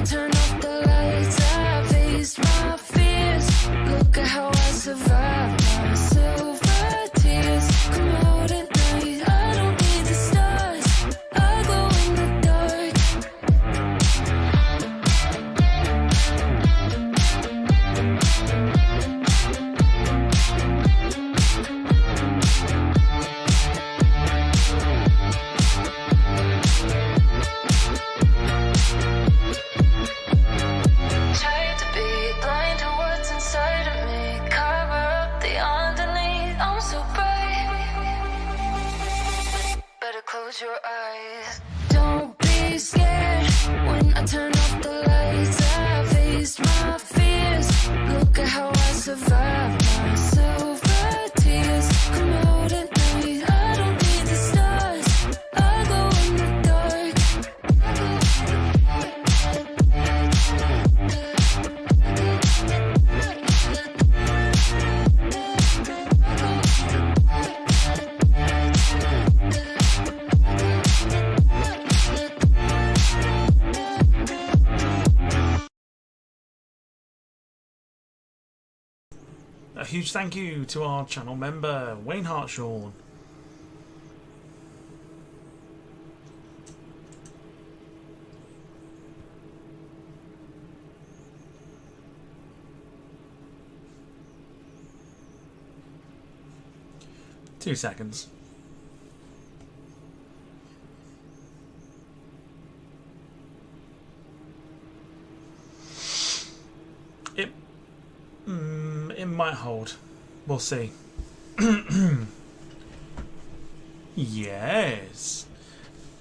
turn off the lights, I faced my fears. Look at how I survived my silver tears. Come out at night, I don't need the stars, I go in the dark. Tried to be blind to what's inside of me, cover up the underneath. I'm so bright, better close your eyes. Don't be scared when I turn off the lights, I faced my fears. Look at how I survived my silver tears. Come out at night, I don't need the stars, I go in the dark. A huge thank you to our channel member, Wayne Hartshaw. Two seconds. It might hold. We'll see. Yes.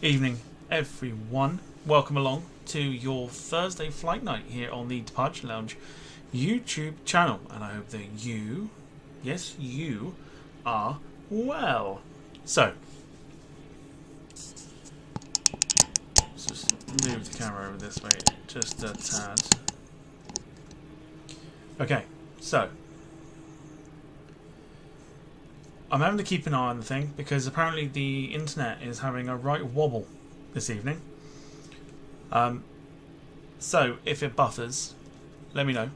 Evening, everyone. Welcome along to your Thursday flight night here on the Departure Lounge YouTube channel. And I hope that you, yes, you, are well. So, let's just move the camera over this way just a tad. Okay, so I'm having to keep an eye on the thing because apparently the internet is having a right wobble this evening. So if it buffers, let me know.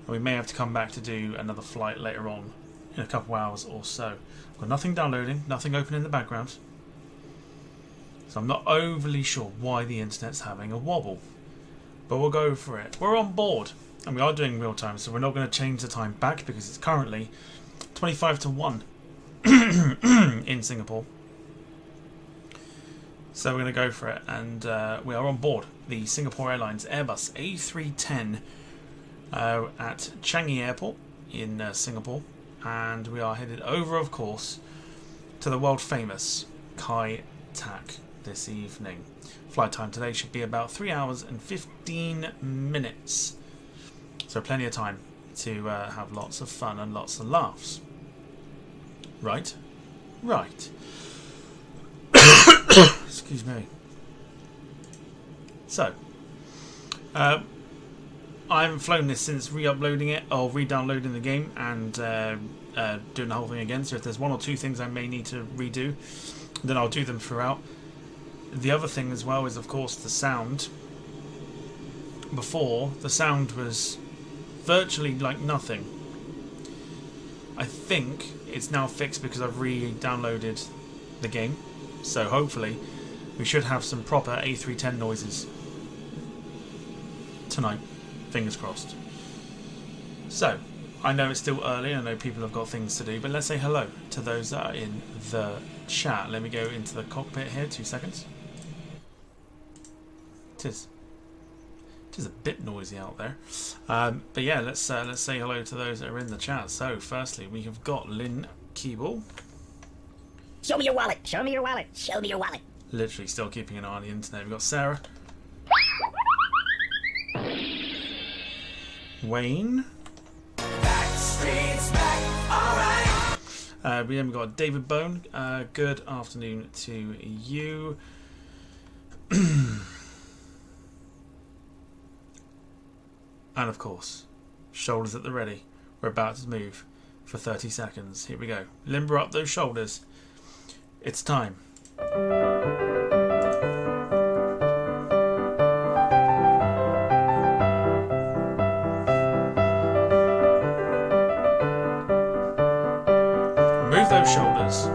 We may have to come back to do another flight later on in a couple hours or so. I've got nothing downloading, nothing open in the background. So I'm not overly sure why the internet's having a wobble. But we'll go for it. We're on board. And we are doing real time, so we're not going to change the time back because it's currently 25 to 1 in Singapore. So we're going to go for it, and we are on board the Singapore Airlines Airbus A310 at Changi Airport in Singapore, and we are headed over, of course, to the world famous Kai Tak this evening. Flight time today should be about 3 hours and 15 minutes. So plenty of time to have lots of fun and lots of laughs. Right? Right. Excuse me. So, I haven't flown this since re-uploading it or re-downloading the game and doing the whole thing again. So if there's one or two things I may need to redo, then I'll do them throughout. The other thing as well is, of course, the sound. Before, the sound was virtually like nothing. I think it's now fixed because I've re-downloaded the game, so hopefully we should have some proper A310 noises tonight, fingers crossed. So I know it's still early, I know people have got things to do, but let's say hello to those that are in the chat. Let me go into the cockpit here, 2 seconds. It is a bit noisy out there, but yeah, let's say hello to those that are in the chat. So firstly, we have got Lynn Keeble. Show me your wallet. Show me your wallet. Show me your wallet. Literally still keeping an eye on the internet. We've got Sarah, Wayne, Backstreet's back, alright. We've got David Bone. Good afternoon to you. And of course, shoulders at the ready. We're about to move for 30 seconds. Here we go. Limber up those shoulders. It's time. I no shoulders.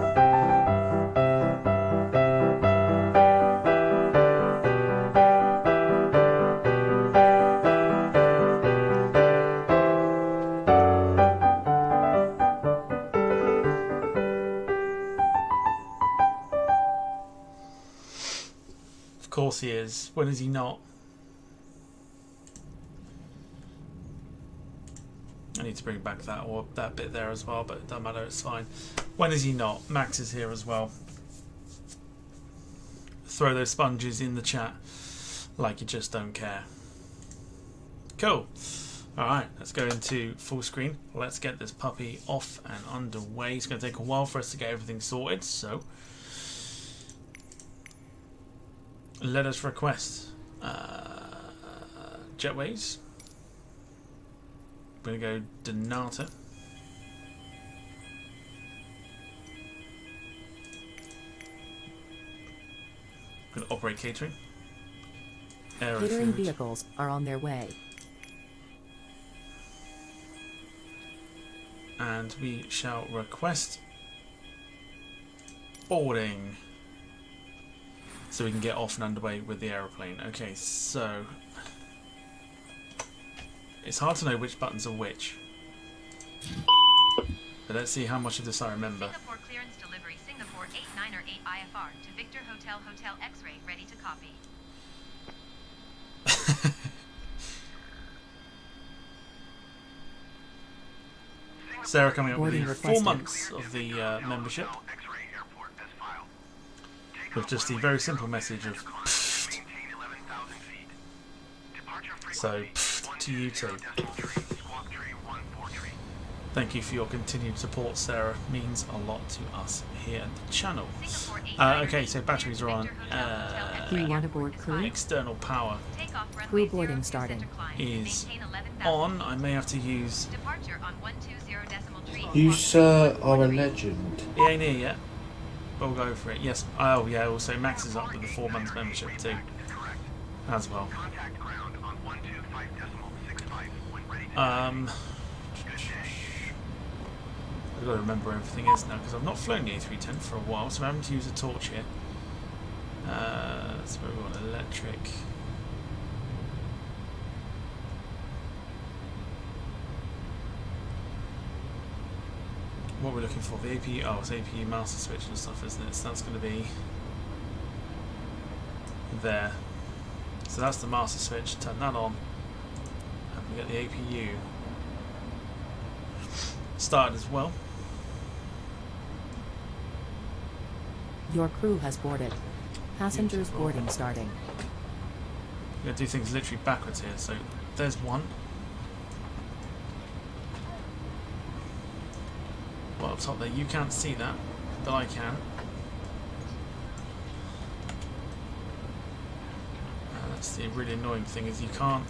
Of course he is. When is he not? I need to bring back that bit there as well, but it doesn't matter, it's fine. When is he not? Max is here as well. Throw those sponges in the chat like you just don't care. Cool. Alright, let's go into full screen. Let's get this puppy off and underway. It's going to take a while for us to get everything sorted, so let us request jetways. We're going to go Donata. Going to operate catering. Aero Catering food. vehicles are on their way. And we shall request boarding so we can get off and underway with the aeroplane. Okay, so it's hard to know which buttons are which, but let's see how much of this I remember. Singapore clearance delivery Singapore 8908 IFR to Victor Hotel Hotel X-ray ready to copy. Sarah coming up with Boarding the 4 requested. months of the membership with just the very simple message of pfft. So pfft to you too. Thank you for your continued support, Sarah. Means a lot to us here at the channel. Okay, so batteries are on. Do you want to board crew? External power Crew boarding starting. is on. I may have to use. Departure on 120.3. You, sir, are a legend. It ain't here yet. We'll go for it. Yes. Oh yeah. Also, Max is up with the 4 months membership too, as well. I've got to remember where everything is now because I've not flown the A310 for a while, so I'm having to use a torch here. So we want electric. What we're looking for, the APU, oh, it's APU master switch and stuff, isn't it? So that's going to be there. So that's the master switch, turn that on, and we get the APU started as well. Your crew has boarded. Passengers boarding starting. We're going to do things literally backwards here, so there's one. Well, up top there, you can't see that, but I can. That's the really annoying thing, is you can't.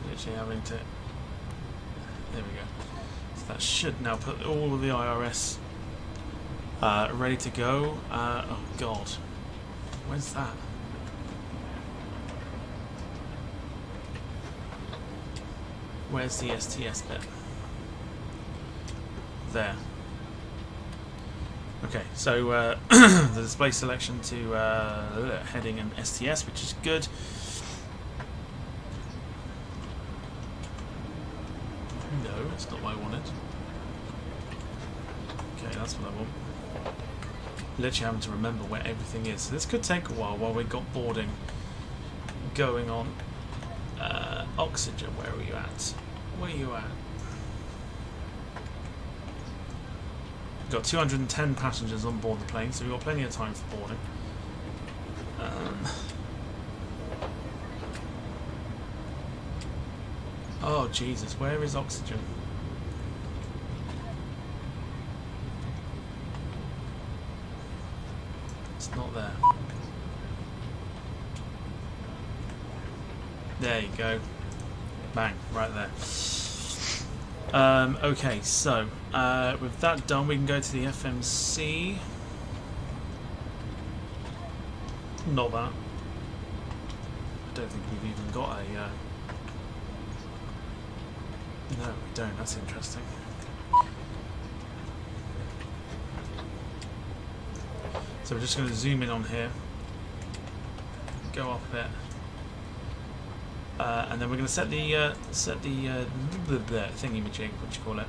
Literally having to. There we go. So that should now put all of the IRS ready to go. Oh God, where's that? Where's the STS bit? There. Okay, so the display selection to heading and STS, which is good. No, that's not what I wanted. Okay, that's what I want. Literally having to remember where everything is. So this could take a while we've got boarding going on. Oxygen, where are you at? Where are you at? We've got 210 passengers on board the plane, so we've got plenty of time for boarding. Oh Jesus, where is oxygen? It's not there. There you go. Bang, right there. Okay, so with that done, we can go to the FMC. Not that. I don't think we've even got a No, we don't. That's interesting. So we're just going to zoom in on here, go up a bit, and then we're going to set the thingy-majig, what you call it.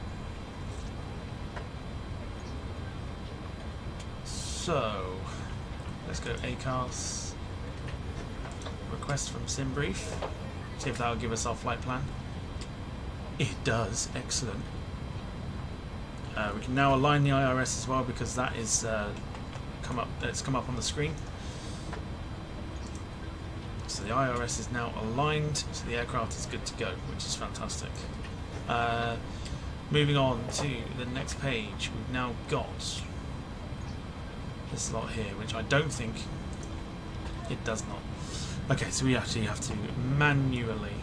So let's go ACARS, request from SimBrief, see if that'll give us our flight plan. It does, excellent. We can now align the IRS as well because that is it's come up on the screen. So the IRS is now aligned, so the aircraft is good to go, which is fantastic. Moving on to the next page, we've now got this lot here, which I don't think it does not. Okay, so we actually have to manually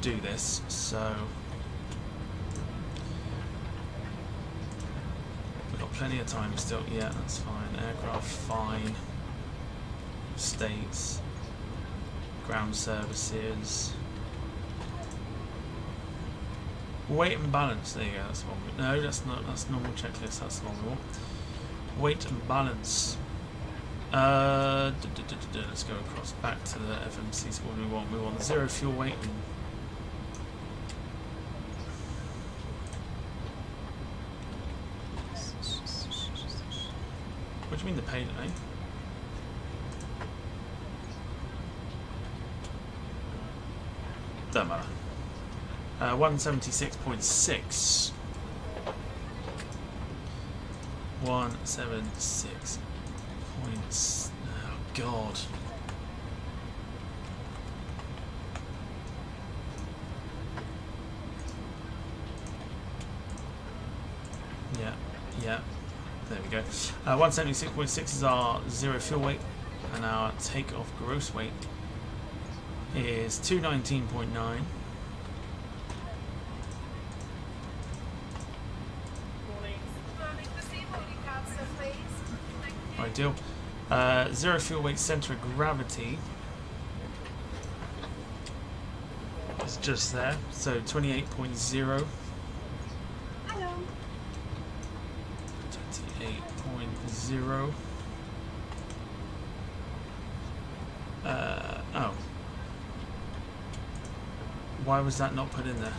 do this, so we've got plenty of time still. Yeah, that's fine. Aircraft, fine. States, ground services, weight and balance. There you go. That's one. No, that's not. That's normal checklist. That's the one we want. Weight and balance. Let's go across back to the FMC. So what do we want? We want 0 fuel weight. What do you mean the payload? Eh? Don't matter. 176.6. 176 points. Oh God. Yeah, yeah. There we go. 176.6 is our 0 fuel weight, and our takeoff gross weight is 219.9. Ideal. 0 fuel weight center of gravity is just there, so 28.0. 28.0. Oh. Why was that not put in there?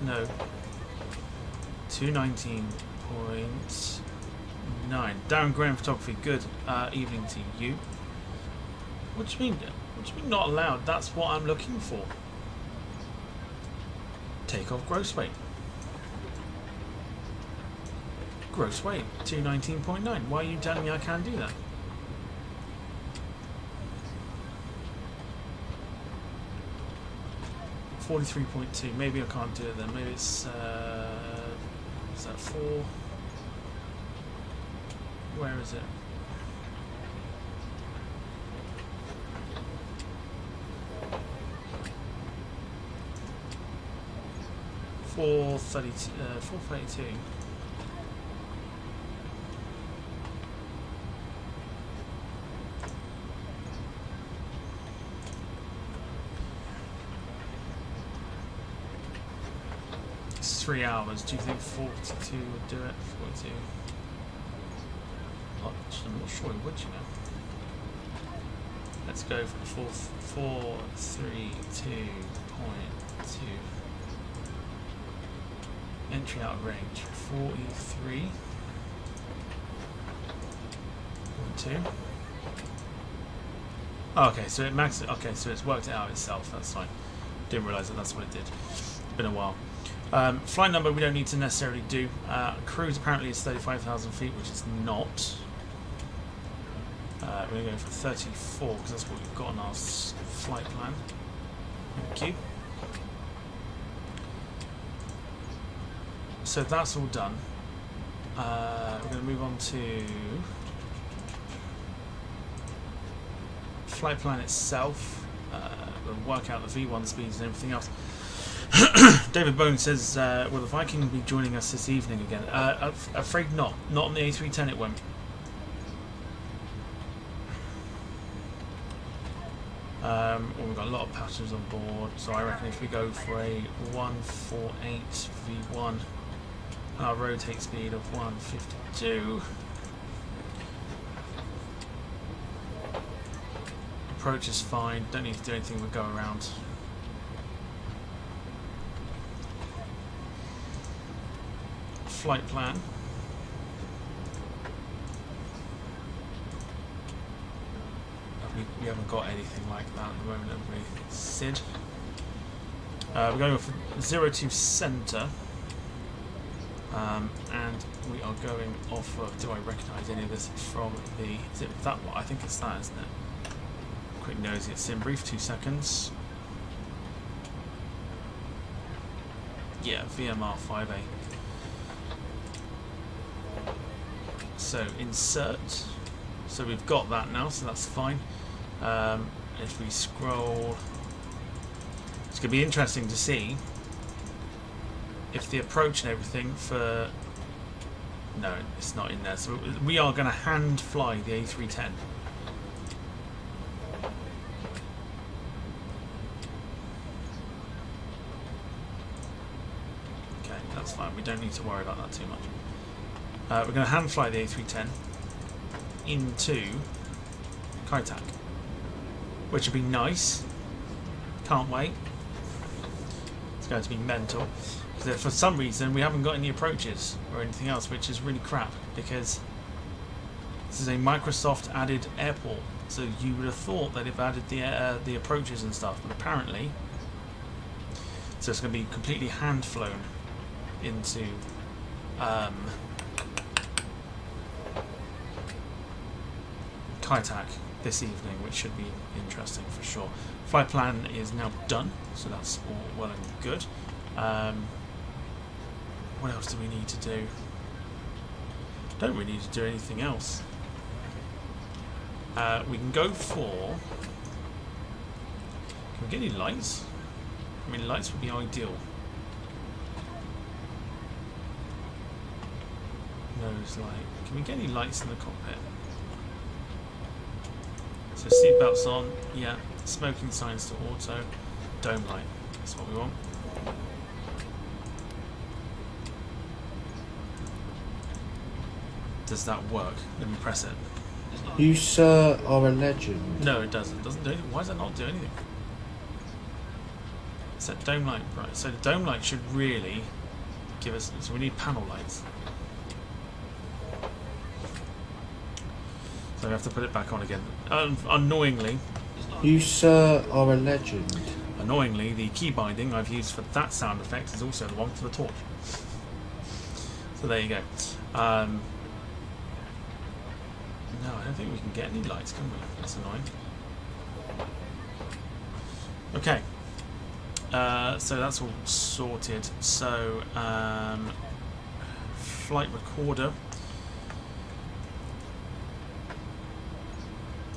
No. 219.9. Darren Graham Photography. Good evening to you. What do you mean? What do you mean not allowed? That's what I'm looking for. Takeoff gross weight. Gross weight 219.9. Why are you telling me I can't do that? $43.2. Maybe I can't do it then. Maybe it's is that 4? Where is it? $432. It's 3 hours. Do you think 42 would do it? 42. I'm not sure it would, you know. Let's go for 432.2. Entry out of range 43.2. Oh, okay, so it maxed it. Okay, so it's worked it out itself. That's fine. Didn't realise that that's what it did. It's been a while. Flight number we don't need to necessarily do. Cruise apparently is 35,000 feet, which is not. We're going to go for 34 because that's what we've got on our flight plan. Thank you. So that's all done. We're going to move on to flight plan itself. We'll work out the V1 speeds and everything else. David Bone says, will the Viking be joining us this evening again? Afraid not. Not on the A310 it won't. Well, we've got a lot of passengers on board, so I reckon if we go for a 148 V1 and our rotate speed of 152, approach is fine, don't need to do anything with go around. Flight plan. We haven't got anything like that at the moment, have we? Sid. We're going for 02 centre. And we are going off of, do I recognise any of this from the, is it that one? I think it's that, isn't it? Quick nosy at sim brief, 2 seconds. Yeah, VMR 5A. So insert. So we've got that now, so that's fine. If we scroll, it's going to be interesting to see if the approach and everything for, no, it's not in there. So we are going to hand fly the A310. Okay, that's fine. We don't need to worry about that too much. We're going to hand fly the A310 into Kaitak, which would be nice. Can't wait. It's going to be mental. Because for some reason we haven't got any approaches or anything else, which is really crap because this is a Microsoft added airport. So you would have thought that they've added the approaches and stuff, but apparently, so it's going to be completely hand flown into Kaitak this evening, which should be interesting for sure. Flight plan is now done, so that's all well and good. What else do we need to do? Don't really need to do anything else. We can go for, can we get any lights? I mean, lights would be ideal. Nose light. Can we get any lights in the cockpit? So seatbelts on, yeah. Smoking signs to auto. Dome light, that's what we want. Does that work? Let me press it. You, sir, are a legend. No, it doesn't. It doesn't do anything. Why does that not do anything? Set dome light bright. So the dome light should really give us. So we need panel lights. So we have to put it back on again. Annoyingly. You, sir, are a legend. Annoyingly, the key binding I've used for that sound effect is also the one for the torch. So there you go. No, I don't think we can get any lights, can we? That's annoying. Okay. So that's all sorted. So, flight recorder,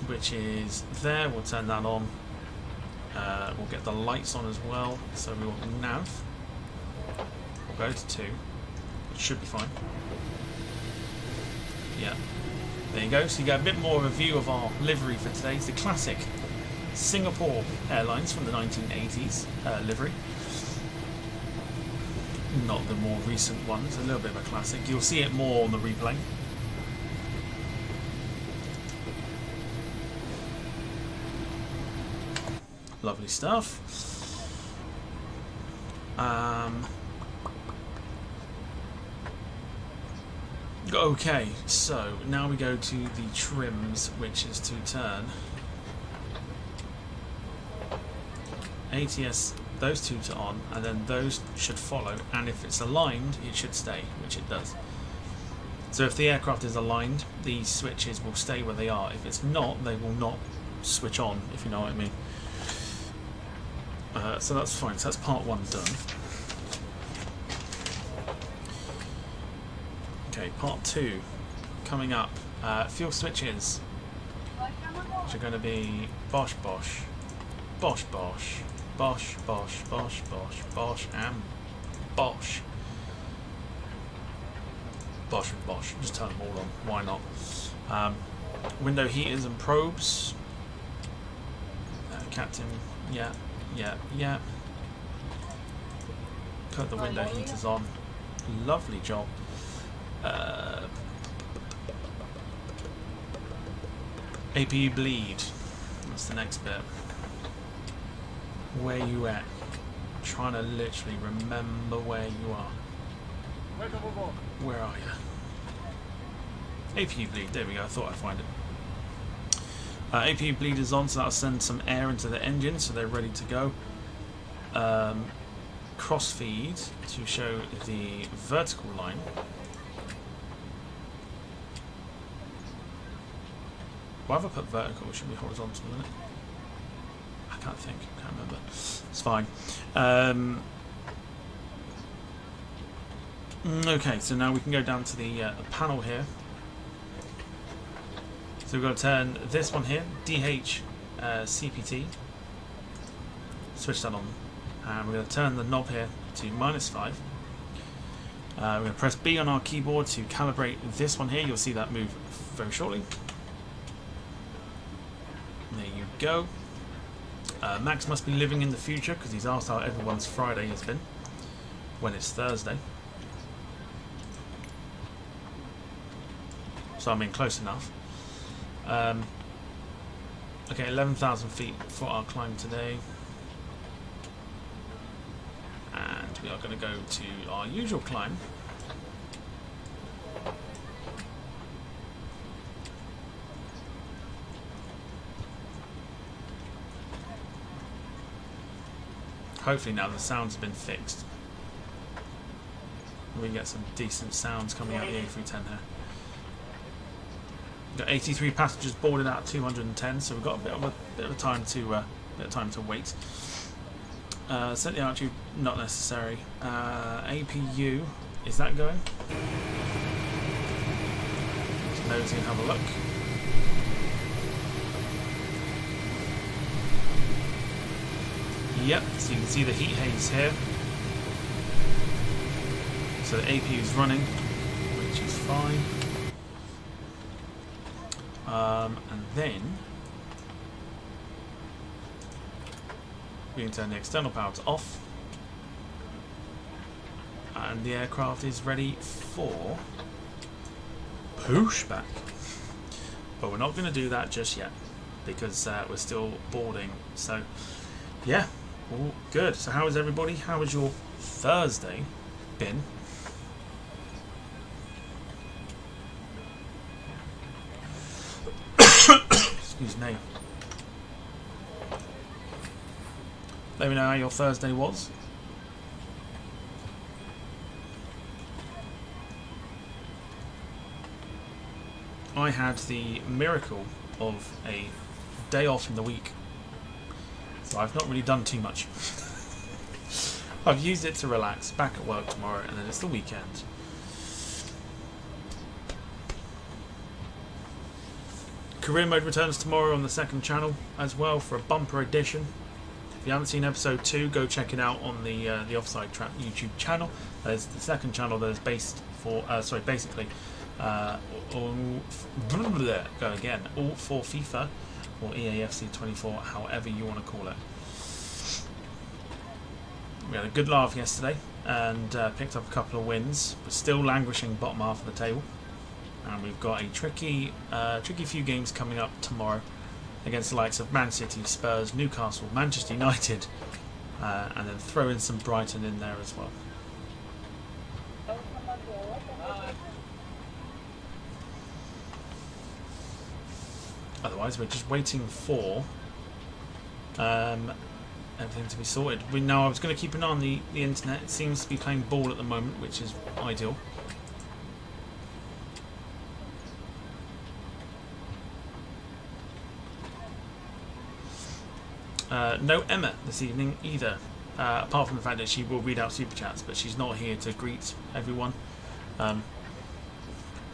which is there. We'll turn that on. We'll get the lights on as well. So we want nav. We'll go to 2. It should be fine. Yeah. There you go. So you get a bit more of a view of our livery for today. It's the classic Singapore Airlines from the 1980s livery. Not the more recent ones. A little bit of a classic. You'll see it more on the replay. Lovely stuff. Okay, so now we go to the trims, which is to turn ATS, those two to on, and then those should follow, and if it's aligned, it should stay, which it does. So if the aircraft is aligned, these switches will stay where they are. If it's not, they will not switch on, if you know what I mean. So that's fine, so that's part 1 done. Okay, part 2 coming up. Fuel switches, which are going to be Bosch, Bosch, Bosch, Bosch, Bosch, Bosch, Bosch, Bosch, Bosch, and Bosch. Bosch and Bosch. Just turn them all on. Why not? Window heaters and probes. Captain. Yeah, yeah, yeah. Put the window heaters on. Lovely job. APU bleed. That's the next bit. Where you at? Trying to literally remember where you are. Where are you? APU bleed. There we go. I thought I'd find it. APU bleed is on, so that'll send some air into the engine, so they're ready to go. Crossfeed to show the vertical line. Why have I put vertical? It should be horizontal, isn't it? I can't think. Can't remember. It's fine. Okay, so now we can go down to the panel here. So we've got to turn this one here, DH CPT. Switch that on. And we're going to turn the knob here to -5. We're going to press B on our keyboard to calibrate this one here. You'll see that move very shortly. There you go. Max must be living in the future because he's asked how everyone's Friday has been when it's Thursday. So I mean close enough. Okay, 11,000 feet for our climb today. And we are going to go to our usual climb. Hopefully now the sounds have been fixed. We can get some decent sounds coming out of the A310 here. We've got 83 passengers boarded out 210, so we've got a bit of time to wait. Set the altitude, not necessary. APU, is that going? Just nosy and have a look. Yep, so you can see the heat haze here. So the APU is running, which is fine. And then we can turn the external power off, and the aircraft is ready for pushback. But we're not going to do that just yet because we're still boarding. So yeah, all good. So how is everybody? How has your Thursday been? Excuse me. Let me know how your Thursday was. I had the miracle of a day off in the week, so I've not really done too much. I've used it to relax, back at work tomorrow, and then it's the weekend. Career Mode returns tomorrow on the second channel as well for a bumper edition. If you haven't seen episode 2, go check it out on the Offside Trap YouTube channel. There's the second channel that is based for basically all for FIFA or EAFC24, however you want to call it. We had a good laugh yesterday and picked up a couple of wins, but still languishing bottom half of the table. And we've got a tricky few games coming up tomorrow against the likes of Man City, Spurs, Newcastle, Manchester United, and then throw in some Brighton in there as well. Otherwise, we're just waiting for everything to be sorted. I was going to keep an eye on the internet. It seems to be playing ball at the moment, which is ideal. No Emma this evening either, apart from the fact that she will read out super chats, but she's not here to greet everyone.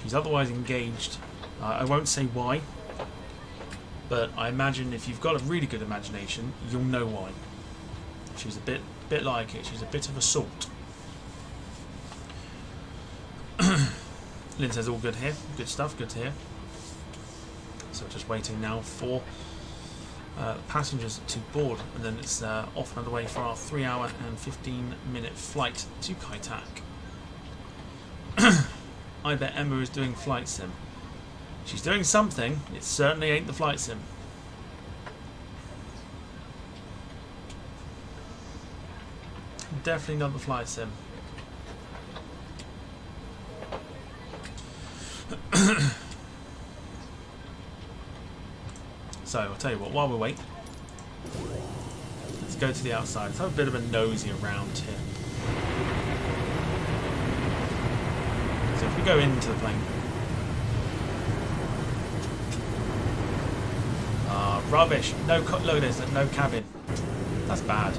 She's otherwise engaged. I won't say why, but I imagine if you've got a really good imagination, you'll know why. She's a bit like it. She's a bit of a salt. Lynn says all good here. Good stuff. Good to hear. So just waiting now for passengers to board, and then it's off and underway for our 3-hour and 15-minute flight to Kai Tak. I bet Emma is doing flight sim. She's doing something. It certainly ain't the flight sim. Definitely not the flight sim. So I'll tell you what, while we wait, let's go to the outside. Let's have a bit of a nosy around here. So if we go into the plane. Rubbish. No loaders, no cabin. That's bad.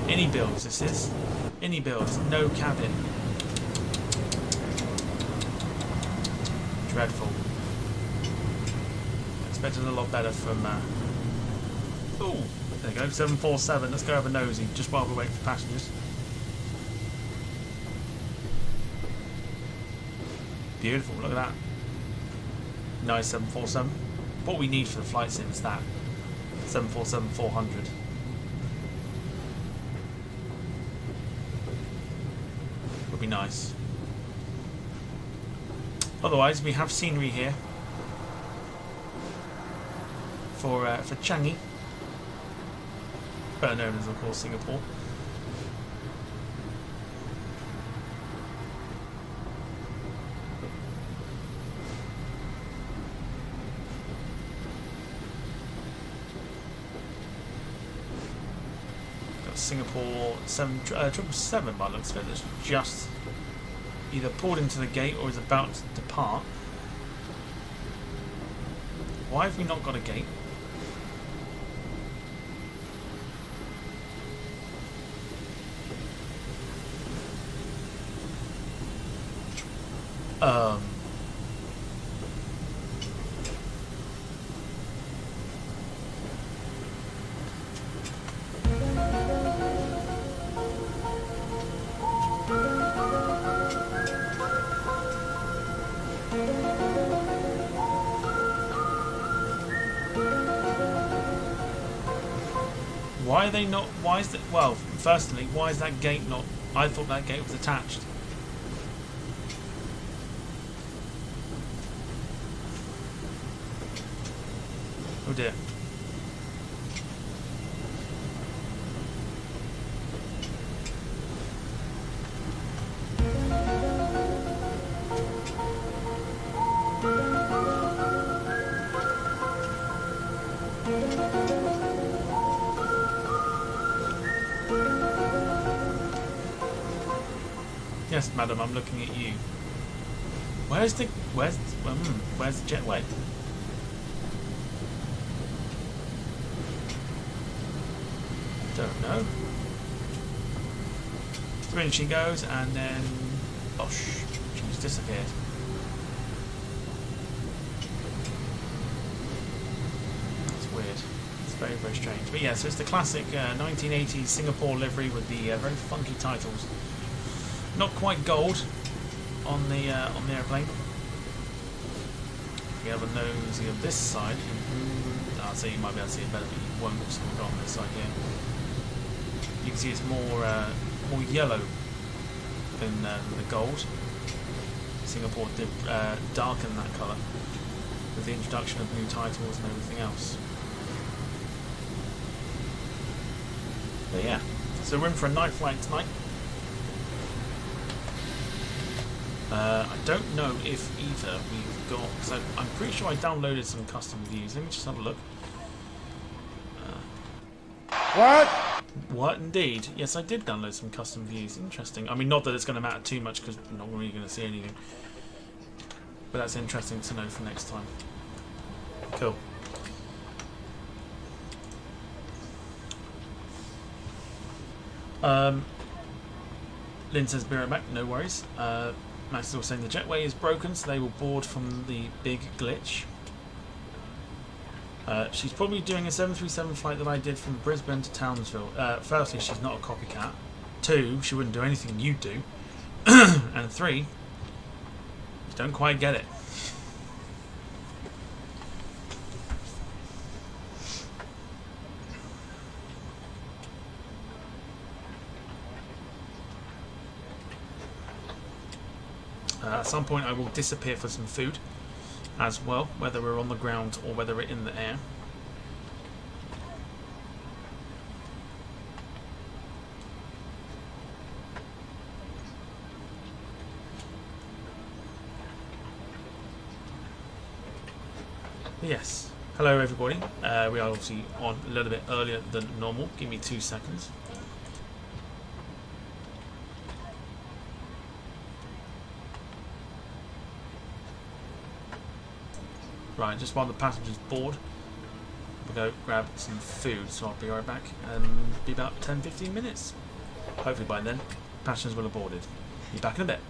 IniBuilds, this is. IniBuilds, no cabin. Dreadful. Expected a lot better from... Ooh, there you go, 747. Let's go have a nosy, just while we wait for passengers. Beautiful, look at that. Nice 747. What we need for the flight sim is that. 747-400. Would be nice. Otherwise, we have scenery here for Changi, better known as, of course, Singapore. Got Singapore 777 by the looks of it. That's just either pulled into the gate or is about to depart. Why have we not got a gate? Why are they not? Why is that? Well, firstly, why is that gate not? I thought that gate was attached. Oh dear. Yes, madam, I'm looking at you. Where's the jetway? Don't know. So in she goes, and then bosh, she's disappeared. That's weird. It's very, very strange. But yeah, so it's the classic 1980s Singapore livery with the very funky titles. Not quite gold on the airplane. We have a nosy on this side. I'll say you might be able to see it better, but you won't. So we'll go on this side here. You can see it's more yellow than the gold. Singapore did darken that colour with the introduction of new titles and everything else. But yeah, so we're in for a night flight tonight. I don't know if either we've got, so I'm pretty sure I downloaded some custom views. Let me just have a look. What? What indeed? Yes, I did download some custom views. Interesting. I mean, not that it's going to matter too much because I'm not really going to see anything. But that's interesting to know for next time. Cool. Lynn says, be right back. No worries. Max is also saying the jetway is broken, so they will board from the big glitch. She's probably doing a 737 flight that I did from Brisbane to Townsville. Firstly, she's not a copycat. 2, she wouldn't do anything you do. And 3, you don't quite get it. At some point I will disappear for some food as well, whether we're on the ground or whether we're in the air. Yes. Hello everybody. We are obviously on a little bit earlier than normal. Give me 2 seconds. Right, just while the passengers board, we'll go grab some food, so I'll be right back. Be about 10-15 minutes. Hopefully by then, passengers will have boarded. Be back in a bit.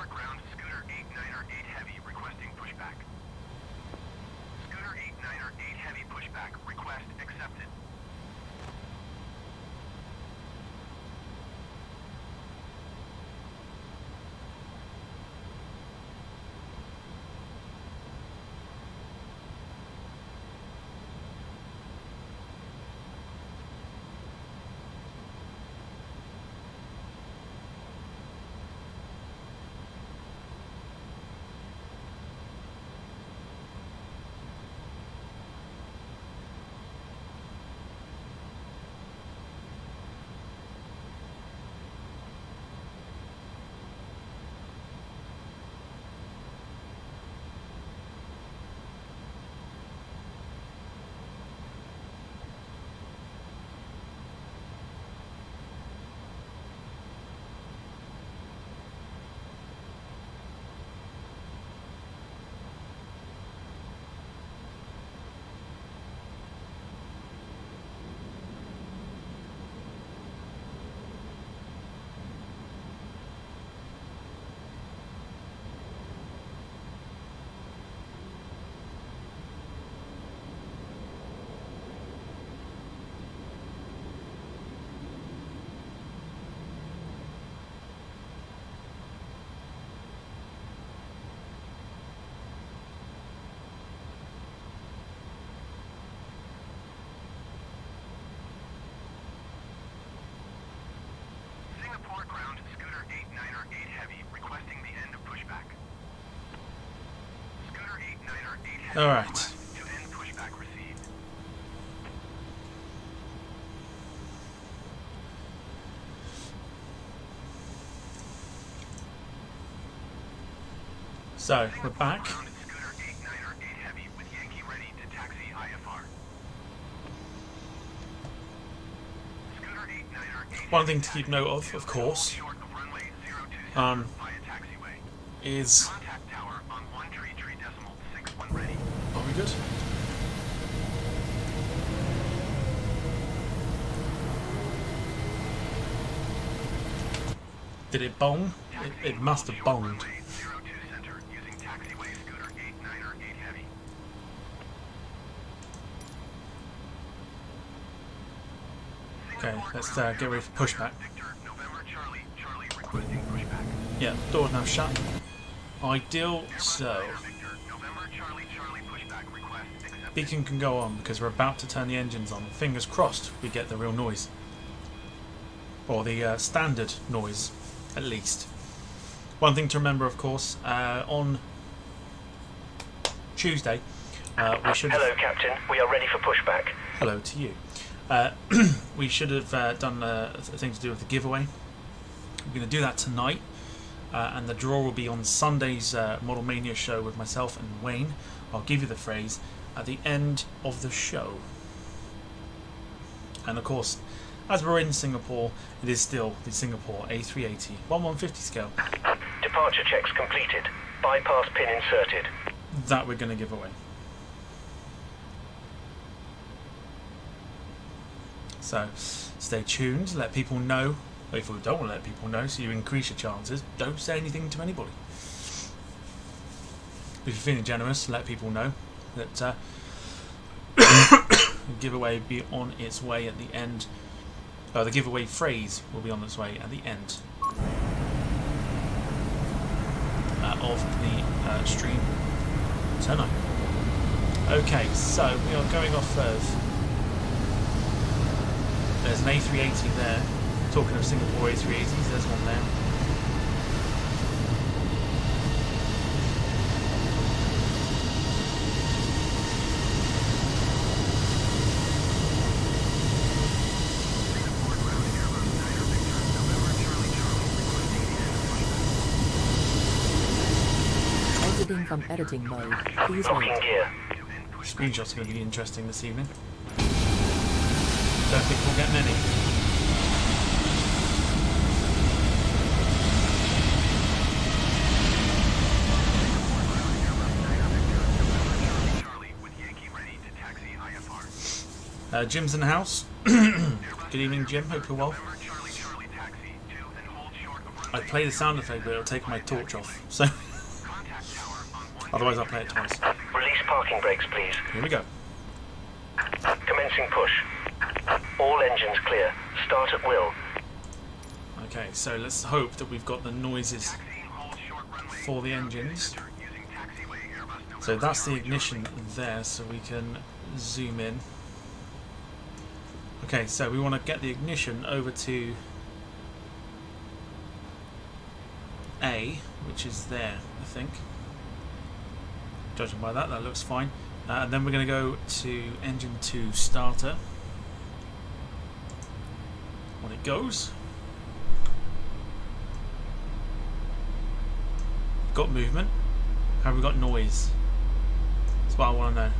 Singapore ground, Scooter 8908 Heavy requesting pushback. Scooter 8908 Heavy pushback. Request accepted. Singapore ground, Scooter 8908 Heavy requesting the end of pushback. Scooter 8908 Heavy All right. request to end pushback received. So we're back. Ground, Scooter 8908 Heavy with Yankee ready to taxi IFR. Scooter 8908 One thing to keep note of course, short of runway 027 via taxiway. is Contact tower on 133.61 ready. are we good? Did it bong? It must have bonged. Runway 02 center using taxiway Scooter 8908 Heavy. Okay, let's get ready for pushback. Victor, November Charlie, Charlie requesting pushback. Yeah, door's now shut. Ideal. So Victor, November Charlie, Charlie pushback request accepted. beacon can go on because we're about to turn the engines on. Fingers crossed we get the real noise, or the standard noise, at least. One thing to remember, of course, on Tuesday we should. Hello, Captain. We are ready for pushback. Hello to you. We should have done a thing to do with the giveaway. We're going to do that tonight, and the draw will be on Sunday's Model Mania show with myself and Wayne. I'll give you the phrase at the end of the show. And of course, as we're in Singapore, it is still the Singapore A380 1/150 scale Departure checks completed. Bypass pin inserted. that we're going to give away. So stay tuned, let people know. If we don't want to let people know, so you increase your chances, don't say anything to anybody. If you're feeling generous, let people know that the giveaway will be on its way at the end. The giveaway phrase will be on its way at the end of the stream tonight. Okay, so we are going off first. There's an A380 there. Talking of Singapore A380s, there's one there. Exiting from editing mode. Please Locking wait. gear. Screenshots are going to be interesting this evening. Don't think we'll get many. Jim's in the house. Good evening, Jim. Hope you're well. I play the sound effect, but it'll take my torch off. So otherwise, I'll play it twice. Release parking brakes, please. Here we go. Commencing push. All engines clear. Start at will. Okay, so let's hope that we've got the noises for the engines. So that's the ignition there, so we can zoom in. Okay, so we want to get the ignition over to A, which is there, I think. Judging by that, that looks fine. And then we're going to go to engine 2 starter. On it goes. Got movement. Have we got noise? That's what I want to know.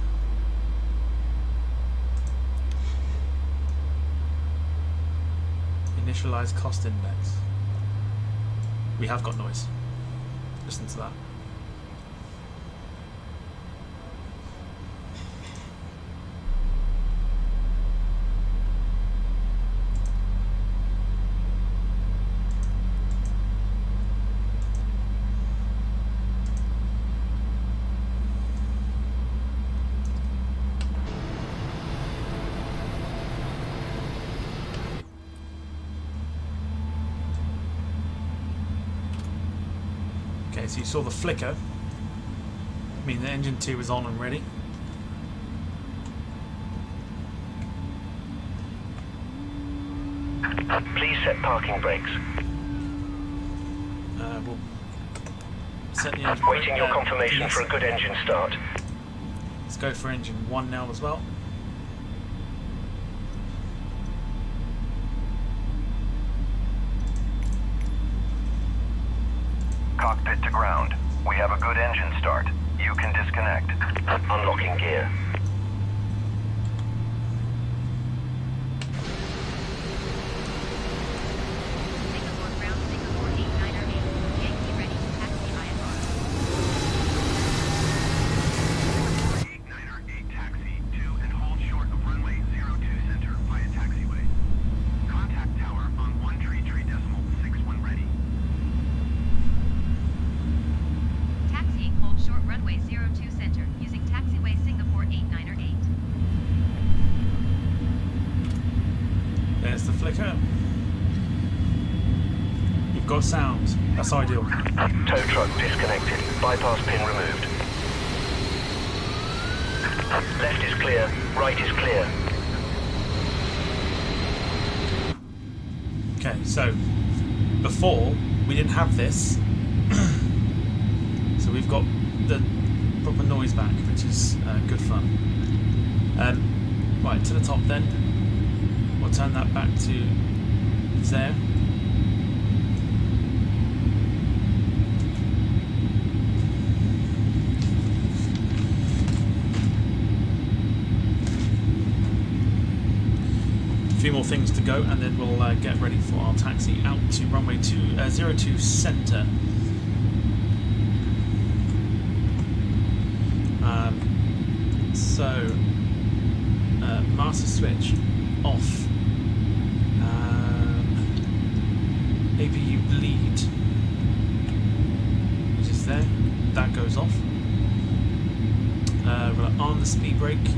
Initialize cost index. We have got noise. Listen to that. Okay, so you saw the flicker. I mean, the engine 2 is on and ready. Please set parking brakes. We'll set the engine. Waiting your confirmation for a good engine start. Let's go for engine 1 now as well. Cockpit to ground. We have a good engine start. You can disconnect. Unlocking gear. Singapore ground, Singapore 898. Yankee ready to taxi IFR. 898 taxi to and hold short of runway 02 center via taxiway. Contact tower on 133.61 ready. Taxiing hold short runway 02 center using taxiway Singapore 898. There's the flicker. You've got sound. That's ideal. Tow truck disconnected. Bypass pin removed. Left is clear. Right is clear. Okay, so before we didn't have this, so we've got the proper noise back, which is good fun. Right, to the top then. We'll turn that back to there. A few more things to go, and then we'll get ready for our taxi out to runway 02 center. So master switch off. APU bleed, which is there. That goes off. We'll arm the speed brake.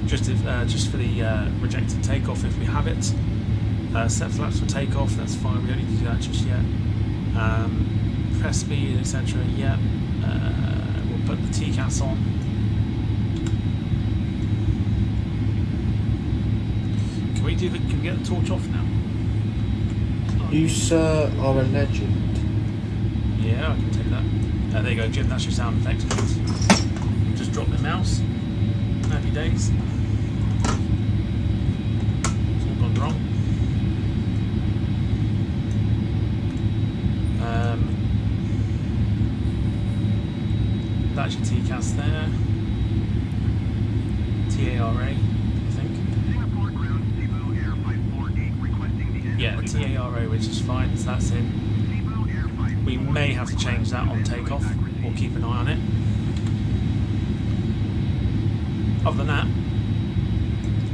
Just for the rejected takeoff if we have it. Set flaps for takeoff, that's fine, we don't need to do that just yet. Press speed, etc. Yep. We'll put the TCAS on. Can we get the torch off now? You, sir, are a legend. Yeah, I can take that. There you go, Jim, that's your sound effects, please. Just drop the mouse. Happy days. It's all gone wrong. That's your TCAS there. TARA, I think. Singapore ground Cebu Air 548 requesting the engine Yeah, TARA, which is fine, so that's in. Cebu Air 548 We may have to change that on takeoff. We'll keep an eye on it. Other than that,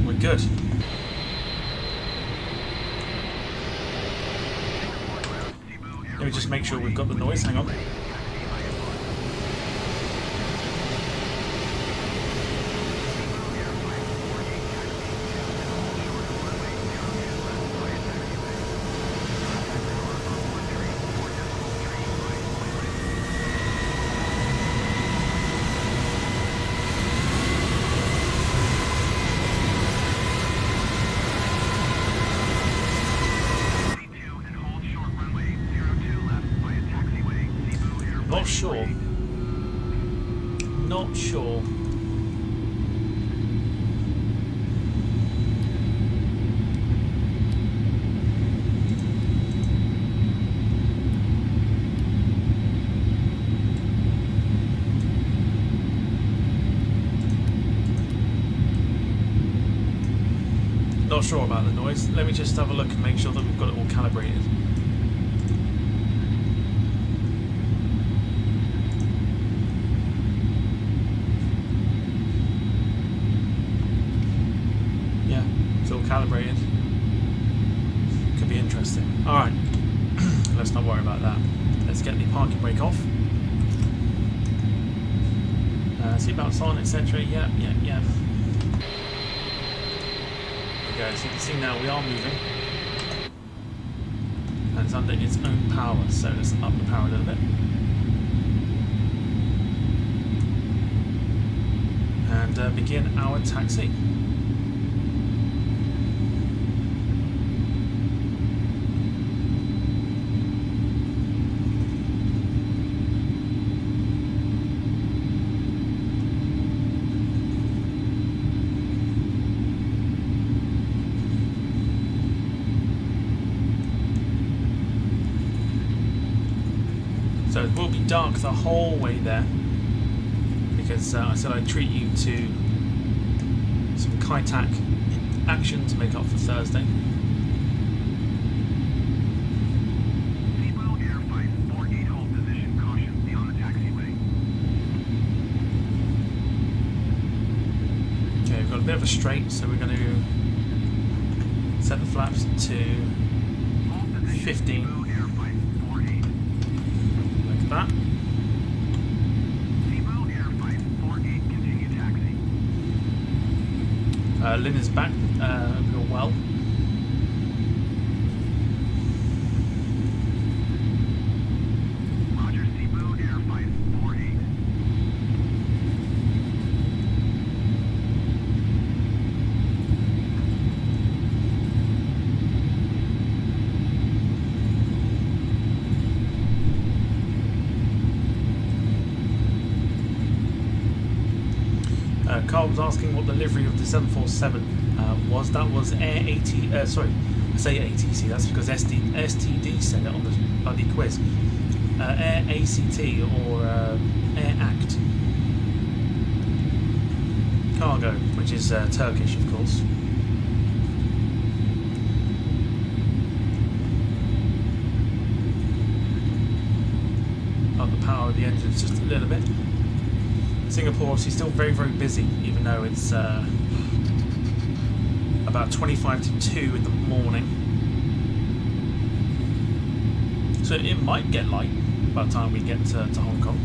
we're good. Let me just make sure we've got the noise. Hang on. Not sure. Not sure. Not sure about the noise. Let me just have a look and make sure that we've got it all calibrated. Calibrated. Could be interesting. Alright, let's not worry about that. Let's get the parking brake off. Seatbelts on, etc. Yeah. There we go. So you can see now we are moving. And it's under its own power, so let's up the power a little bit. And begin our taxi. So it will be dark the whole way there because I said I'd treat you to some Kaitac action to make up for Thursday. Seatbelt airfight, 48 hold position, caution, beyond the taxiway. Okay, we've got a bit of a straight, so we're going to set the flaps to 15. That. Seatbelt airfight, 48, continue taxi. Lynn is back, real well. Roger, seatbelt airfight, 48. Carl was asking what the livery of the 747 was. That was Air AT. Sorry, I say ATC. That's because STD said it on the bloody quiz. Air ACT or Air ACT cargo, which is Turkish, of course. Up the power of the engines just a little bit. Singapore obviously still very, very busy, even though it's about 25 to 2 in the morning. So it might get light by the time we get to Hong Kong.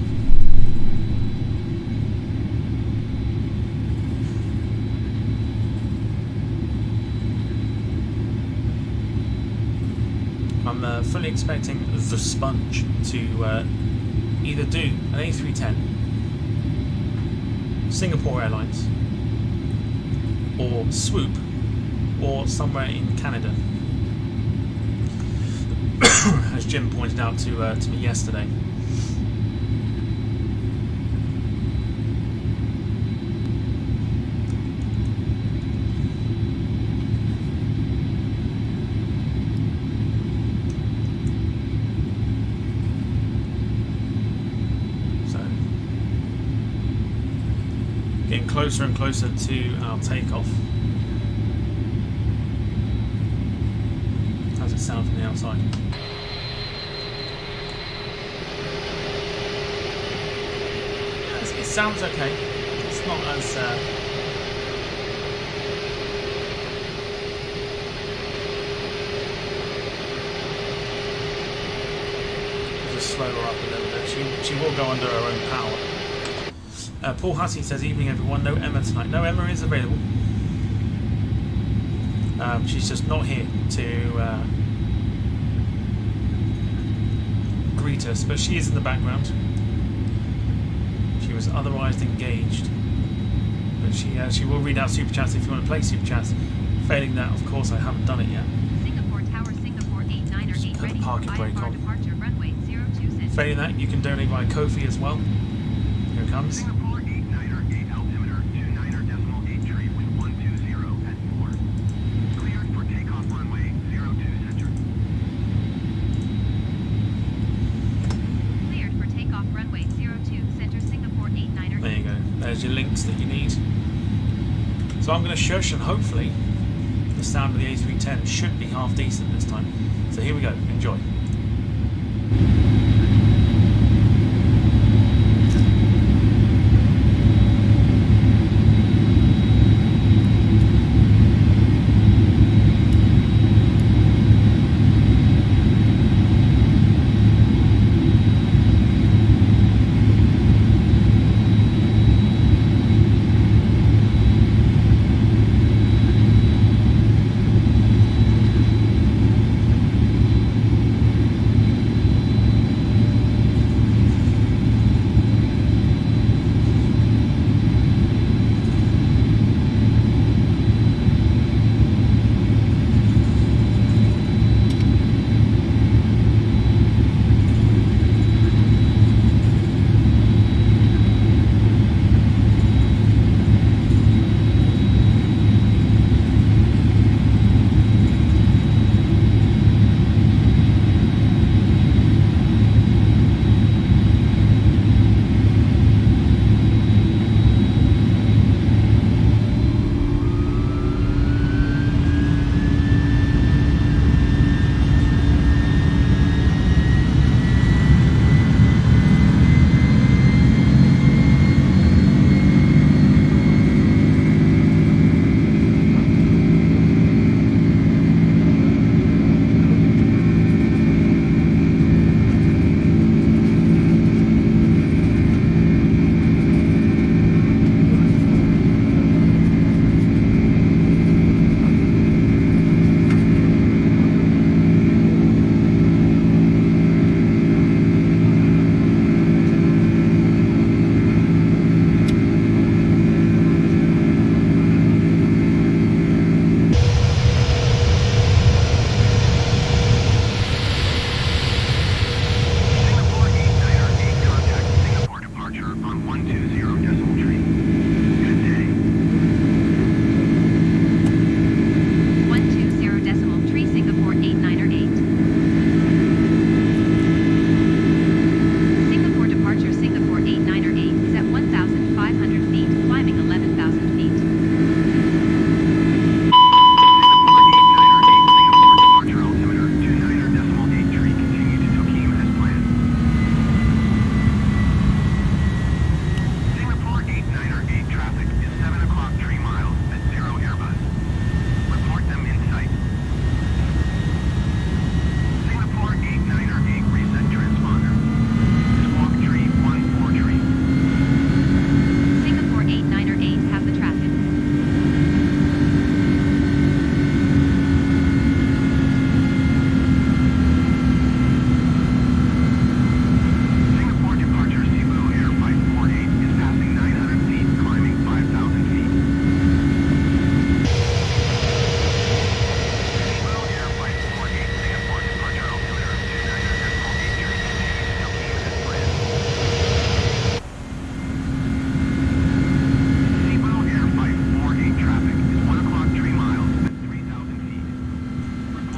I'm fully expecting the Sponge to either do an A310, Singapore Airlines, or Swoop, or somewhere in Canada. As Jim pointed out to me yesterday. Getting closer and closer to our takeoff. How's it sound from the outside? It sounds okay. It's not as slow her up a little bit. She will go under her own power. Paul Hussey says, evening everyone, no Emma tonight. No, Emma is available. She's just not here to greet us, but she is in the background. She was otherwise engaged. But she will read out Super Chats if you want to play Super Chats. Failing that, of course, I haven't done it yet. Singapore Tower, Singapore 89 Put the parking brake on. Departure runway 02 center. Failing that, you can donate via Ko-fi as well. Here it comes. Singapore 898 altimeter 29.8 tree with 120 at 4. Cleared for takeoff runway 02 center. Cleared for takeoff runway 02 center, Singapore 89. There you go. There's your links that you need. So I'm going to shush, and hopefully the sound of the A310 should be half decent this time. So here we go. Enjoy.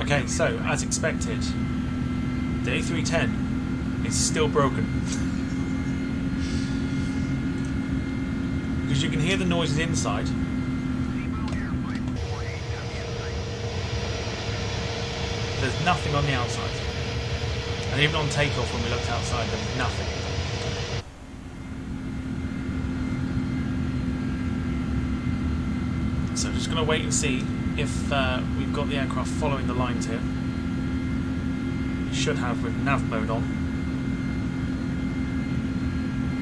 Okay, so as expected, the A310 is still broken. Because you can hear the noises inside. There's nothing on the outside. And even on takeoff when we looked outside, there was nothing. So just going to wait and see if we've got the aircraft following the lines here. We should have with nav mode on.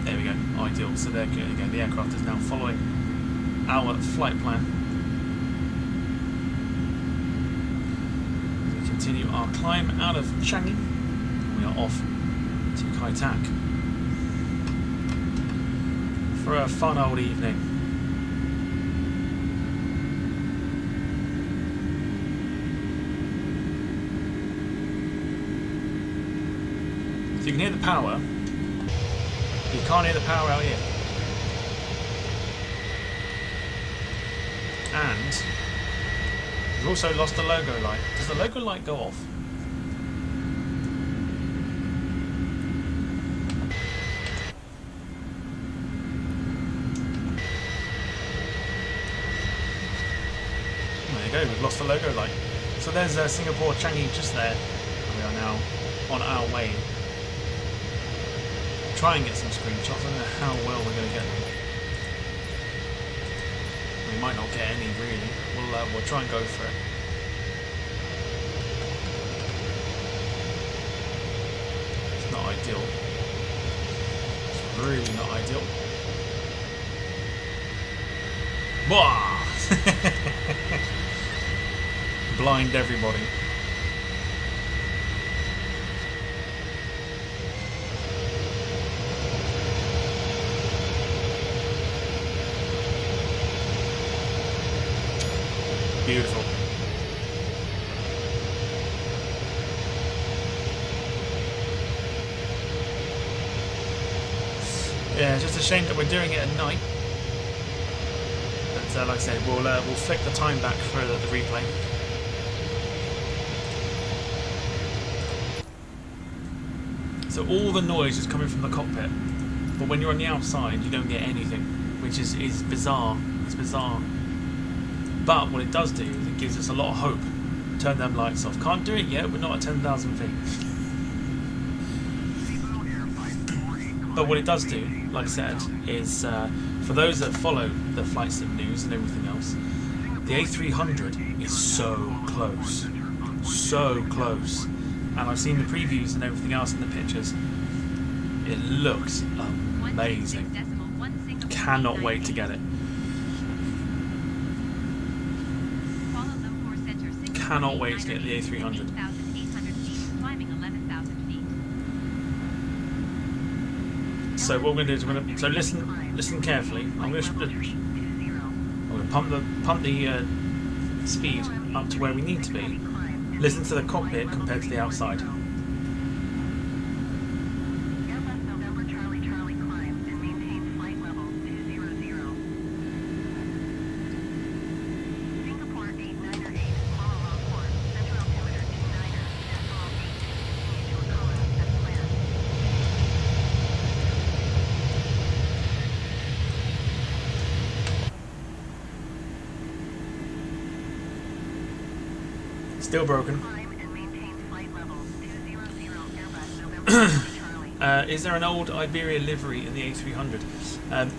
There we go, ideal. So there you go, the aircraft is now following our flight plan. We continue our climb out of Changi. We are off to Kai Tak for a fun old evening. So you can hear the power. You can't hear the power out here. And we've also lost the logo light. Does the logo light go off? There you go, we've lost the logo light. So there's Singapore Changi just there. And we are now on our way. Try and get some screenshots. I don't know how well we're going to get them. We might not get any really. We'll try and go for it. It's not ideal. It's really not ideal. Wah! Blind everybody. Beautiful. Yeah, it's just a shame that we're doing it at night. But like I said, we'll flick the time back for the replay. So all the noise is coming from the cockpit, but when you're on the outside, you don't get anything, which is bizarre. It's bizarre. But what it does do is it gives us a lot of hope. Turn them lights off. Can't do it yet, we're not at 10,000 feet. But what it does do, like I said, is for those that follow the flight sim news and everything else, the A300 is so close. So close. And I've seen the previews and everything else in the pictures. It looks amazing. Cannot wait to get it. Cannot wait to get the A300. So what we're going to do is we're going to listen carefully. I'm going to pump the speed up to where we need to be. Listen to the cockpit compared to the outside. Still broken. Is there an old Iberia livery in the A300?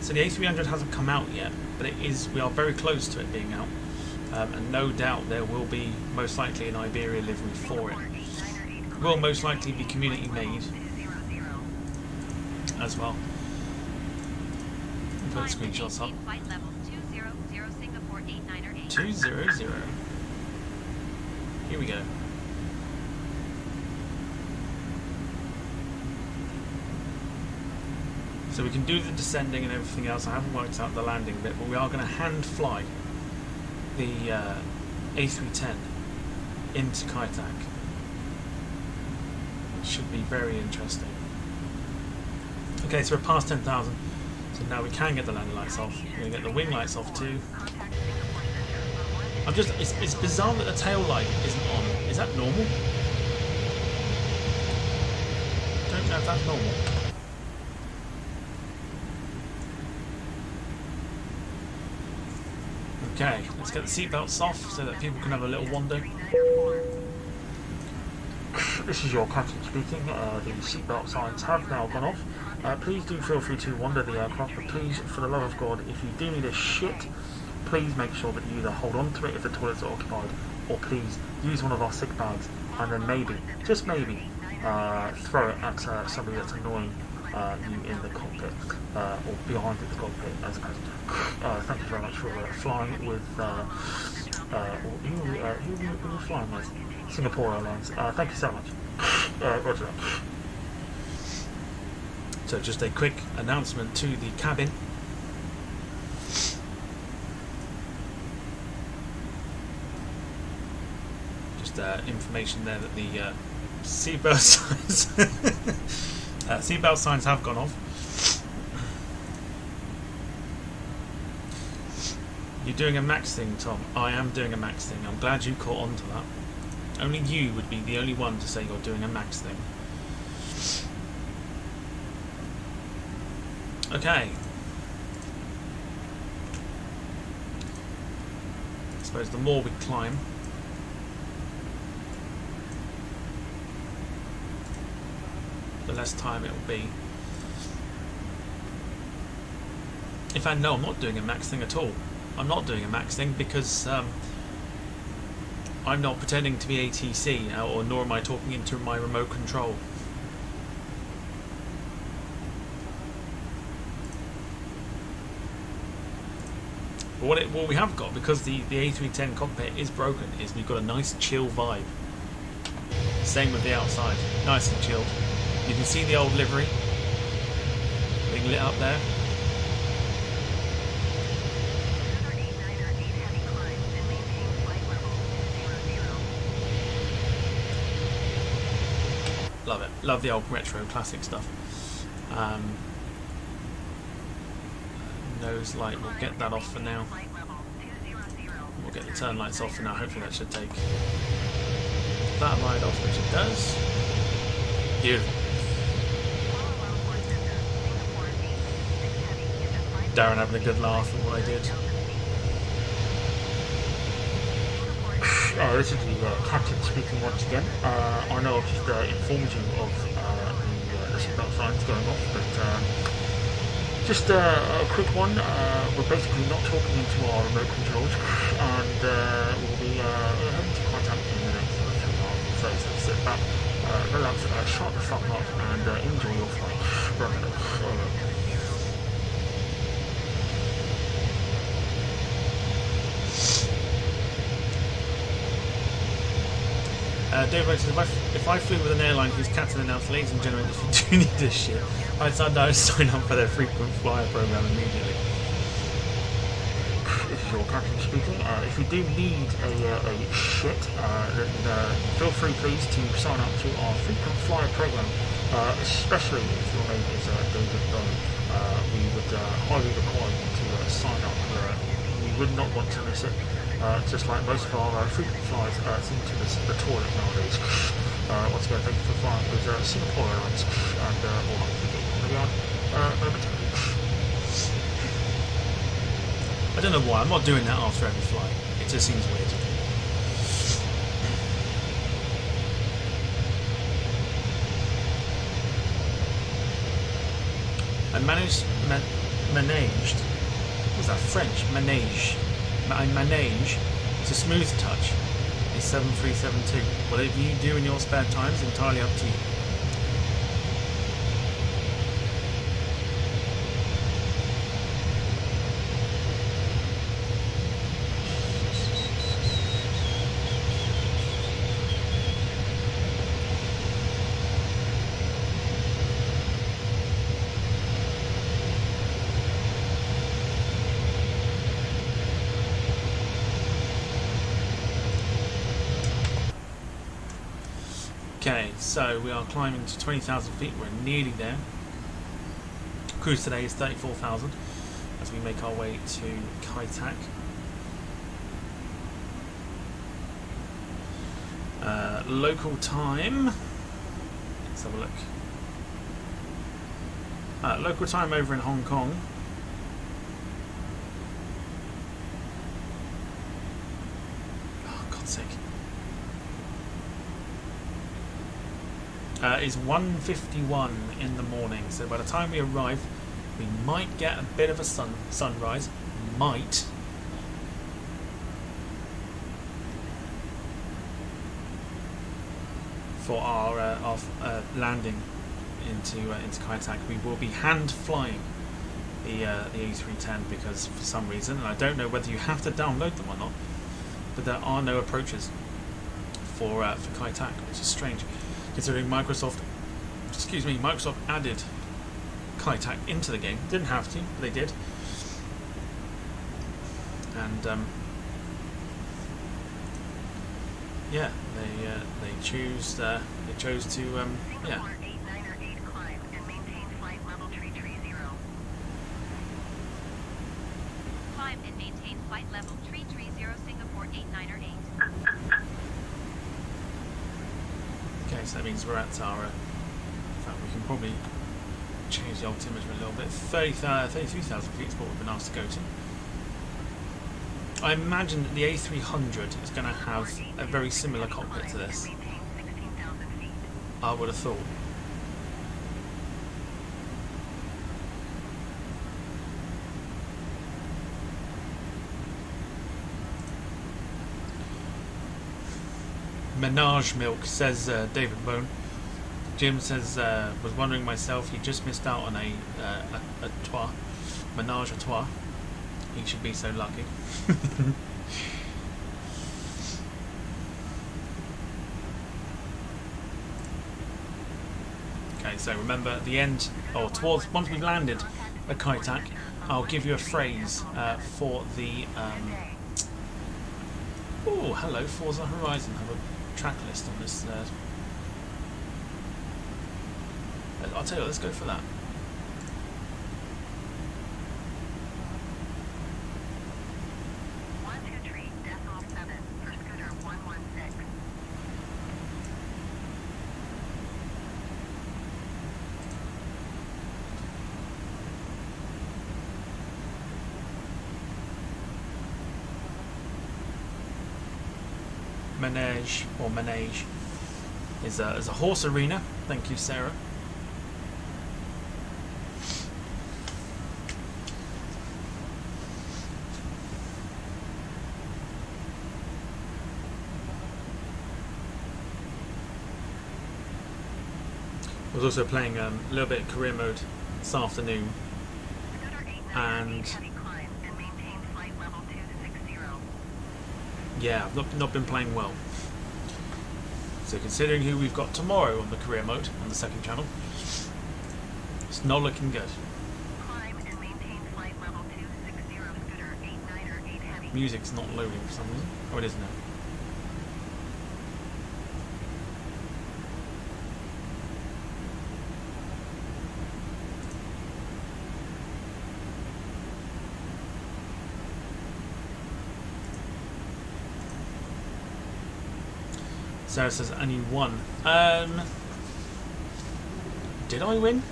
So the A300 hasn't come out yet, but it is. We are very close to it being out, and no doubt there will be most likely an Iberia livery for it. Will most likely be community made as well. Put screenshots up. 200. Here we go. So we can do the descending and everything else. I haven't worked out the landing bit, but we are going to hand fly the A310 into Kai Tak, which should be very interesting. Okay, so we're past 10,000, so now we can get the landing lights off. We're going to get the wing lights off too. It's bizarre that the tail light isn't on. Is that normal? Don't know if that's normal. Okay, let's get the seatbelts off so that people can have a little wander. This is your captain speaking. The seatbelt signs have now gone off. Please do feel free to wander the aircraft, but please, for the love of God, if you do need a shit, please make sure that you either hold on to it if the toilets are occupied, or please use one of our sick bags and then maybe, just maybe, throw it at somebody that's annoying you in the cockpit, or behind the cockpit as a passenger. Thank you very much for flying with, who are flying with? Singapore Airlines. Thank you so much. Roger. So just a quick announcement to the cabin. Just information there that the seatbelt signs seatbelt signs have gone off. You're doing a max thing, Tom. I am doing a max thing. I'm glad you caught on to that. Only you would be the only one to say you're doing a max thing. Okay. I suppose the more we climb, the less time it will be. In fact, no, I'm not doing a max thing at all. I'm not doing a max thing because I'm not pretending to be ATC, or nor am I talking into my remote control. But what we have got, because the A310 cockpit is broken, is we've got a nice chill vibe. Same with the outside, nice and chilled. You can see the old livery being lit up there. Love it. Love the old retro classic stuff. Nose light, we'll get that off for now. We'll get the turn lights off for now. Hopefully that should take that light off, which it does. Beautiful. Darren having a good laugh at what I did. This is the captain speaking once again. I know I've just informed you of the seatbelt signs going off, but just a quick one. We're basically not talking into our remote controls, and we'll be having to contact you in the next 3 hours or so. So sit back, relax, shut the fuck up, and enjoy your flight. David says, if I flew with an airline whose captain announced, ladies and gentlemen, if you do need this shit, I'd sign up for their frequent flyer program immediately. This is your captain speaking. If you do need a shit, then feel free please to sign up to our frequent flyer program, especially if your name is David Bowen. We would highly require you to sign up. We would not want to miss it. Just like most of our frequent flyers seem to miss the toilet nowadays. Once again, thank you for flying with Singapore Airlines, and we'll hopefully get you on the ground momentarily. I don't know why, I'm not doing that after every flight. It just seems weird. I managed, was that French? I manage to smooth touch a 7372. Whatever you do in your spare time is entirely up to you. Okay, so we are climbing to 20,000 feet. We're nearly there. Cruise today is 34,000 as we make our way to Kai Tak. Local time. Let's have a look. Local time over in Hong Kong. Oh, God's sake. Is 1:51 in the morning, so by the time we arrive we might get a bit of a sunrise, might. For our landing into Kai Tak. We will be hand flying the A310 because for some reason, and I don't know whether you have to download them or not, but there are no approaches for Kai Tak, which is strange considering Microsoft added Kai Tak into the game. Didn't have to, but they did, and yeah, they chose to yeah. Climb and maintain flight level 330 Singapore 898. Okay, so that means we're at our. In fact, we can probably change the altimeter a little bit. 33,000 feet is what we've been asked to go to. I imagine that the A300 is going to have a very similar cockpit to this. I would have thought. Menage milk, says David Bone. Jim says, was wondering myself, he just missed out on a trois, menage a trois. He should be so lucky. Okay, so remember at the end, or towards, once we've landed at Kai Tak, I'll give you a phrase for the oh, hello, Forza Horizon. I have a track list on this. I'll tell you what, let's go for that. Manege or Manege is a horse arena. Thank you, Sarah. I was also playing a little bit of career mode this afternoon, and yeah, I've not been playing well. So considering who we've got tomorrow on the career mode on the second channel, it's not looking good. Music's not loading for some reason. Oh, it is now. Sarah says, and you won. Did I win?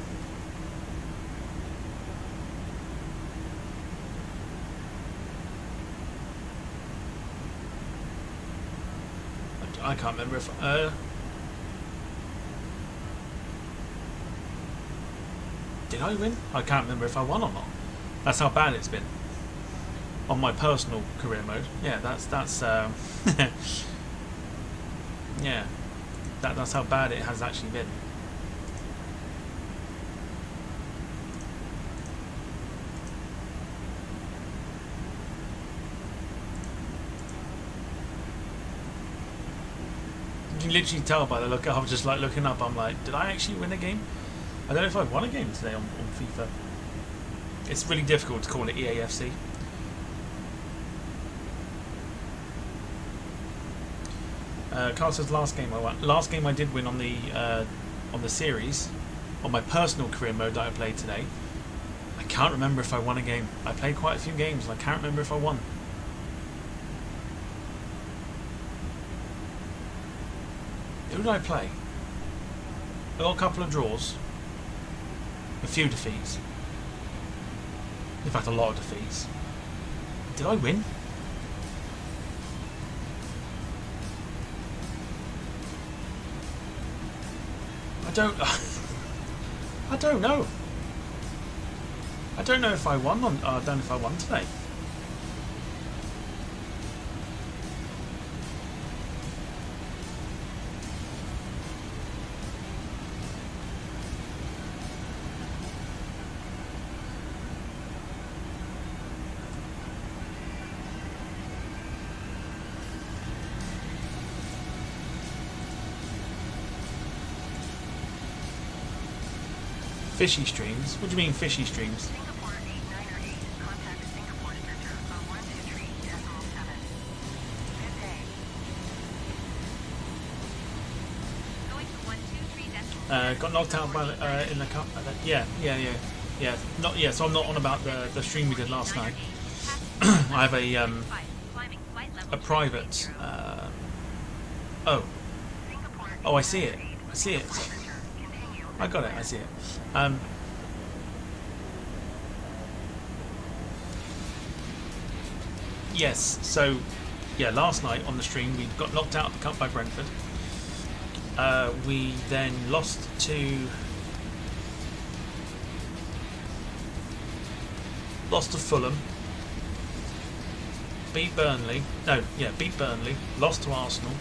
I can't remember if did I win? I can't remember if I won or not. That's how bad it's been on my personal career mode. Yeah, that's yeah, that's how bad it has actually been. You can literally tell by the look. I was just like looking up. I'm like, did I actually win a game? I don't know if I won a game today on FIFA. It's really difficult to call it EAFC. Carl says last game I won. Last game I did win on the series, on my personal career mode that I played today. I can't remember if I won a game. I played quite a few games and I can't remember if I won. Who did I play? I got a couple of draws, a few defeats. In fact, a lot of defeats. Did I win? I don't know. I don't know if I won on. I don't know if I won today. Fishy streams? What do you mean fishy streams? Singapore 8908, contact Singapore Center on 123.7. Good day. Going to 123.7. Got knocked out by in the cup. Yeah. Not yeah. So I'm not on about the stream we did last night. I have a private. Oh, I see it. I see it. I got it. I see it. Yes. So yeah, last night on the stream we got knocked out of the cup by Brentford. We then lost to Fulham, beat Burnley, beat Burnley, lost to Arsenal,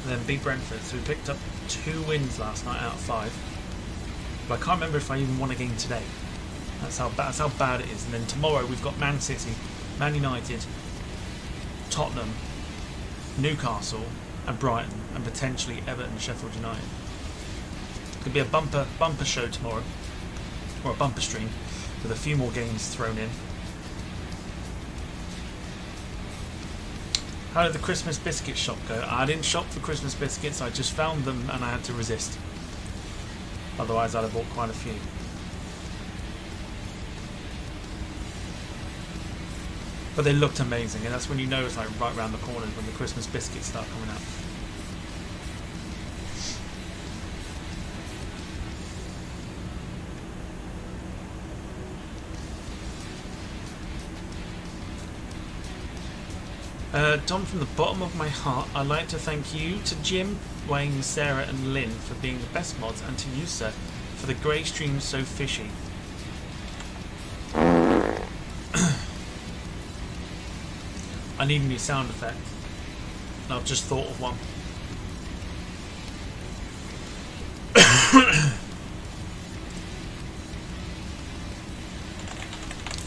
and then beat Brentford. So we picked up 2 wins last night out of 5. But I can't remember if I even won a game today. That's how bad it is. And then tomorrow we've got Man City, Man United, Tottenham, Newcastle, and Brighton, and potentially Everton, Sheffield United. Could be a bumper show tomorrow, or a bumper stream, with a few more games thrown in. How did the Christmas biscuit shop go? I didn't shop for Christmas biscuits, I just found them and I had to resist. Otherwise I'd have bought quite a few. But they looked amazing, and that's when you know it's like right round the corner when the Christmas biscuits start coming out. Tom, from the bottom of my heart, I'd like to thank you, to Jim, Wayne, Sarah and Lynn for being the best mods, and to you, sir, for the grey stream so fishy. I need a new sound effect, and I've just thought of one.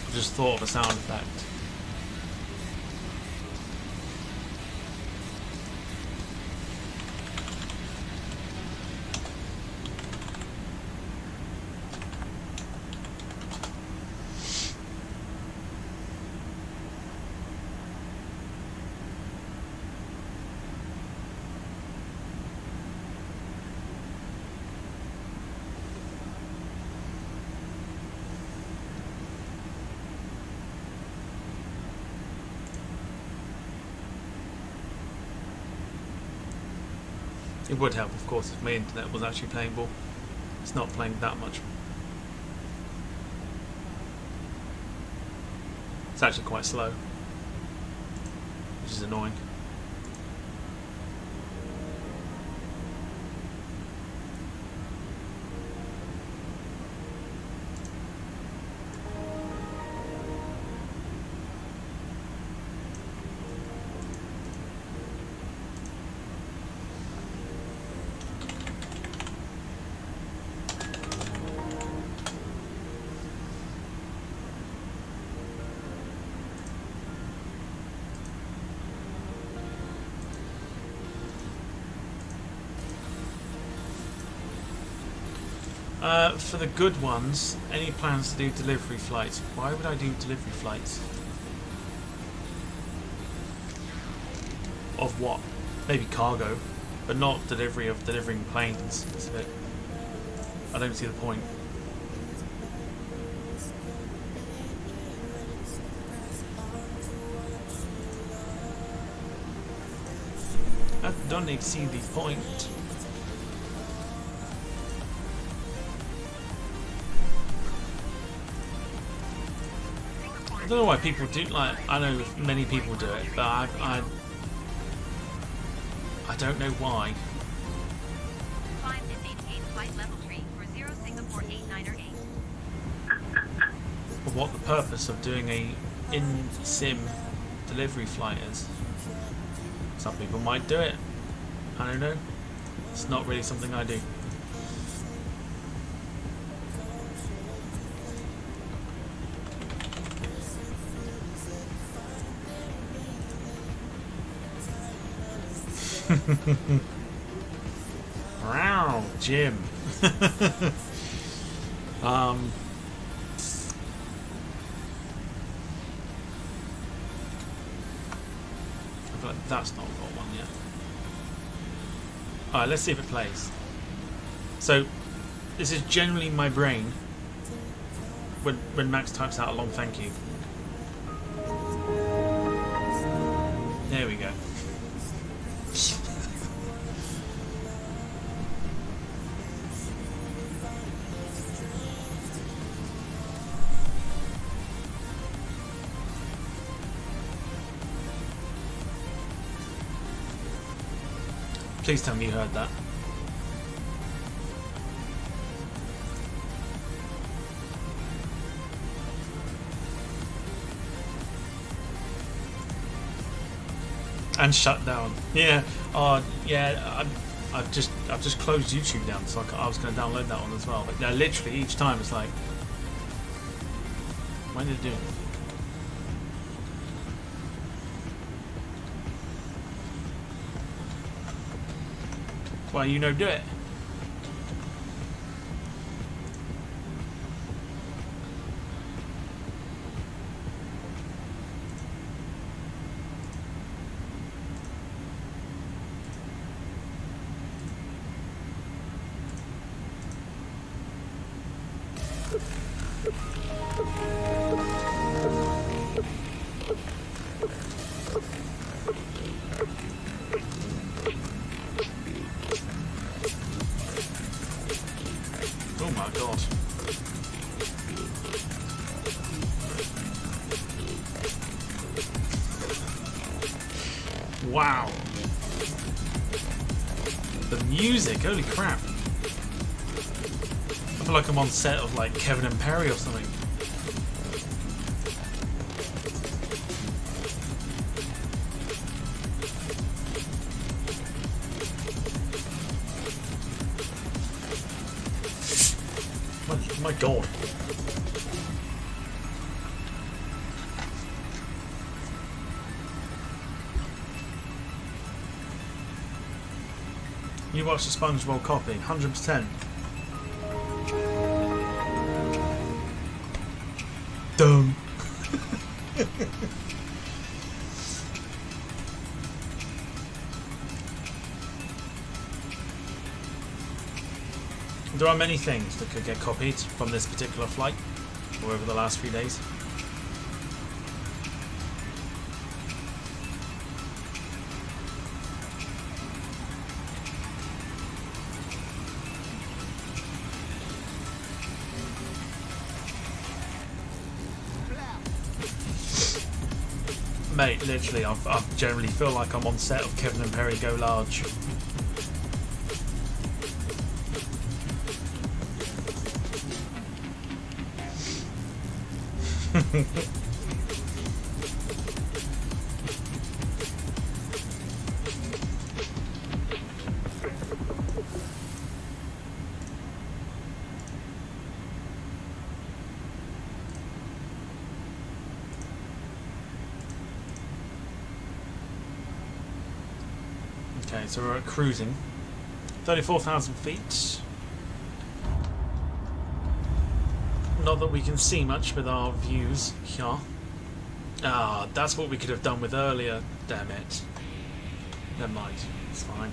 I've just thought of a sound effect. It would help, of course, if my internet was actually playing ball. It's not playing that much. It's actually quite slow, which is annoying. For the good ones, any plans to do delivery flights? Why would I do delivery flights? Of what? Maybe cargo, but not delivering planes. It's a bit, I don't see the point. I don't see the point. I don't know why people do, like, I know many people do it, but I don't know why. Climb and maintain flight level 3 for 0 Singapore 8908. But what the purpose of doing a in-sim delivery flight is. Some people might do it. I don't know. It's not really something I do. Wow, Jim. I feel like that's not got one yet. Alright, let's see if it plays. So, this is generally my brain when Max types out a long thank you. There we go. Please tell me you heard that. And shut down. Yeah. Yeah. I've just closed YouTube down, so I was going to download that one as well. But literally each time it's like, when did it do it? Well, you know, do it. Oh my god. Wow. The music, holy crap. I feel like I'm on set of like Kevin and Perry or something. My god. You watched the SpongeBob copy, 100%. Dumb. There are many things that could get copied from this particular flight, or over the last few days. Mate, literally, I generally feel like I'm on set of Kevin and Perry Go Large. Okay, so we're at cruising. 34,000 feet. Not that we can see much with our views here. Ah, that's what we could have done with earlier. Damn it. Never mind. It's fine.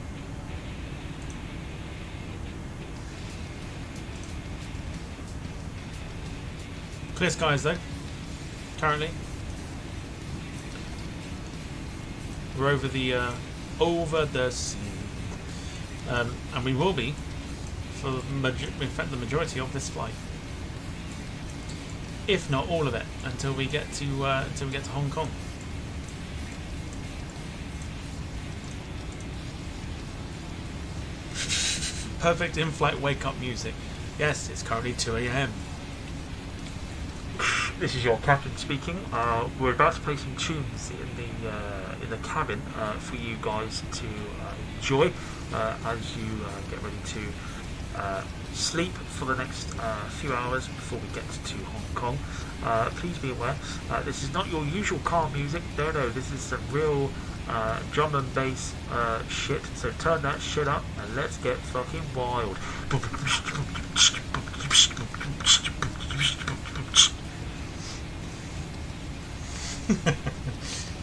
Clear skies though. Currently. We're over the sea. And we will be for in fact the majority of this flight. If not all of it, until we get to Hong Kong. Perfect in-flight wake-up music. Yes, it's currently 2 AM. This is your captain speaking. We're about to play some tunes in the cabin for you guys to enjoy as you get ready to sleep for the next few hours before we get to Hong Kong. Please be aware, this is not your usual car music. No, this is some real drum and bass shit. So turn that shit up and let's get fucking wild.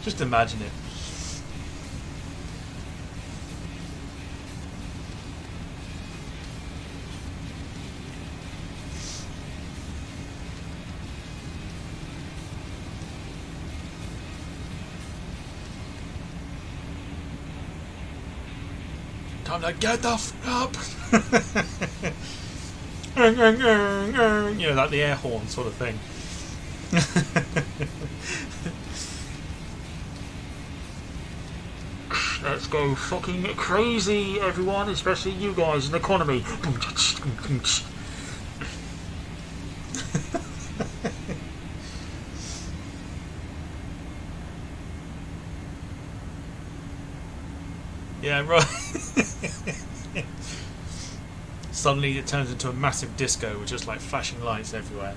Just imagine it. Time to get the f up. You know, like the air horn sort of thing. Let's go fucking crazy, everyone, especially you guys in economy. Yeah, right. Suddenly it turns into a massive disco with just like flashing lights everywhere.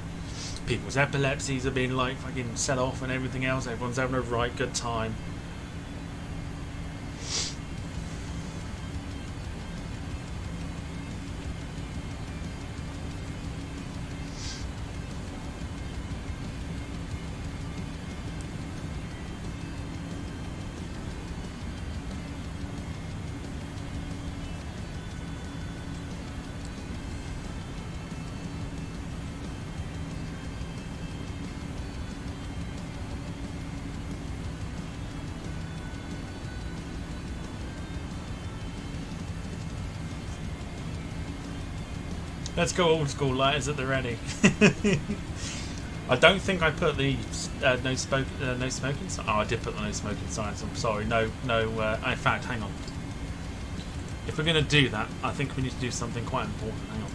People's epilepsies are being like fucking set off and everything else. Everyone's having a right good time. Let's go old school, lighters at the ready. I don't think I put the no smoking sign. Oh, I did put the no smoking signs. I'm sorry. No. In fact, hang on. If we're going to do that, I think we need to do something quite important. Hang on.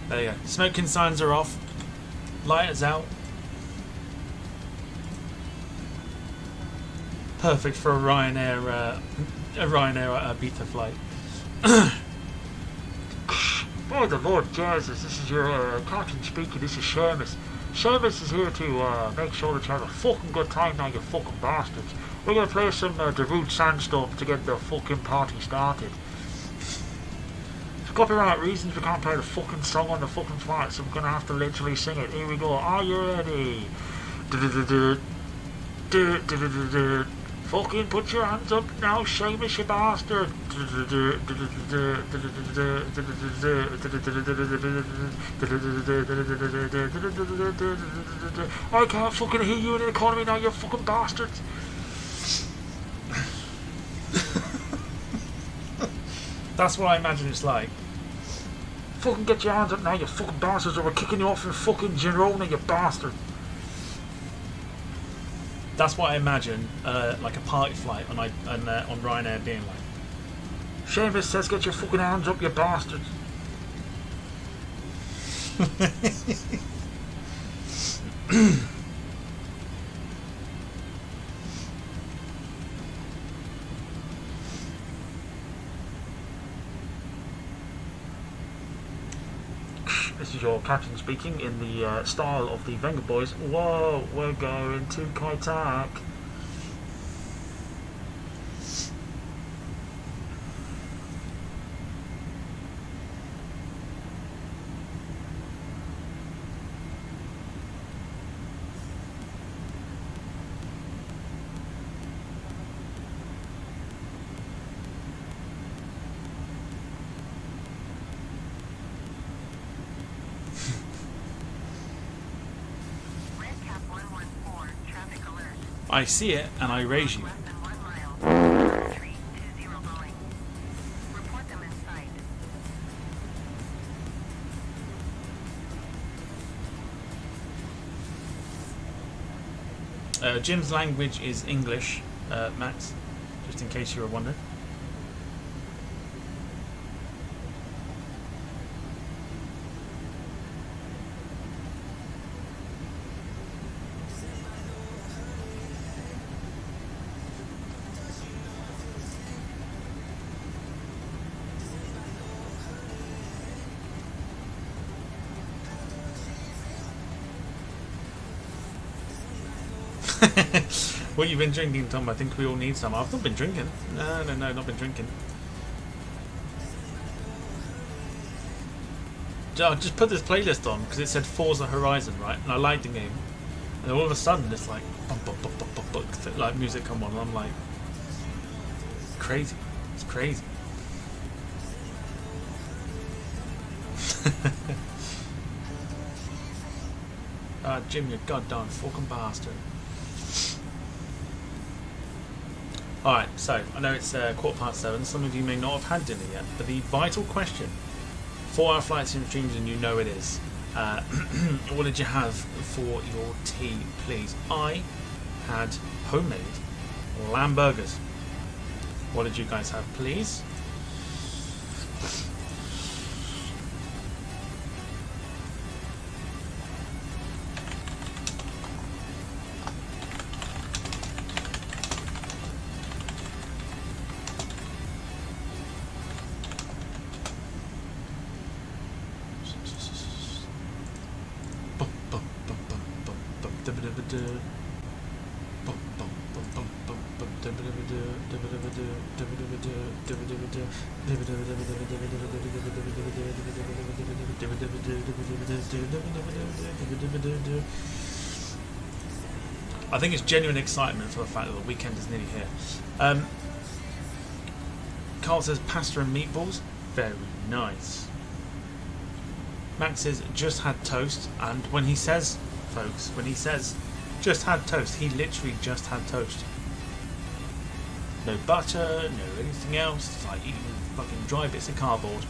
There you go. Smoking signs are off. Lighters out. Perfect for a Ryanair Ibiza flight. By the Lord Jesus, this is your captain speaking. This is Seamus. Seamus is here to make sure that you have a fucking good time now, you fucking bastards. We're going to play some Darude Sandstorm to get the fucking party started. For copyright reasons, we can't play the fucking song on the fucking flight, so we're going to have to literally sing it. Here we go. Are you ready? Fucking put your hands up now, Seamus, you bastard. I can't fucking hear you in the economy now, you fucking bastards. That's what I imagine it's like. Fucking get your hands up now, you fucking bastards, or we're kicking you off in fucking Girona, you bastard. That's what I imagine, like a party flight on Ryanair being like. Seamus says get your fucking hands up, you bastards. This is your captain speaking in the style of the Venga Boys. Whoa, we're going to Kaitak. I see it and I raise you. Jim's language is English, Max, just in case you were wondering. What you've been drinking, Tom? I think we all need some. I've not been drinking. No, not been drinking. I just put this playlist on because it said Forza Horizon, right? And I liked the game. And all of a sudden, it's like, bum, bum, bum, bum, bum, bum, like music come on, and I'm like, crazy. It's crazy. Jim, you goddamn fucking bastard. Alright, so I know it's 7:15. Some of you may not have had dinner yet, but the vital question for our flights and streams, and you know it is, what did you have for your tea, please? I had homemade lamb burgers. What did you guys have, please? I think it's genuine excitement for the fact that the weekend is nearly here. Carl says pasta and meatballs. Very nice. Max says just had toast, and when he says, folks, when he says just had toast, he literally just had toast. No butter, no anything else. It's like eating fucking dry bits of cardboard.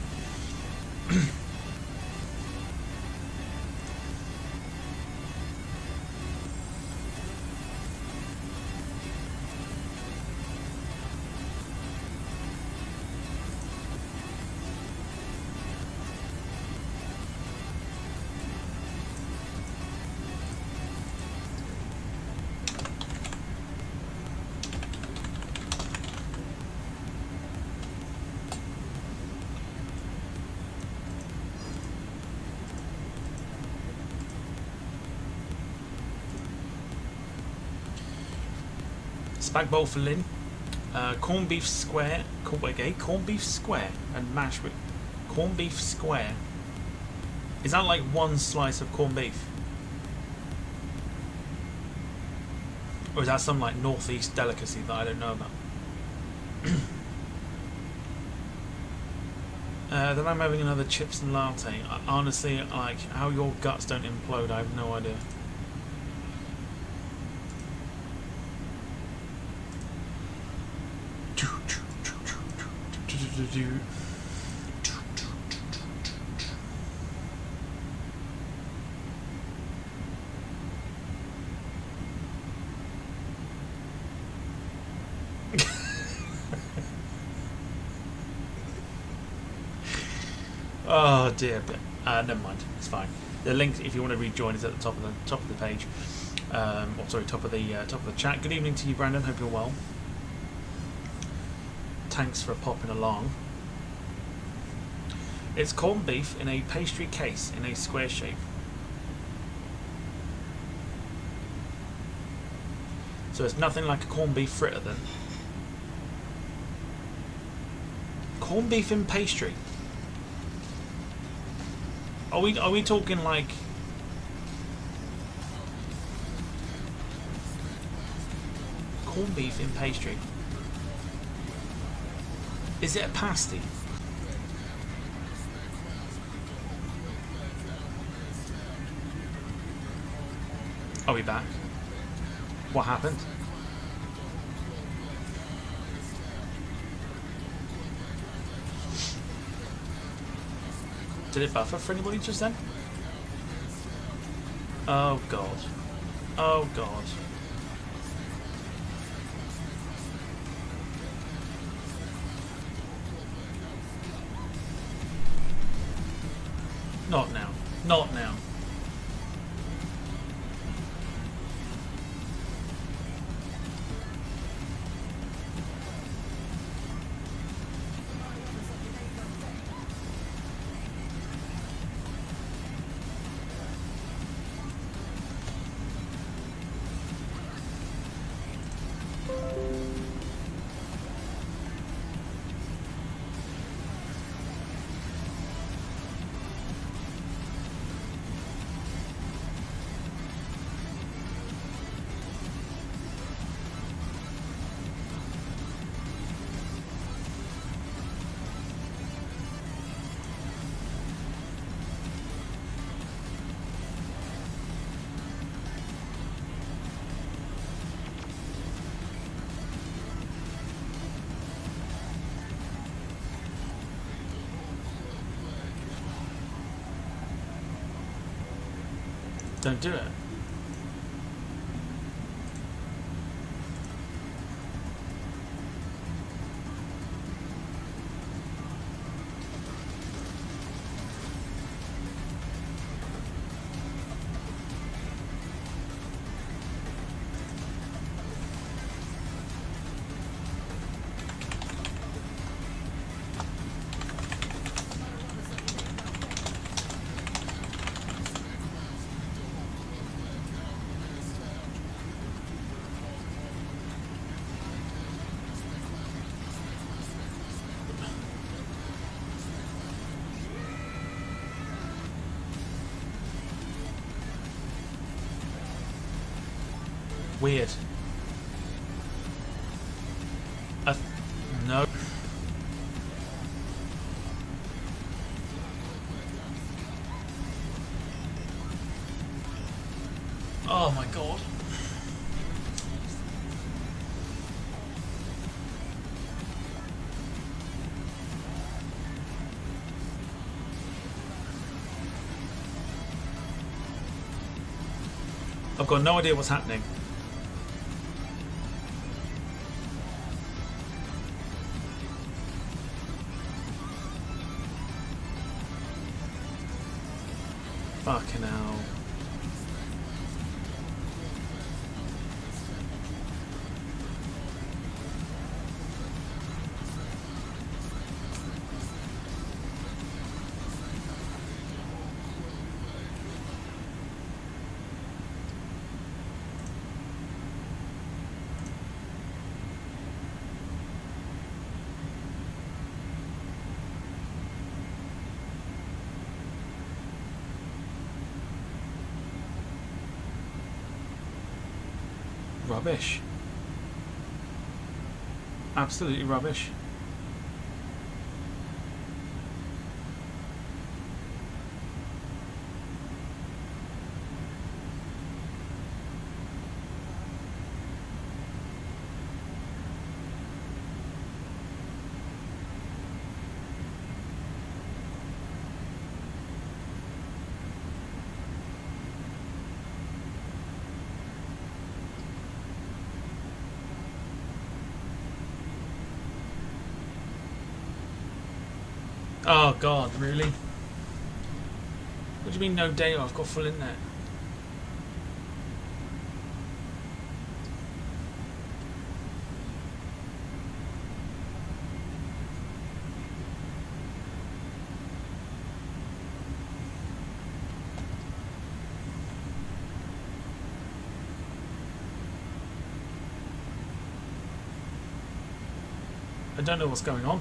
Spag bowl for Lynn. Corned beef square. Corned beef square and mashed with corned beef square. Is that like one slice of corned beef? Or is that some like northeast delicacy that I don't know about? Then I'm having another chips and latte. Honestly, like how your guts don't implode, I have no idea. Oh dear, but never mind. It's fine. The link, if you want to rejoin, is at the top of the page. Or sorry, top of the chat. Good evening to you, Brandon. Hope you're well. Thanks for popping along. It's corned beef in a pastry case in a square shape. So it's nothing like a corned beef fritter then. Corned beef in pastry. Are we talking like corned beef in pastry? Is it a pasty? Are we back? What happened? Did it buffer for anybody just then? Oh god. Oh god. Not now. Not now. Don't do it. Weird. No. Oh my god. I've got no idea what's happening. Fucking hell. Rubbish. Absolutely rubbish. Oh god, really? What do you mean no data? I've got full internet. I don't know what's going on.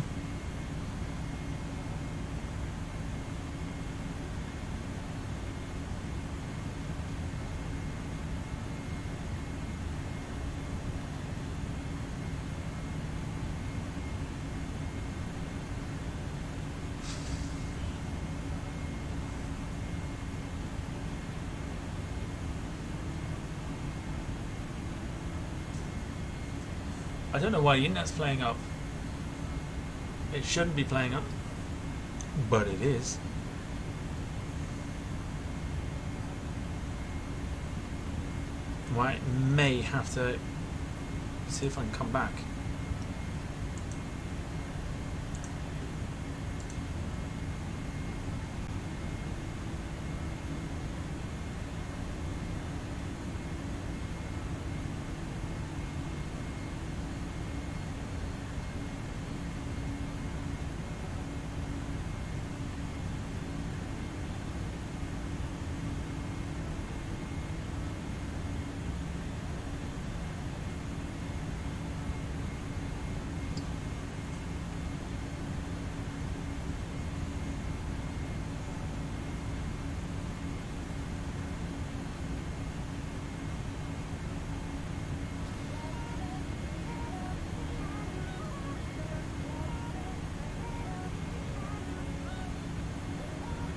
I don't know why the internet's playing up. It shouldn't be playing up, but it is. Right, may have to see if I can come back.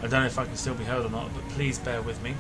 I don't know if I can still be heard or not, but please bear with me.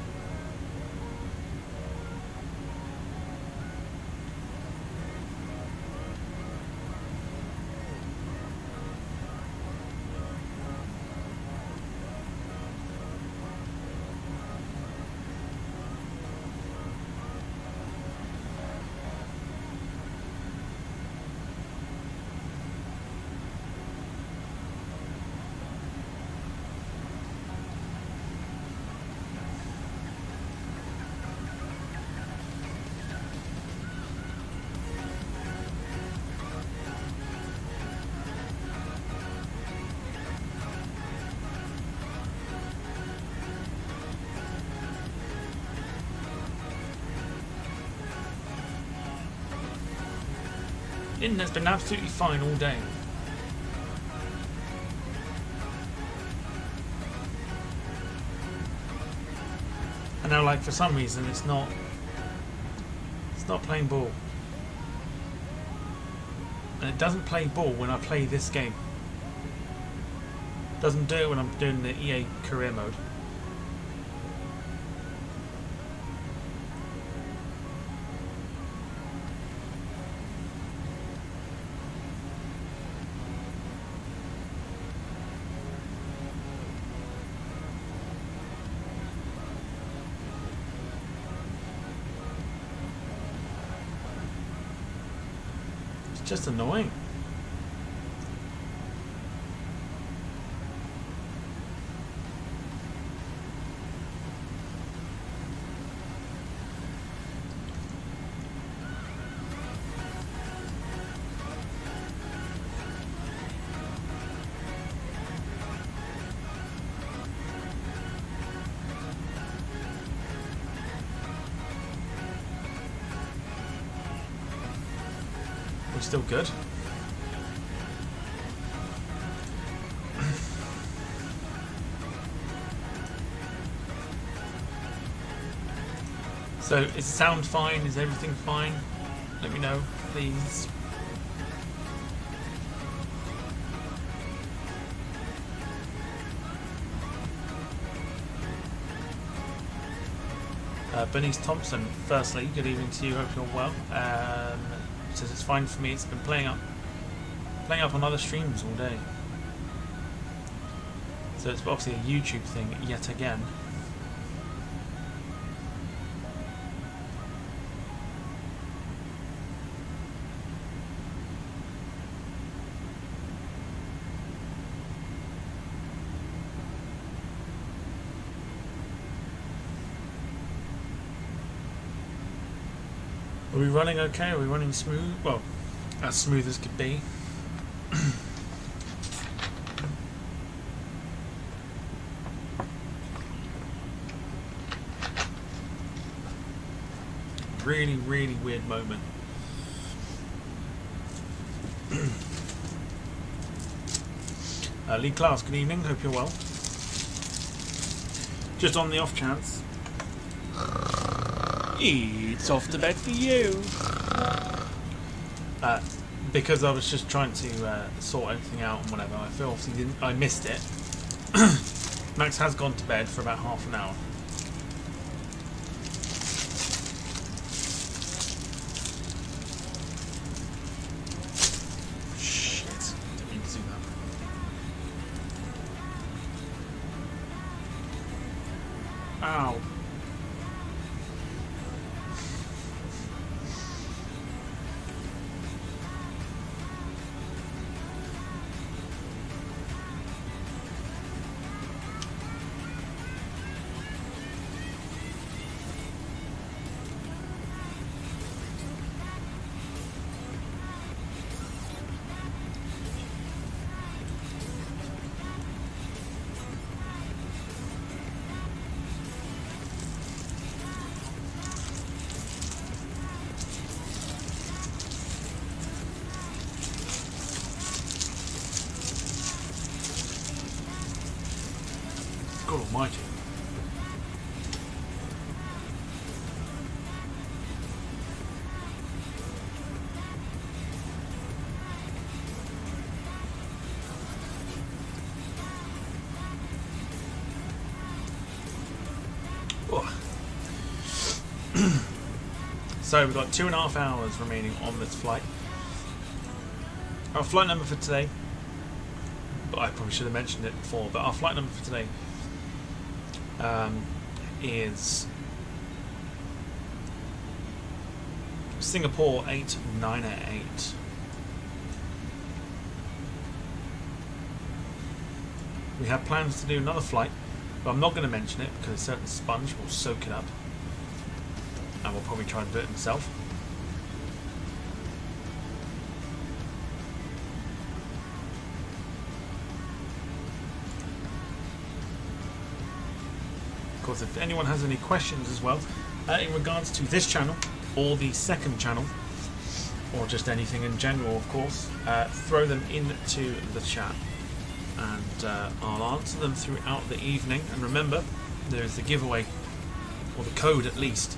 Internet's been absolutely fine all day. And now, like, for some reason, it's not playing ball. And it doesn't play ball when I play this game. It doesn't do it when I'm doing the EA career mode. Just annoying. We're still good. So, is the sound fine? Is everything fine? Let me know, please. Bernice Thompson, firstly, good evening to you. Hope you're well. Says it's fine for me. It's been playing up on other streams all day. So it's obviously a YouTube thing yet again. Are we running okay? Are we running smooth? Well, as smooth as could be. Really, really weird moment. Lee Class, good evening. Hope you're well. Just on the off chance. It's off to bed for you. Because I was just trying to sort everything out and whatever. I feel obviously I missed it. Max has gone to bed for about half an hour. Shit, didn't mean to do that. Ow. God almighty. So we've got 2.5 hours remaining on this flight. Our flight number for today, but I probably should have mentioned it before, but our flight number for today is Singapore 898. We have plans to do another flight, but I'm not going to mention it because a certain sponge will soak it up and will probably try and do it himself. Of course, if anyone has any questions as well in regards to this channel or the second channel, or just anything in general, of course, throw them into the chat, and I'll answer them throughout the evening. And remember, there is the giveaway, or the code at least,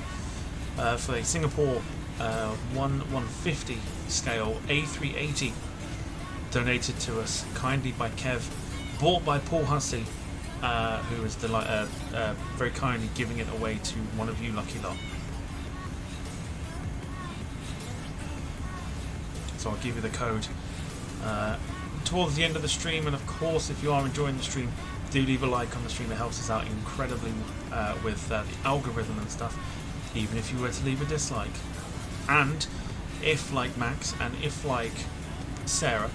for a Singapore 150 scale A380, donated to us kindly by Kev, bought by Paul Hussey, who is very kindly giving it away to one of you lucky lot. So I'll give you the code towards the end of the stream, and of course, if you are enjoying the stream, do leave a like on the stream. It helps us out incredibly with the algorithm and stuff, even if you were to leave a dislike. And if, like Max, and if, like Sarah,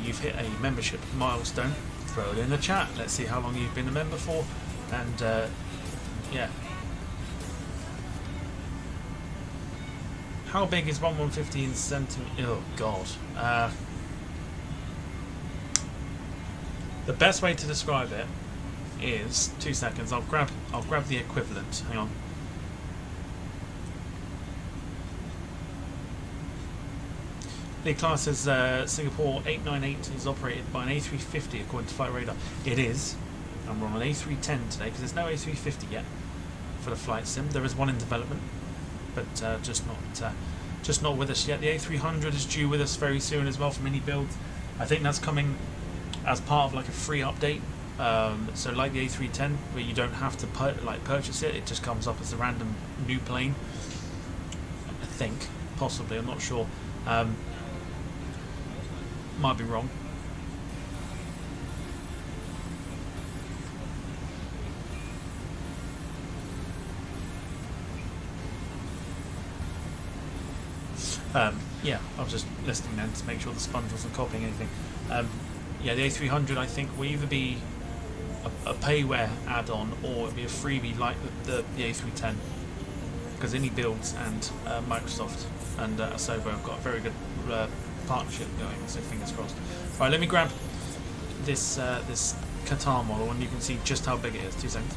you've hit a membership milestone, throw it in the chat. Let's see how long you've been a member for, and yeah. How big is 1/150 in centimeters? Oh god. The best way to describe it is 2 seconds. I'll grab the equivalent. Hang on. The class says Singapore 898 is operated by an A350 according to Flight Radar. It is, and we're on an A310 today because there's no A350 yet for the flight sim. There is one in development, but just not with us yet. The A300 is due with us very soon as well from IniBuilds. I think that's coming as part of like a free update. So like the A310, where you don't have to purchase it; it just comes up as a random new plane. I think, possibly, I'm not sure. Might be wrong. Yeah, I was just listening then to make sure the sponge wasn't copying anything. Yeah, the A300 I think will either be a payware add-on or it'll be a freebie like the A310, because IniBuilds and Microsoft and Asobo have got a very good partnership going, so fingers crossed. Right, let me grab this this Qatar model and you can see just how big it is. 2 seconds.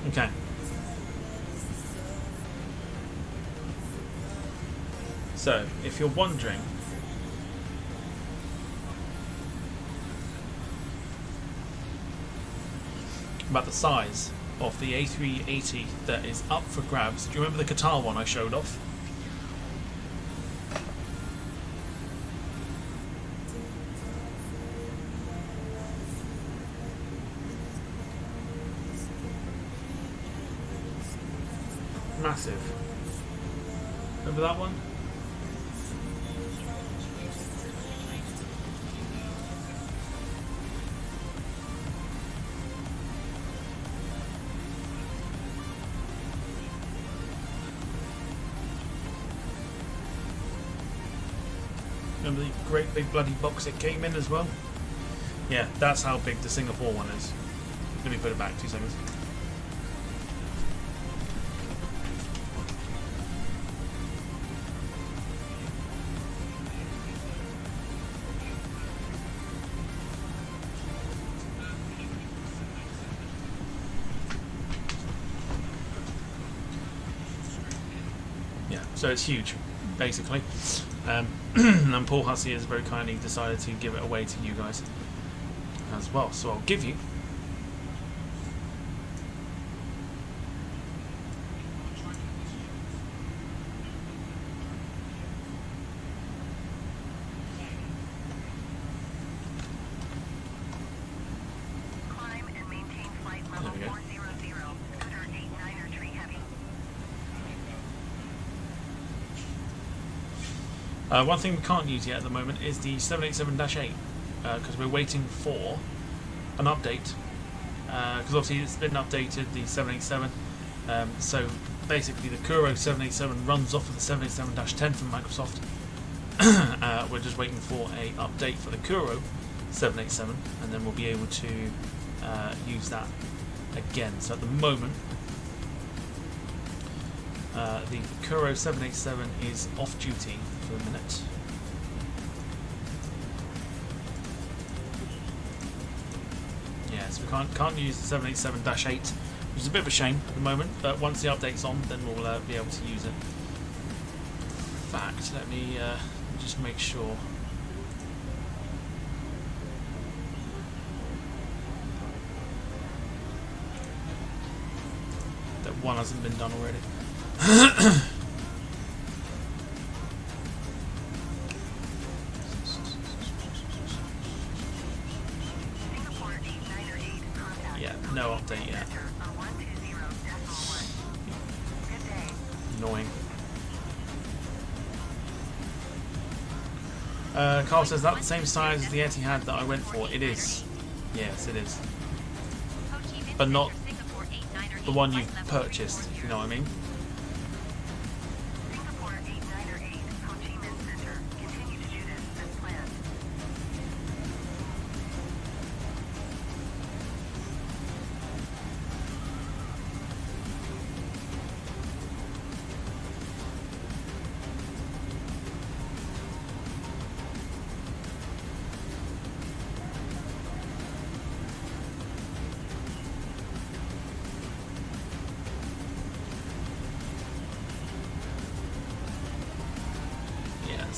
Okay. So, if you're wondering about the size of the A380 that is up for grabs, do you remember the Qatar one I showed off? Massive. Remember that one? Remember the great big bloody box it came in as well? Yeah, that's how big the Singapore one is. Let me put it back, 2 seconds. So it's huge, basically. And Paul Hussey has very kindly decided to give it away to you guys as well. So I'll give you Climb and maintain flight level 400 under 89er tree heavy. one thing we can't use yet at the moment is the 787-8 because we're waiting for an update because obviously it's been updated, the 787. So basically the Kuro 787 runs off of the 787-10 from Microsoft. We're just waiting for a update for the Kuro 787, and then we'll be able to use that again. So at the moment, the Kuro 787 is off duty for a minute. Yeah, so we can't use the 787-8, which is a bit of a shame at the moment, but once the update's on, then we'll be able to use it. In fact, let me just make sure. That one hasn't been done already. Yeah, no update yet. Annoying. Carl says that the same size as the Etihad that I went for. It is. Yes, it is. But not the one you've purchased, if you know what I mean.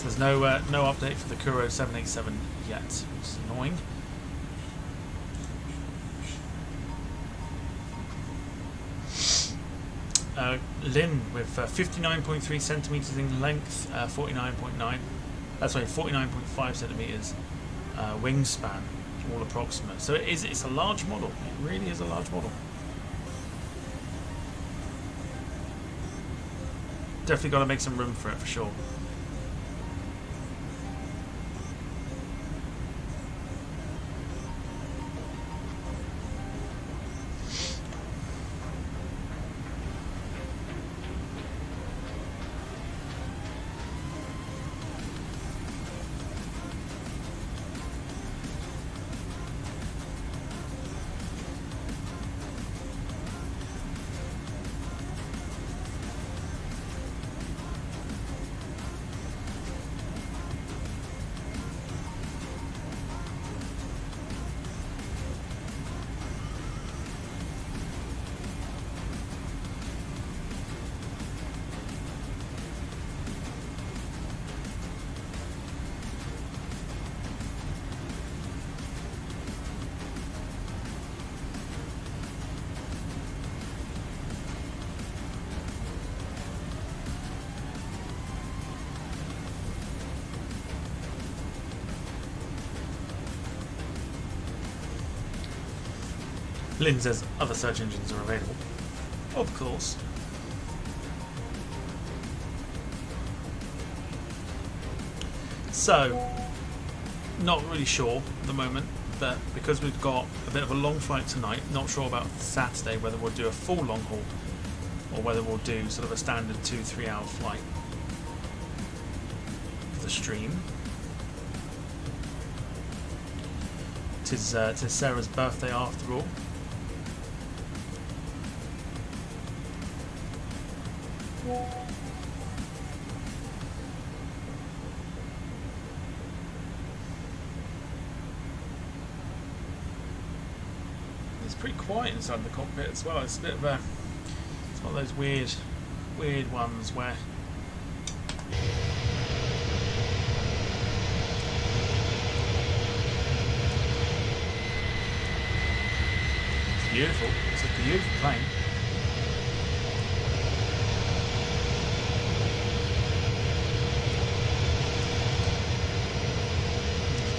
There's no update for the Kuro 787 yet, which is annoying. Lynn with 59.3 centimeters in length, 49.9. Sorry, 49.5 centimeters wingspan, all approximate. So it's a large model. It really is a large model. Definitely got to make some room for it for sure. Lynn says other search engines are available. Of course. So, not really sure at the moment, but because we've got a bit of a long flight tonight, not sure about Saturday whether we'll do a full long haul or whether we'll do sort of a standard 2-3 hour flight for the stream. Tis Sarah's birthday after all. It's pretty quiet inside the cockpit as well. It's a bit of a, it's one of those weird ones where it's beautiful. It's a beautiful plane.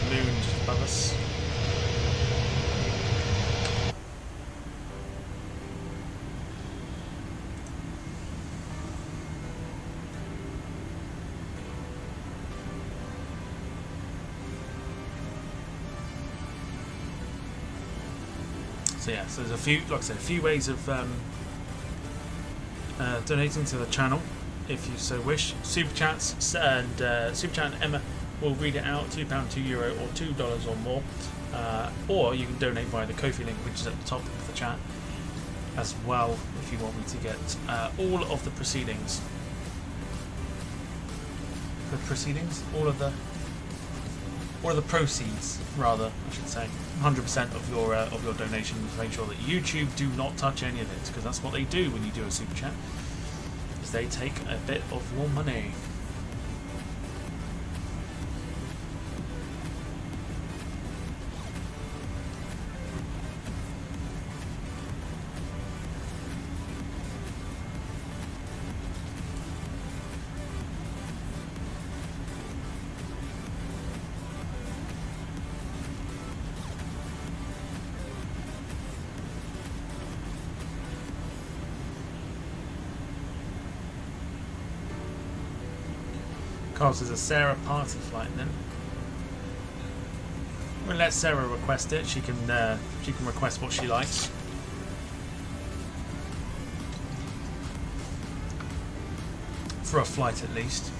Moon just above us. So yeah, so there's a few, like I said, a few ways of donating to the channel, if you so wish. Super chats and Super Chat and Emma will read it out. £2, €2, or $2 or more. Or you can donate via the Ko-fi link, which is at the top of the chat as well, if you want me to get all of the proceedings. All of the proceeds, rather, I should say, 100% of your donations. Make sure that YouTube do not touch any of it, because that's what they do when you do a super chat, is they take a bit of your money. Carl says a Sarah party flight then. We'll let Sarah request it. She can request what she likes. For a flight at least.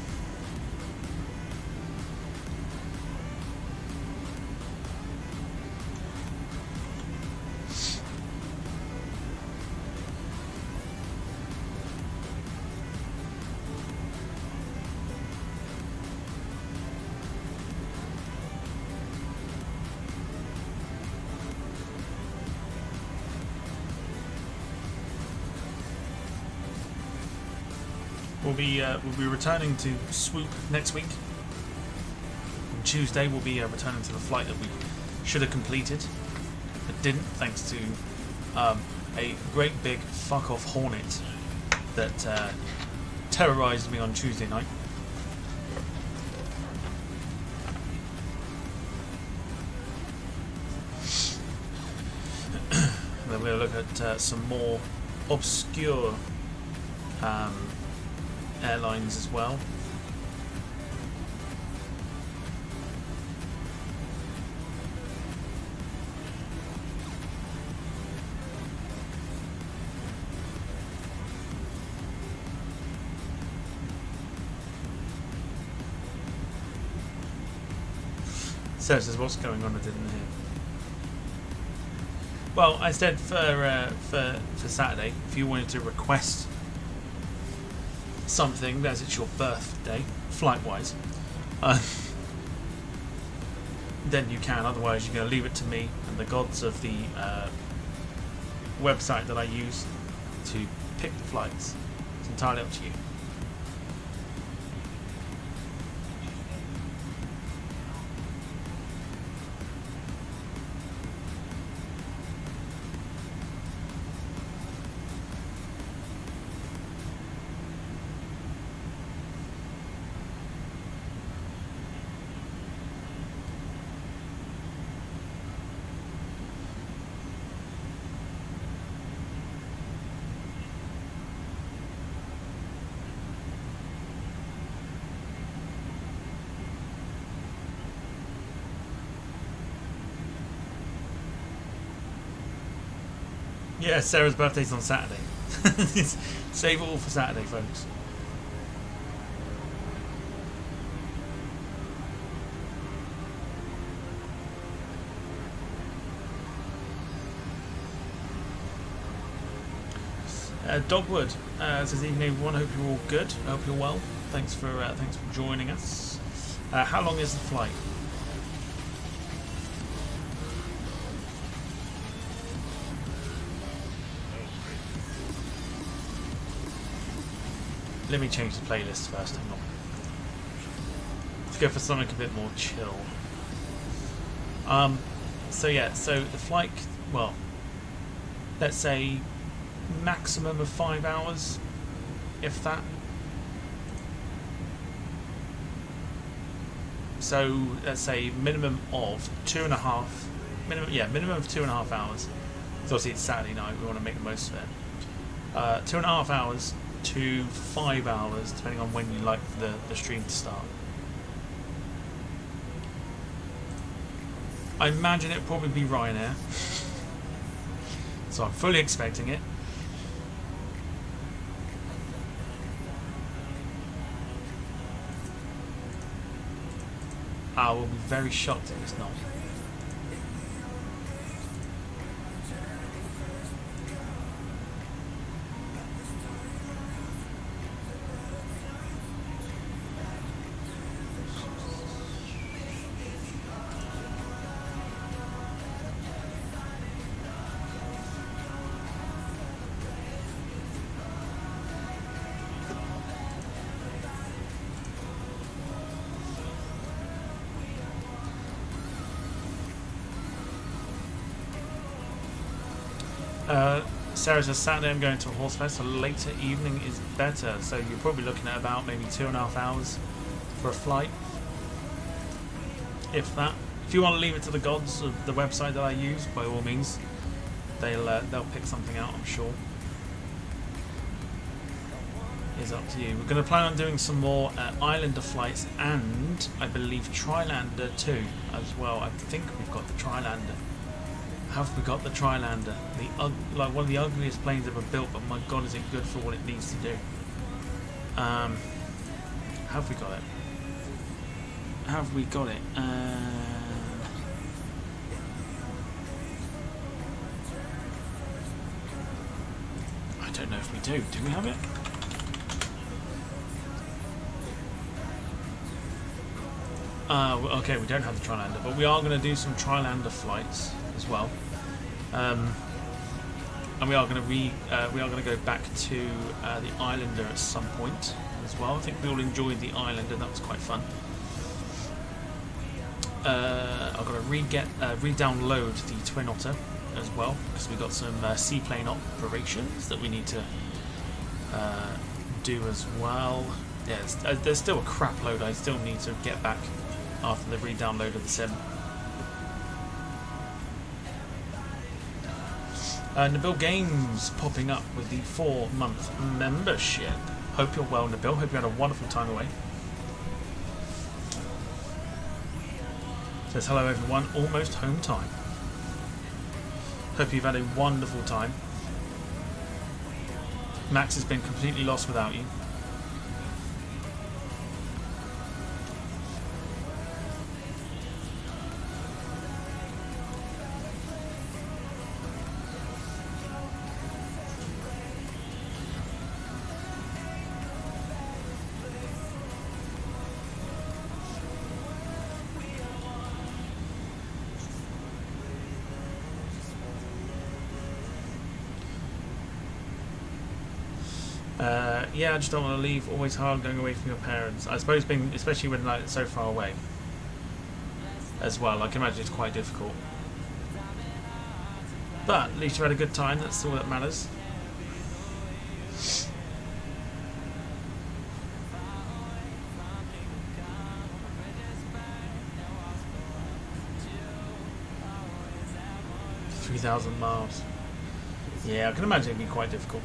We'll be returning to Swoop next week. On Tuesday we'll be returning to the flight that we should have completed, but didn't, thanks to a great big fuck off Hornet that terrorised me on Tuesday night. Then we'll look at some more obscure airlines as well. So says, what's going on? I didn't hear. Well, I said for Saturday, if you wanted to request something as it's your birthday, flight-wise, then you can. Otherwise, you're going to leave it to me and the gods of the website that I use to pick the flights. It's entirely up to you. Yeah, Sarah's birthday's on Saturday. Save it all for Saturday, folks. Dogwood says, evening everyone, hope you're all good, hope you're well. Thanks for joining us. How long is the flight? Let me change the playlist first, hang on. Let's go for something a bit more chill. So yeah, so the flight, well, let's say maximum of 5 hours, if that. So let's say minimum of 2.5, minimum of 2.5 hours. So obviously it's Saturday night, we want to make the most of it. 2.5 hours to 5 hours, depending on when you like the stream to start. I imagine it'd probably be Ryanair. So I'm fully expecting it. I will be very shocked if it's not. Sarah says Saturday I'm going to a horse fest, so later evening is better. So you're probably looking at about maybe 2.5 hours for a flight, if that. If you want to leave it to the gods of the website that I use, by all means, they'll pick something out, I'm sure. It's up to you. We're going to plan on doing some more Islander flights, and I believe Trilander too as well. I think we've got the Trilander. Have we got the Trilander? Like one of the ugliest planes ever built, but my god, is it good for what it needs to do? Have we got it? Have we got it? I don't know if we do. Do we have it? Okay, we don't have the Trilander, but we are going to do some Trilander flights as well, and we are going to go back to the Islander at some point as well. I think we all enjoyed the Islander; that was quite fun. I've got to re-download the Twin Otter as well, because we got some seaplane operations that we need to do as well. Yeah, there's still a crap load I still need to get back after the re-download of the sim. Nabil Games popping up with the 4-month membership. Hope you're well, Nabil. Hope you had a wonderful time away. Says hello everyone, almost home time. Hope you've had a wonderful time. Max has been completely lost without you. Yeah, I just don't want to leave. Always hard going away from your parents. I suppose especially when like so far away as well. I can imagine it's quite difficult. But at least you had a good time. That's all that matters. $3,000 miles. Yeah, I can imagine it'd be quite difficult.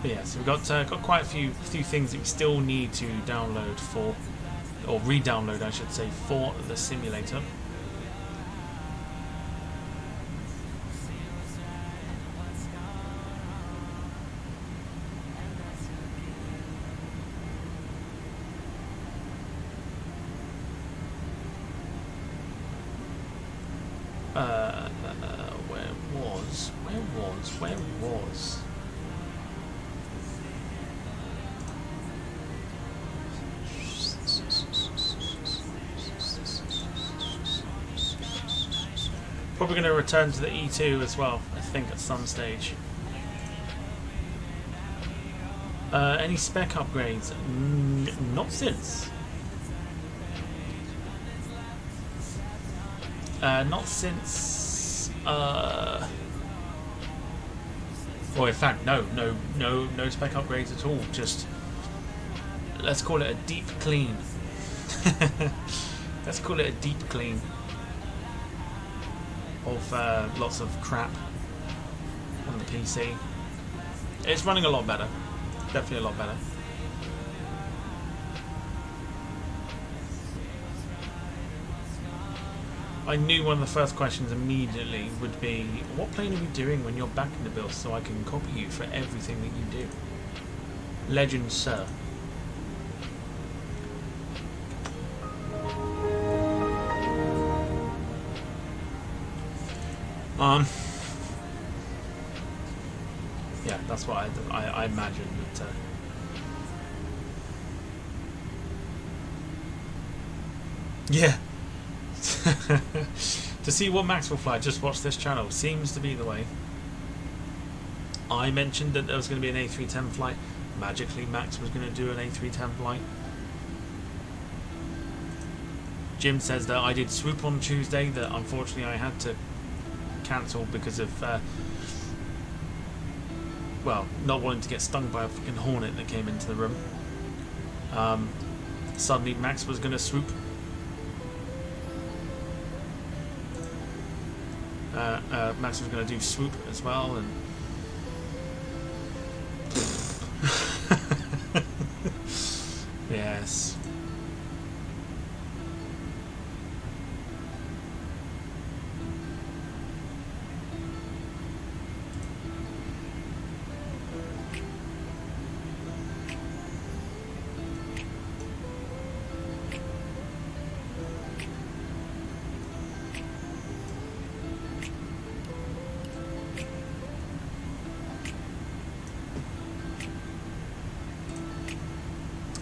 But yeah, so we've got quite a few things that we still need to download for, or re-download I should say, for the simulator. Where was? Probably going to return to the E2 as well, I think, at some stage. Any spec upgrades? Not since. Not since. Well, in fact, no spec upgrades at all. Just let's call it a deep clean. Let's call it a deep clean of lots of crap on the PC. It's running a lot better. Definitely a lot better. I knew one of the first questions immediately would be, what plane are we doing when you're back in the build so I can copy you for everything that you do? Legend, sir. Yeah, that's what I imagine that. Yeah. To see what Max will fly, just watch this channel. Seems to be the way. I mentioned that there was going to be an A310 flight. Magically, Max was going to do an A310 flight. Jim says that I did swoop on Tuesday, that unfortunately I had to cancel because of, well, not wanting to get stung by a fucking hornet that came into the room. Suddenly Max was going to swoop. Max was going to do swoop as well, and yes.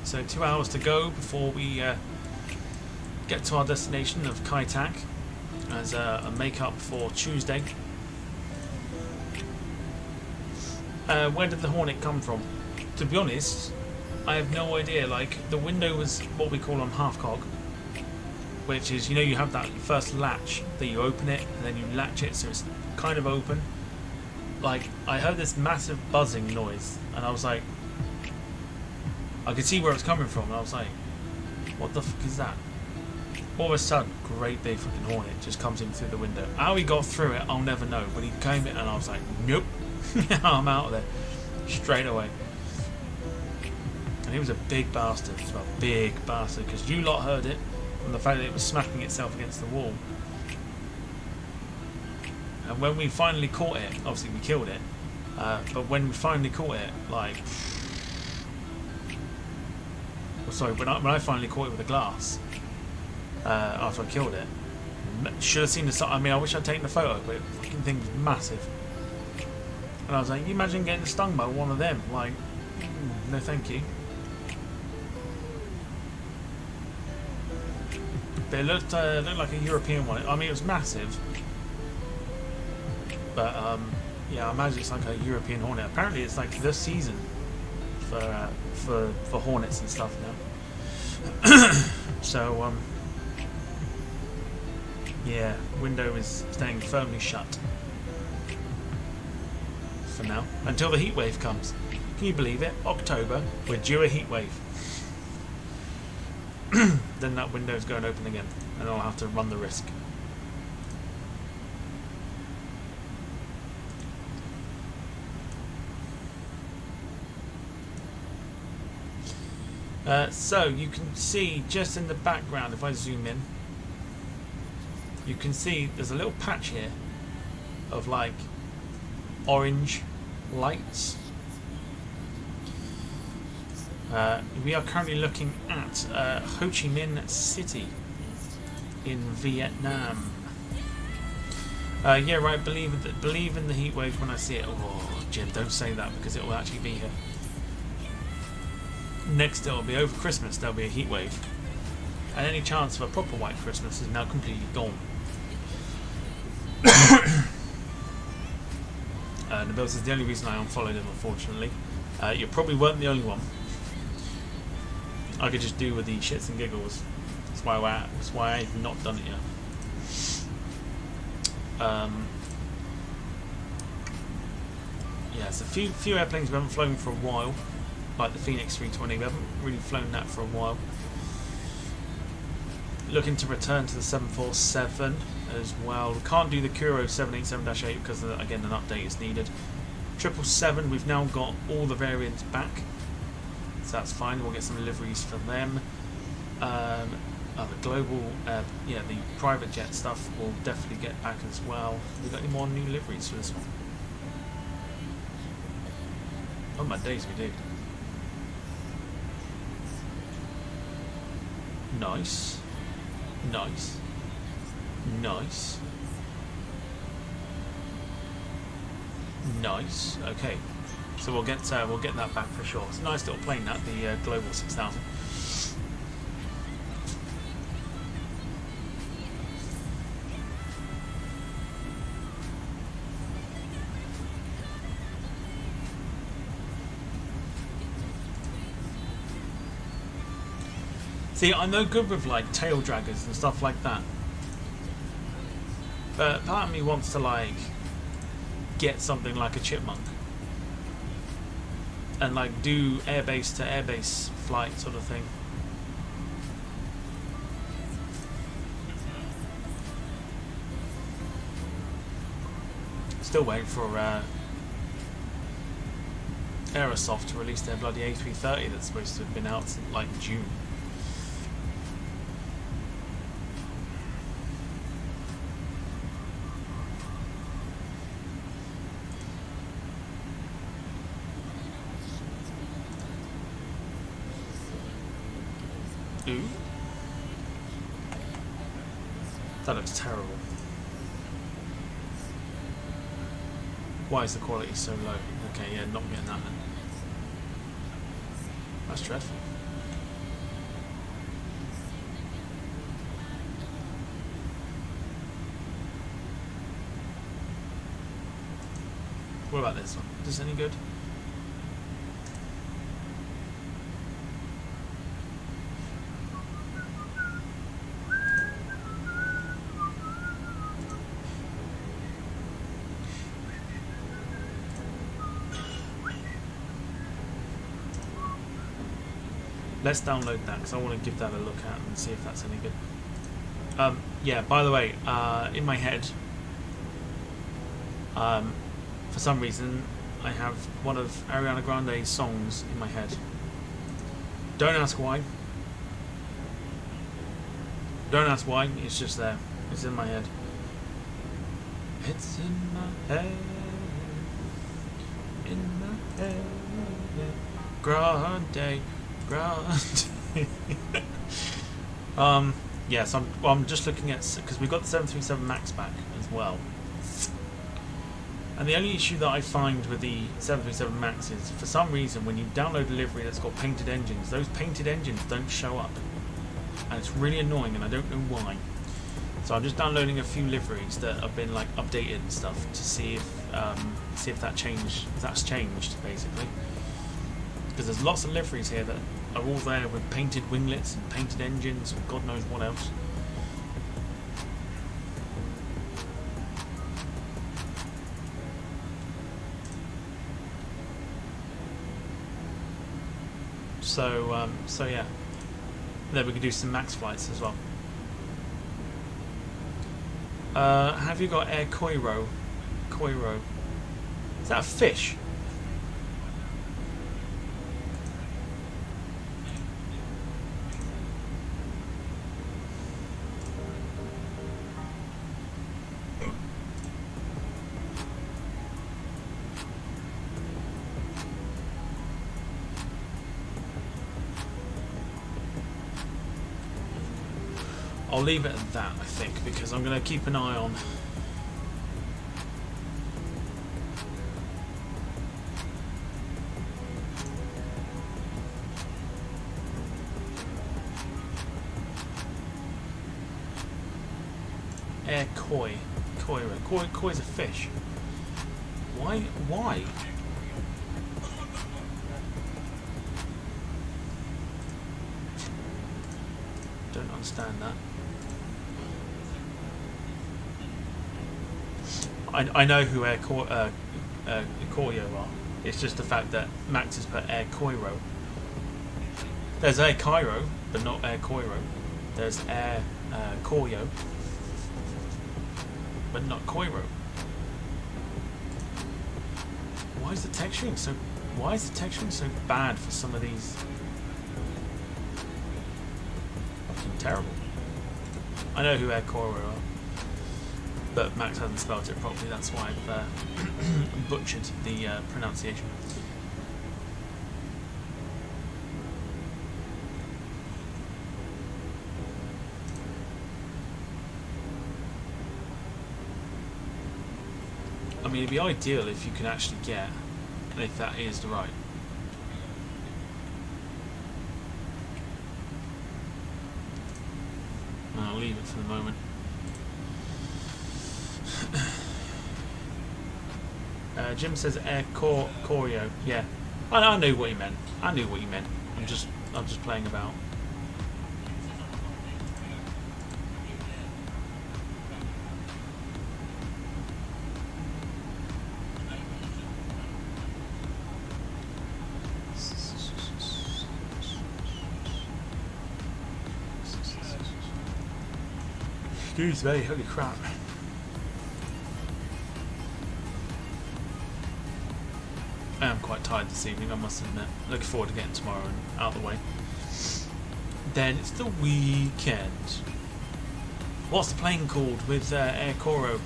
So 2 hours to go before we get to our destination of Kai Tak as a make-up for Tuesday. Where did the Hornet come from? To be honest, I have no idea. Like, the window was what we call on half-cock, which is, you know, you have that first latch that you open it and then you latch it so it's kind of open. Like, I heard this massive buzzing noise and I was like, I could see where it's coming from, and I was like, what the fuck is that? All of a sudden, great big fucking Hornet just comes in through the window. How he got through it, I'll never know. But he came in, and I was like, nope. I'm out of there. Straight away. And he was a big bastard. It was a big bastard, because you lot heard it from the fact that it was smacking itself against the wall. And when we finally caught it, obviously we killed it, but when we finally caught it, like... Sorry, when I finally caught it with the glass after I killed it, should have seen the. I mean, I wish I'd taken the photo, but the fucking thing was massive. And I was like, you imagine getting stung by one of them? Like, no, thank you. But it looked like a European one. I mean, it was massive, but yeah, I imagine it's like a European Hornet. Apparently, it's like this season for Hornets and stuff now. So yeah, window is staying firmly shut for now until the heat wave comes. Can you believe it? October, we're due a heat wave. Then that window's going open again, and I'll have to run the risk. So you can see just in the background, if I zoom in, you can see there's a little patch here of like orange lights. We are currently looking at Ho Chi Minh City in Vietnam. Yeah, right. Believe in the heat wave when I see it. Oh, Jim, don't say that because it will actually be here. Next, it'll be over Christmas. There'll be a heat wave, and any chance of a proper white Christmas is now completely gone. Nabil says the only reason I unfollowed him, unfortunately. You probably weren't the only one. I could just do with the shits and giggles. That's why I've not done it yet. Yeah, it's a few airplanes we haven't flown for a while, like the Phoenix 320. We haven't really flown that for a while. Looking to return to the 747 as well. We can't do the Kuro 787-8 because, again, an update is needed. 777, we've now got all the variants back, so that's fine. We'll get some liveries for them. the global, yeah, the private jet stuff will definitely get back as well. Have we got any more new liveries for this one? Oh my days, we did. Nice, nice, nice, nice. Okay, so we'll get that back for sure. It's a nice little plane, that the Global 6000. See, I'm no good with like tail draggers and stuff like that, but part of me wants to like get something like a chipmunk and like do airbase to airbase flight sort of thing. Still waiting for Aerosoft to release their bloody A330 that's supposed to have been out since like June. Ooh. That looks terrible. Why is the quality so low? Okay, yeah, not getting that then. That's dreadful. What about this one? Is this any good? Let's download that because I want to give that a look at and see if that's any good. Yeah, by the way, in my head, for some reason, I have one of Ariana Grande's songs in my head. Don't ask why. Don't ask why, it's just there. It's in my head. It's in my head. In my head. Grande. Yeah, so I'm just looking at, because we've got the 737 MAX back as well, and the only issue that I find with the 737 MAX is, for some reason, when you download a livery that's got painted engines, those painted engines don't show up, and it's really annoying, and I don't know why. So I'm just downloading a few liveries that have been like updated and stuff to see if that's changed basically. Because there's lots of liveries here that are all there with painted winglets and painted engines and God knows what else. So yeah, then we can do some max flights as well. Have you got Air Koiro? Koiro. Is that a fish? I'll leave it at that, I think, because I'm going to keep an eye on Air Koi. Koi's a fish. Why? Don't understand that. I know who Air Koyo are. It's just the fact that Max has put Air Koiro. There's Air Cairo, but not Air Koiro. There's Air Koyo, but not Koiro. Why is the texturing so bad for some of these? Fucking terrible. I know who Air Coro are, but Max hasn't spelled it properly. That's why I've butchered the pronunciation. I mean, it'd be ideal if you can actually get, and if that is the right. I'll leave it for the moment. Jim says Air Choreo. Yeah, I knew what he meant. I knew what he meant. I'm just playing about. Excuse me, holy crap. I am quite tired this evening, I must admit. Looking forward to getting tomorrow and out of the way. Then it's the weekend. What's the plane called with Air Coro,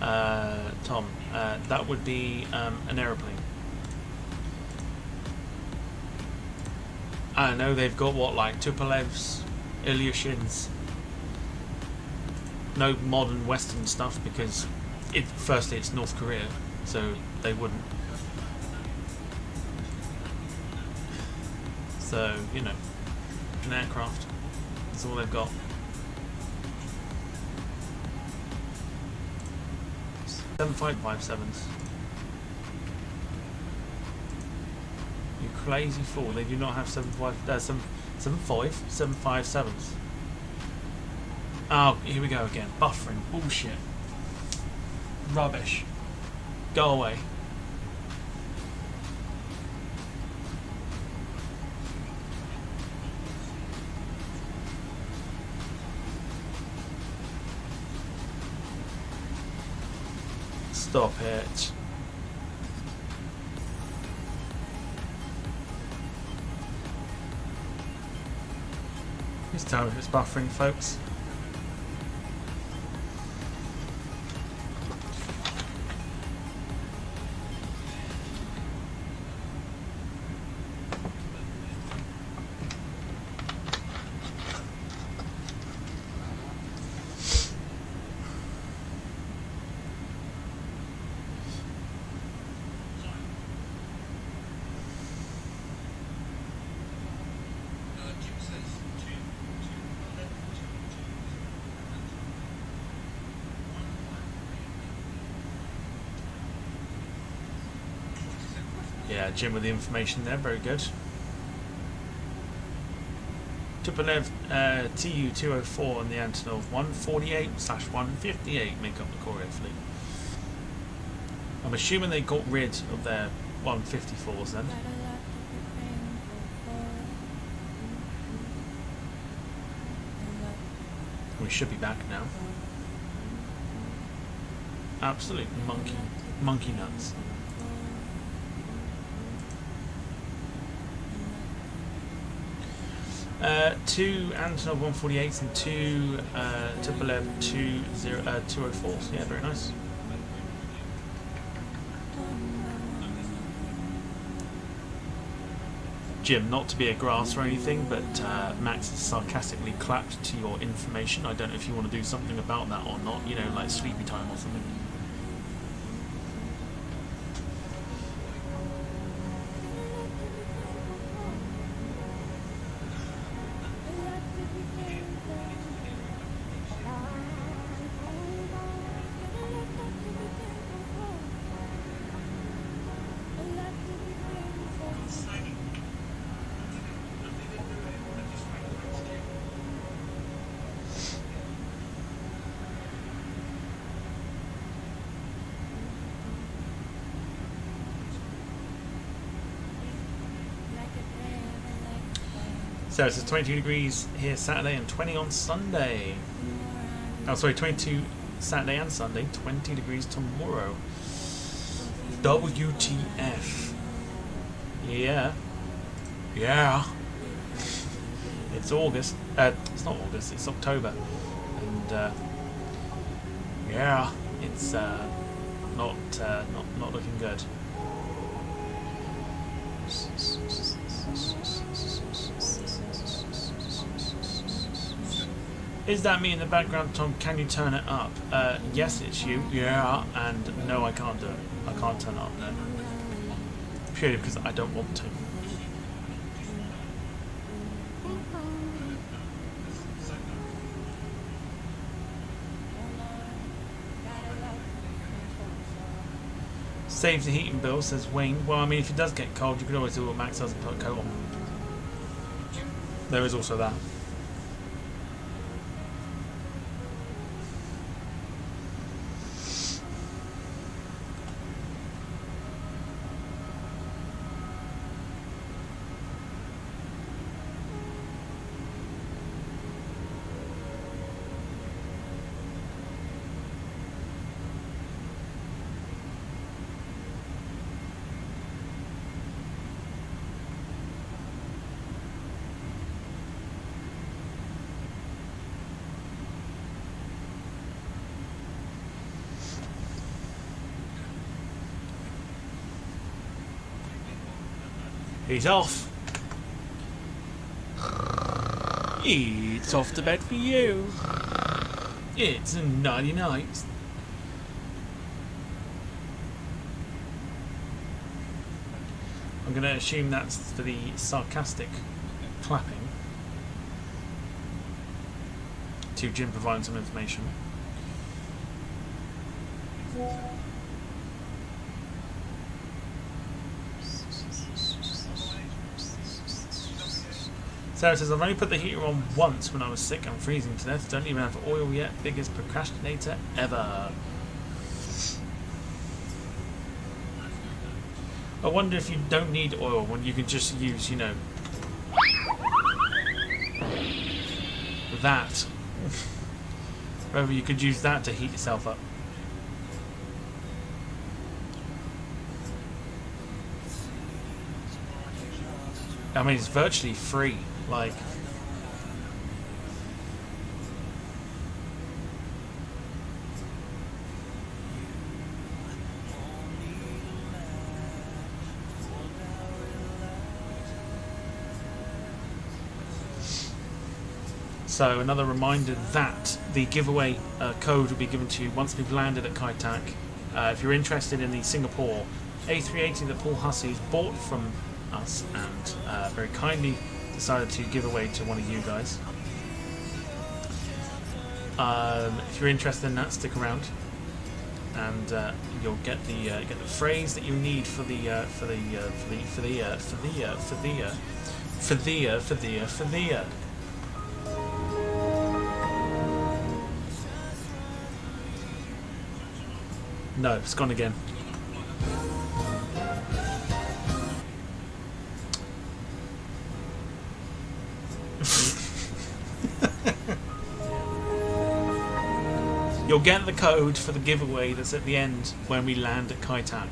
Tom? That would be an aeroplane. I know they've got what, like Tupolevs, Ilyushins. No modern Western stuff because, firstly, it's North Korea, so they wouldn't. So, you know, an aircraft. That's all they've got. Seven 557s. You crazy fool! They do not have 757s. Oh, here we go again. Buffering. Bullshit. Rubbish. Go away. Stop it. Just tell me if it's buffering, folks. Yeah, Jim with the information there, very good. Tupolev Tu-204 and the Antonov 148/158 make up the Korea fleet. I'm assuming they got rid of their 154s then. We should be back now. Absolute monkey nuts. Two Antonov 148s and two Tupolev 204s. Yeah, very nice. Jim, not to be a grass or anything, but Max has sarcastically clapped to your information. I don't know if you want to do something about that or not, you know, like sleepy time or something. So it's 22 degrees here Saturday and 20 on Sunday. Oh, sorry, 22 Saturday and Sunday, 20 degrees tomorrow. WTF. Yeah. Yeah. It's August. It's not August, it's October. and yeah, it's not looking good. Is that me in the background, Tom? Can you turn it up? Yes, it's you. Yeah, and no, I can't do it. I can't turn it up, no. Purely because I don't want to. Saves the heating bill, says Wayne. Well, I mean, if it does get cold, you could always do what Max does and put a coat on. There is also that. He's off. It's off to bed for you. It's a nighty night. I'm going to assume that's for the sarcastic clapping. To Jim providing some information. Sarah says, I've only put the heater on once when I was sick and freezing to death. Don't even have oil yet. Biggest procrastinator ever. I wonder if you don't need oil when you can just use, you know, that. Whether you could use that to heat yourself up. I mean, it's virtually free. Like, so another reminder that the giveaway code will be given to you once we've landed at Kai Tak. If you're interested in the Singapore A380 that Paul Hussey's bought from us and very kindly decided to give away to one of you guys. If you're interested in that, stick around, and you'll get the phrase that you need for the No, it's gone again. You'll get the code for the giveaway that's at the end when we land at Kai Tak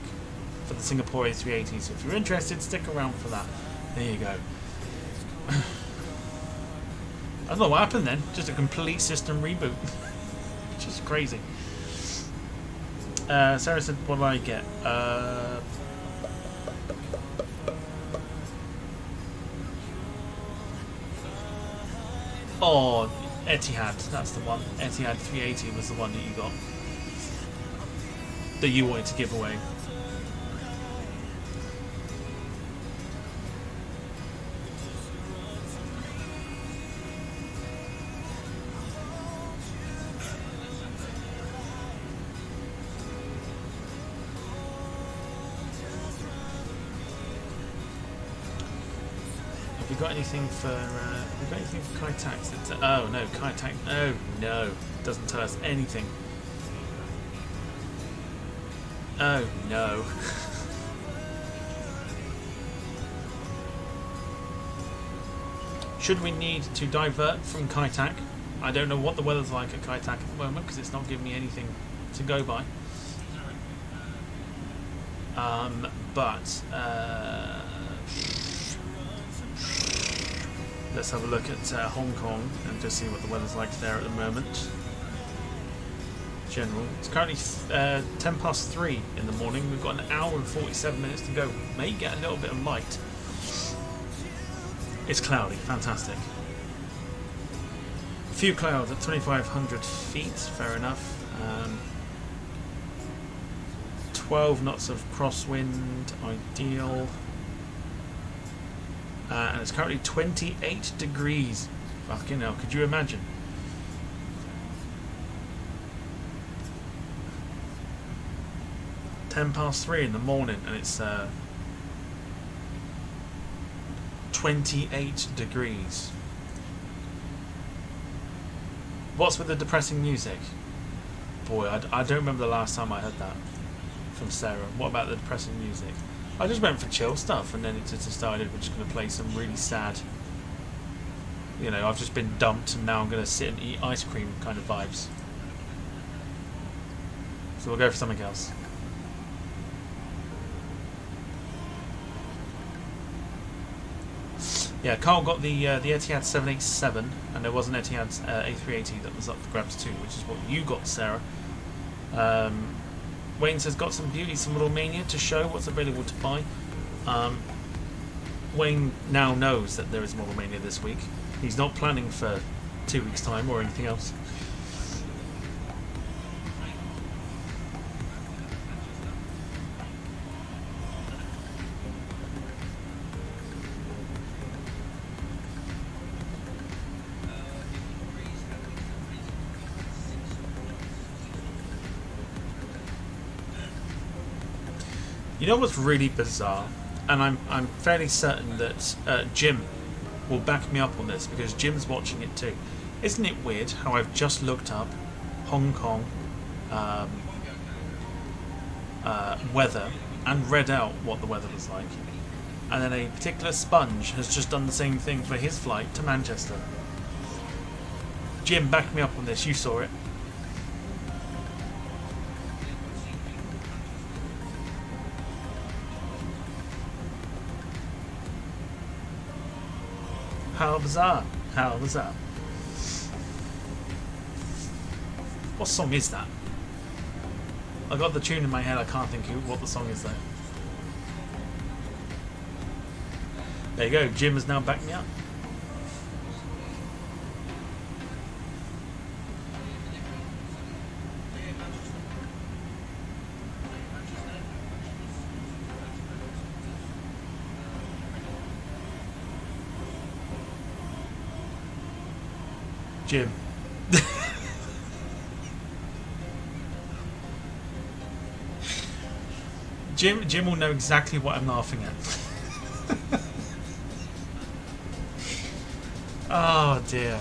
for the Singapore A380. So if you're interested, stick around for that. There you go. I don't know what happened then. Just a complete system reboot. Just crazy. Sarah said, what did I get? Oh, Etihad, that's the one. Etihad 380 was the one that you got. That you wanted to give away. Have you got anything for Kai Tak? Oh no, Kai Tak. Oh no, doesn't tell us anything. Oh no. Should we need to divert from Kai Tak? I don't know what the weather's like at Kai Tak at the moment because it's not giving me anything to go by. Let's have a look at Hong Kong and just see what the weather's like there at the moment. general. It's currently 10 past 3 in the morning. We've got an hour and 47 minutes to go. May get a little bit of light. It's cloudy, fantastic. A few clouds at 2,500 feet, fair enough. 12 knots of crosswind, ideal. And it's currently 28 degrees. Fucking hell, could you imagine? Ten past 3 in the morning, and it's 28 degrees. What's with the depressing music? Boy, I don't remember the last time I heard that from Sarah. What about the depressing music? I just went for chill stuff, and then it just decided we're just going to play some really sad, you know, I've just been dumped and now I'm going to sit and eat ice cream kind of vibes. So we'll go for something else. Yeah, Carl got the Etihad 787, and there was an Etihad A380 that was up for grabs too, which is what you got, Sarah. Wayne says, got some beauty, some little mania to show what's available to buy. Wayne now knows that there is Model Mania this week. He's not planning for 2 weeks' time or anything else. You know what's really bizarre, and I'm fairly certain that Jim will back me up on this because Jim's watching it too. Isn't it weird how I've just looked up Hong Kong weather and read out what the weather was like, and then a particular sponge has just done the same thing for his flight to Manchester. Jim, back me up on this. You saw it. How bizarre. How bizarre. What song is that? I got the tune in my head, I can't think what the song is though. There you go, Jim has now backed me up. Jim. Jim will know exactly what I'm laughing at. Oh dear.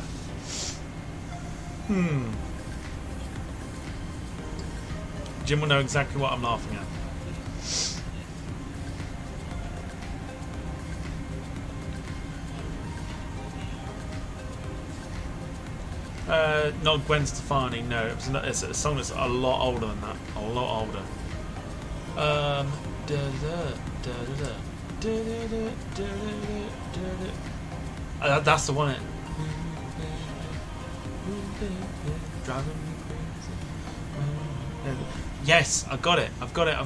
Jim will know exactly what I'm laughing at. Not Gwen Stefani, no. It's a song that's a lot older than that. A lot older. That's the one. Driving me crazy. Yes, I got it. I've got it.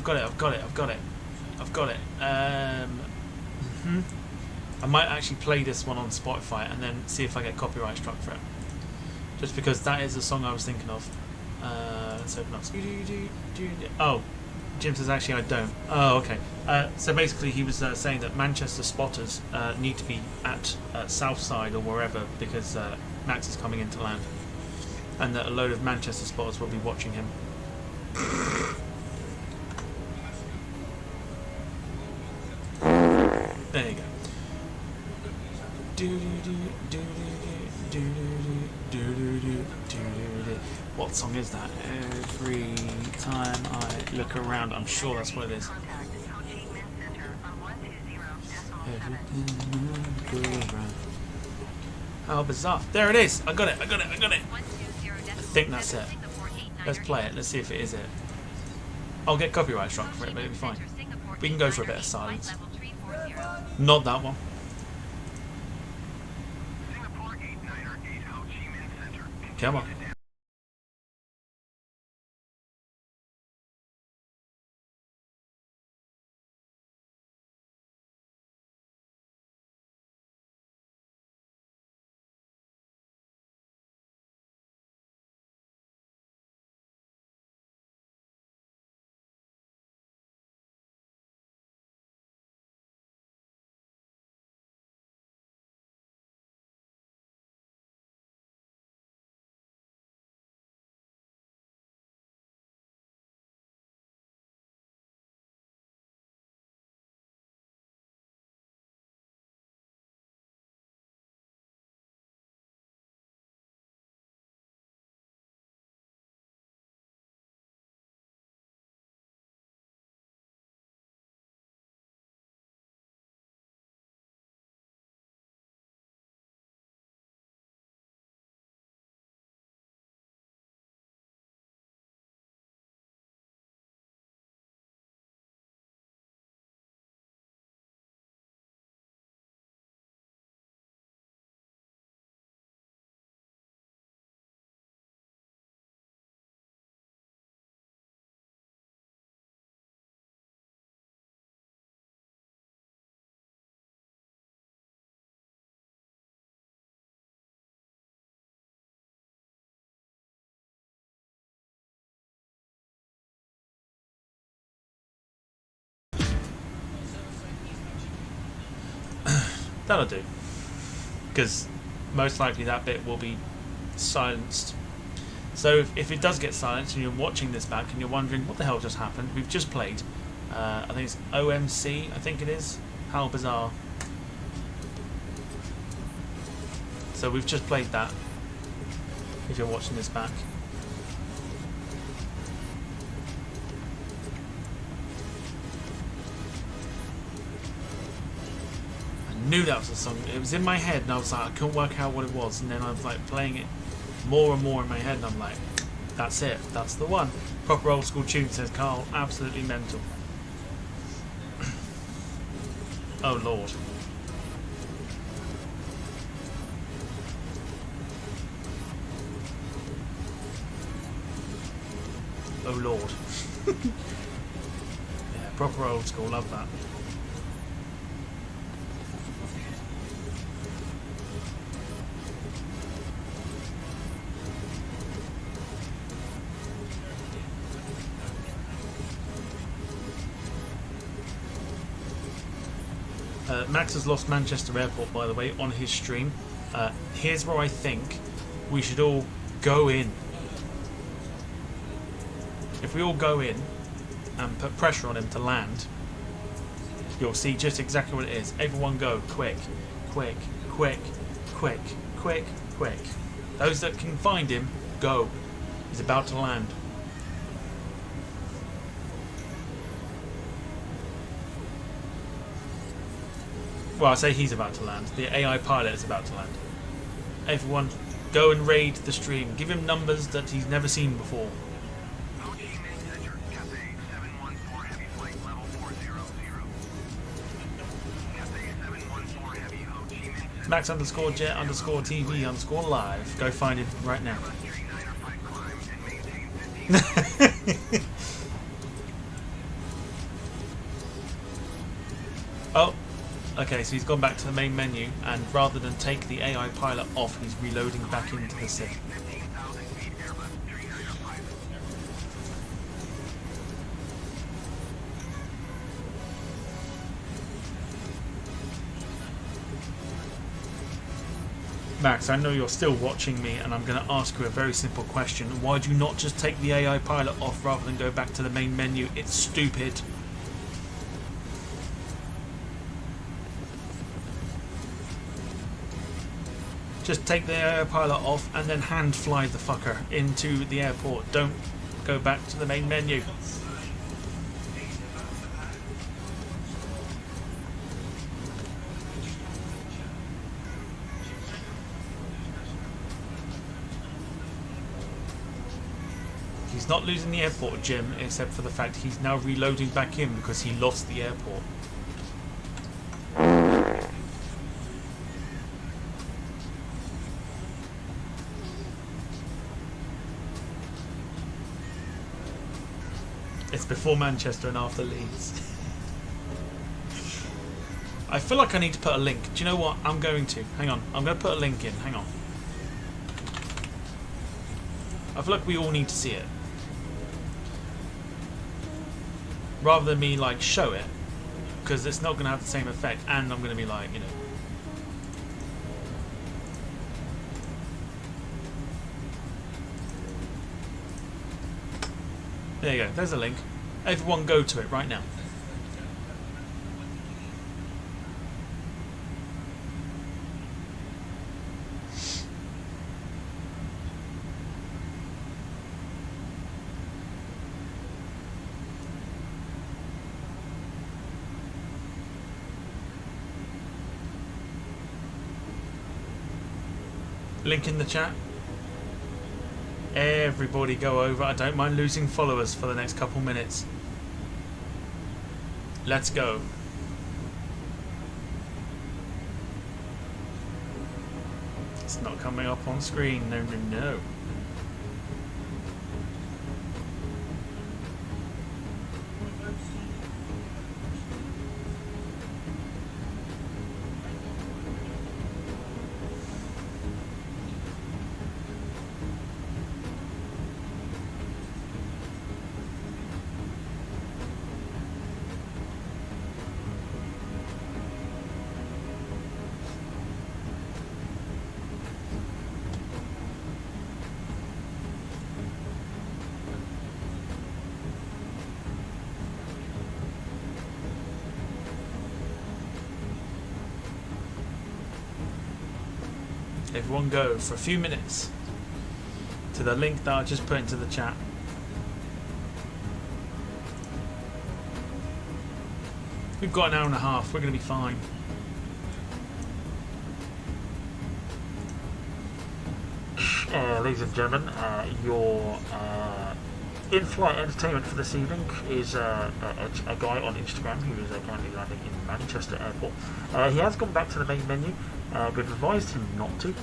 I might actually play this one on Spotify and then see if I get copyright struck for it. Just because that is the song I was thinking of. Let's open up. Oh, Jim says actually I don't. Oh, okay. So basically he was saying that Manchester spotters need to be at Southside or wherever because Max is coming into land. And that a load of Manchester spotters will be watching him. There you go. What song is that? Every time I look around, I'm sure that's what it is. How bizarre. There it is. I got it. I think that's it. Let's play it. Let's see if it is it. I'll get copyright struck for it, but it'll be fine. We can go for a bit of silence. Not that one. Come on. That'll do. Because most likely that bit will be silenced. So if it does get silenced and you're watching this back and you're wondering what the hell just happened, we've just played, I think it's OMC, I think it is. How bizarre. So we've just played that, if you're watching this back. I knew that was a song. It was in my head and I was like, I couldn't work out what it was, and then I was like playing it more and more in my head and I'm like, that's it, that's the one. Proper old school tune, says Carl. Absolutely mental. Oh Lord. Oh Lord. Yeah, proper old school, love that. Max has lost Manchester Airport, by the way, on his stream. Here's where I think we should all go in. If we all go in and put pressure on him to land, you'll see just exactly what it is. Everyone go. Quick. Quick. Quick. Quick. Quick. Quick. Those that can find him, go. He's about to land. Well, I say he's about to land. The AI pilot is about to land. Everyone, go and raid the stream. Give him numbers that he's never seen before. Ho Chi Minh Center, Cathay 714 Heavy Flight Level 400. Cathay 714 Heavy, Ho Chi Minh Center. Max_jet_TV_live. Go find him right now. Oh. Okay, so he's gone back to the main menu, and rather than take the AI pilot off, he's reloading back into the sim. Max, I know you're still watching me, and I'm going to ask you a very simple question. Why do you not just take the AI pilot off rather than go back to the main menu? It's stupid. Just take the AI pilot off and then hand fly the fucker into the airport. Don't go back to the main menu. He's not losing the airport, Jim, except for the fact he's now reloading back in because he lost the airport. It's before Manchester and after Leeds. I feel like I need to put a link. Do you know what? I'm going to. Hang on. I'm going to put a link in. Hang on. I feel like we all need to see it. Rather than me, like, show it. Because it's not going to have the same effect. And I'm going to be like, you know. There you go, there's a link. Everyone go to it right now. Link in the chat. Everybody go over. I don't mind losing followers for the next couple minutes. Let's go. It's not coming up on screen. No, no, no. everyone go for a few minutes to the link that I just put into the chat. We've got an hour and a half. We're going to be fine. Ladies and gentlemen, your in-flight entertainment for this evening is a guy on Instagram who is currently landing in Manchester Airport. He has gone back to the main menu. We've advised him not to,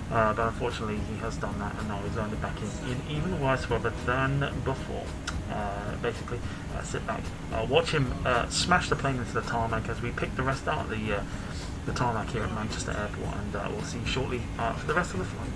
but unfortunately he has done that, and now he's landed back in even worse weather than before. Basically, sit back, watch him smash the plane into the tarmac as we pick the rest out of the tarmac here at Manchester Airport, and we'll see you shortly for the rest of the flight.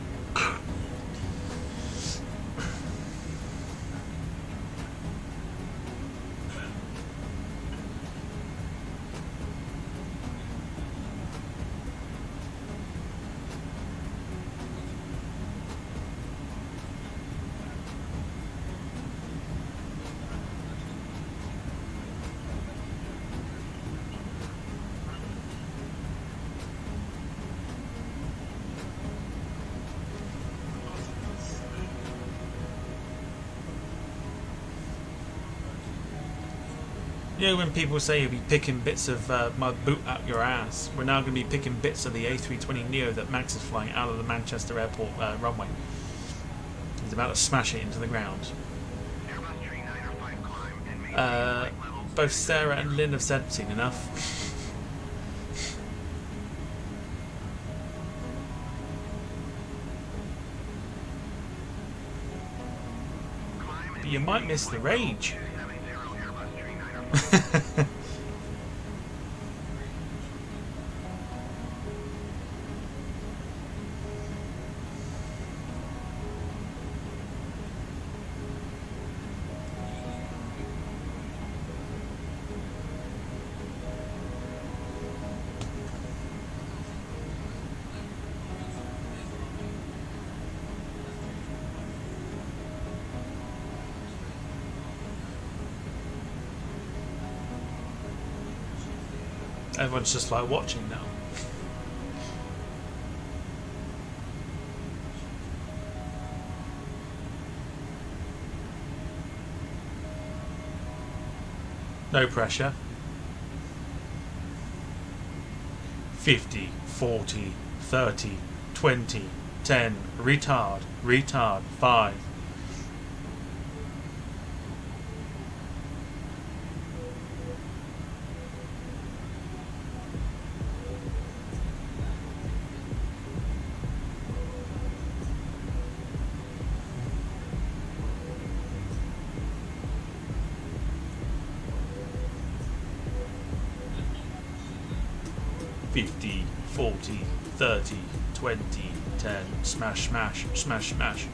You know when people say you'll be picking bits of my boot out your ass, we're now going to be picking bits of the A320neo that Max is flying out of the Manchester Airport runway. He's about to smash it into the ground. Both Sarah and Lynn have said seen enough. But you might miss the rage. 'Everyone's just like watching now. No pressure. 50, 40, 30, 20, 10, retard, 5. Fifty, 40, 30, 20, 10, smash, smash, smash, smash.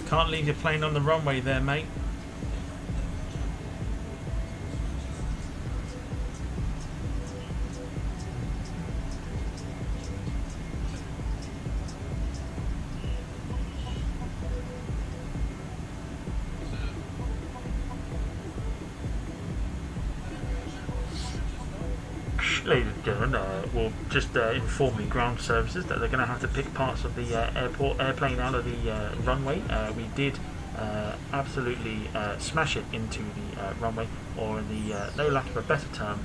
Can't leave your plane on the runway there, mate. Ladies and gentlemen, we'll just inform the ground services that they're going to have to pick parts of the airplane out of the runway. We did absolutely smash it into the runway, or in the no lack of a better term,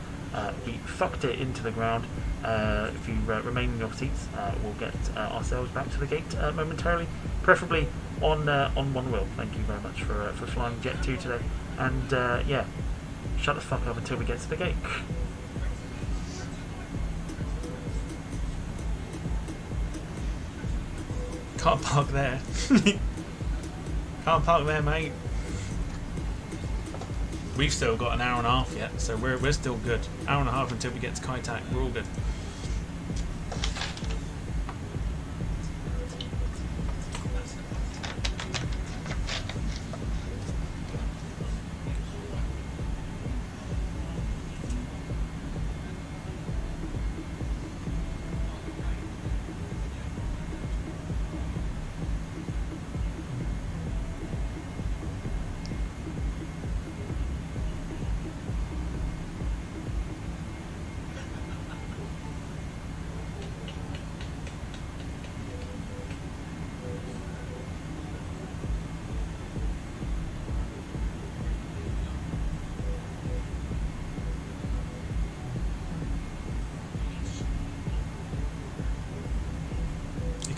we fucked it into the ground. If you remain in your seats, we'll get ourselves back to the gate momentarily, preferably on one wheel. Thank you very much for flying Jet 2 today, and yeah, shut the fuck up until we get to the gate. Can't park there. Can't park there, mate. We've still got an hour and a half yet, so we're still good. Hour and a half until we get to Kai Tak. We're all good.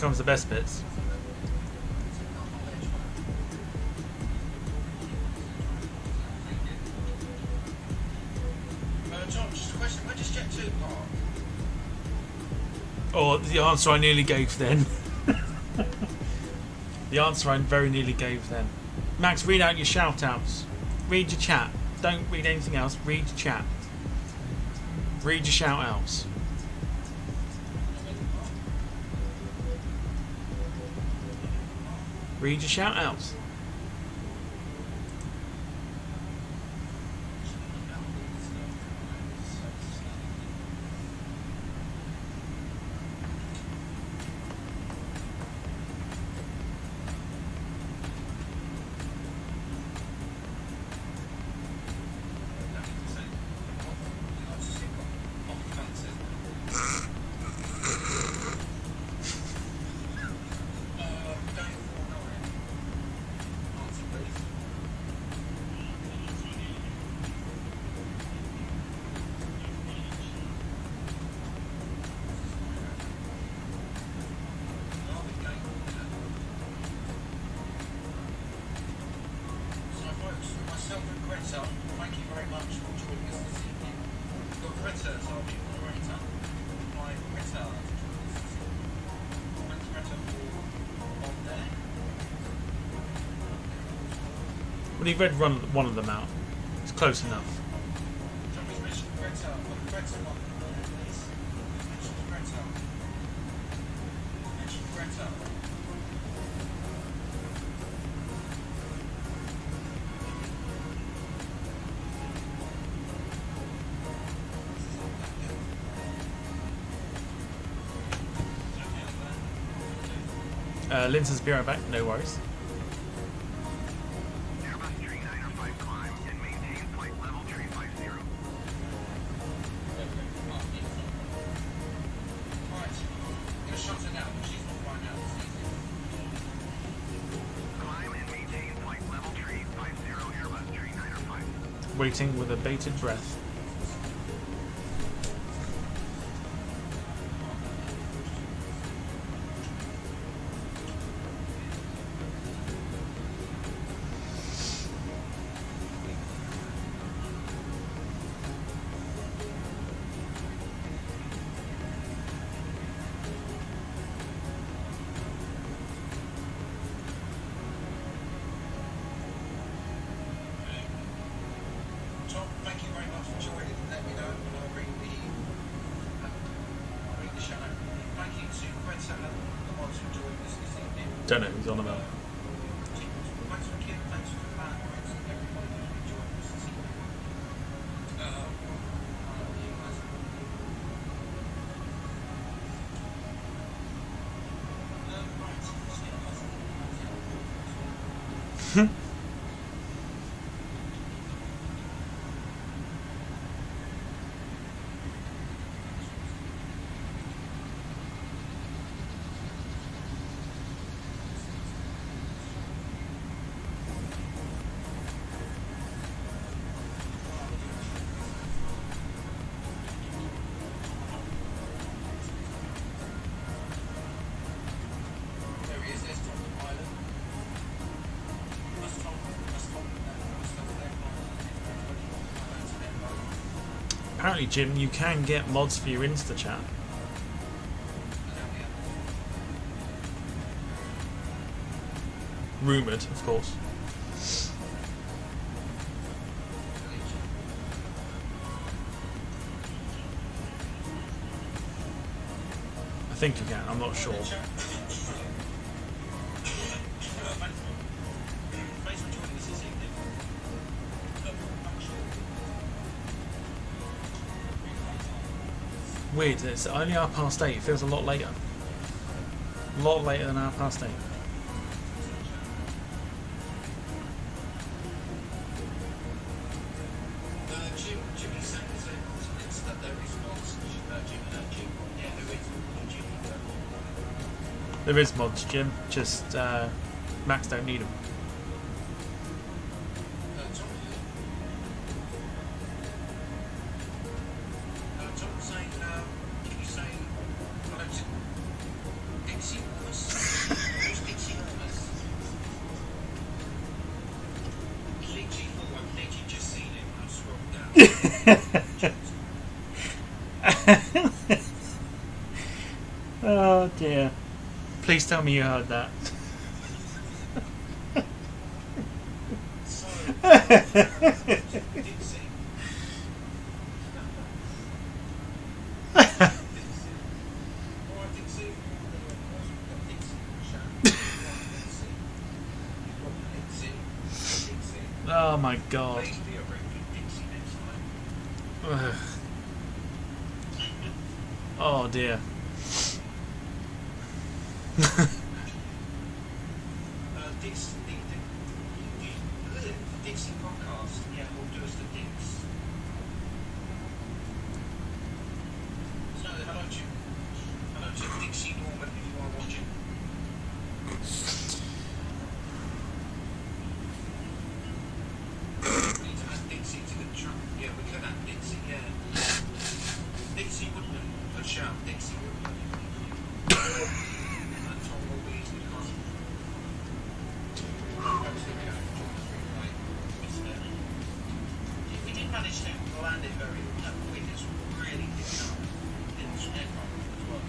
comes the best bits. John, just a question. When does Jet 2 park? Or the answer I nearly gave then. The answer I very nearly gave then. Max, read out your shout-outs. Read your chat. Don't read anything else. Read your chat. Read your shout-outs. Read your shout-outs. Thank you very much for joining us this evening. Got Greta as our new moderator. My Greta. Thanks Greta for on there. Well, he read one of them out. It's close enough. Somebody's mentioned Greta. What Greta one? Please. Mention Greta. Mention Greta. Linton's be right back, no worries. Airbus 395 climb and maintain flight level 350. Right. I'm going to shut her down, but she's not right now. Climb and maintain flight level 350 Airbus 395. Waiting with a bated breath. Tom, thank you very much for joining. Let me know when I read the show. Thank you to Greta and the ones who joined us this evening. Don't know who's on about. Thanks for Kim, thanks for Matt, thanks to everybody who's joined us this evening. There he is, there's Tom the pilot. That's Tom. Apparently, Jim, you can get mods for your Insta chat. Rumoured, of course. I think you can, I'm not sure. Weird, it's only 8:30. It feels a lot later. A lot later than 8:30. Jimmy sent us a that there is mods. Jim, yeah, there is Jimmy. There is mods, Jim. Just Max don't need them. Tom saying, can you say hello to Dixie Wallace? me you heard that. So, Dixie. Alright, Dixie. Dixie. Dixie. Oh my god. Please be a very good Dixie next time. Ugh. Oh dear. Dixie podcast. Yeah, we'll do us the Dix. So, hello to Dixie Norman if you are watching. We need to add Dixie to the truck. Yeah, we could add Dixie, yeah. Dixie Woodman. Good shout, Dixie Woodman. And Tom will be his cousin. We did manage to land it very quick. It's really picking up in the aircraft as well.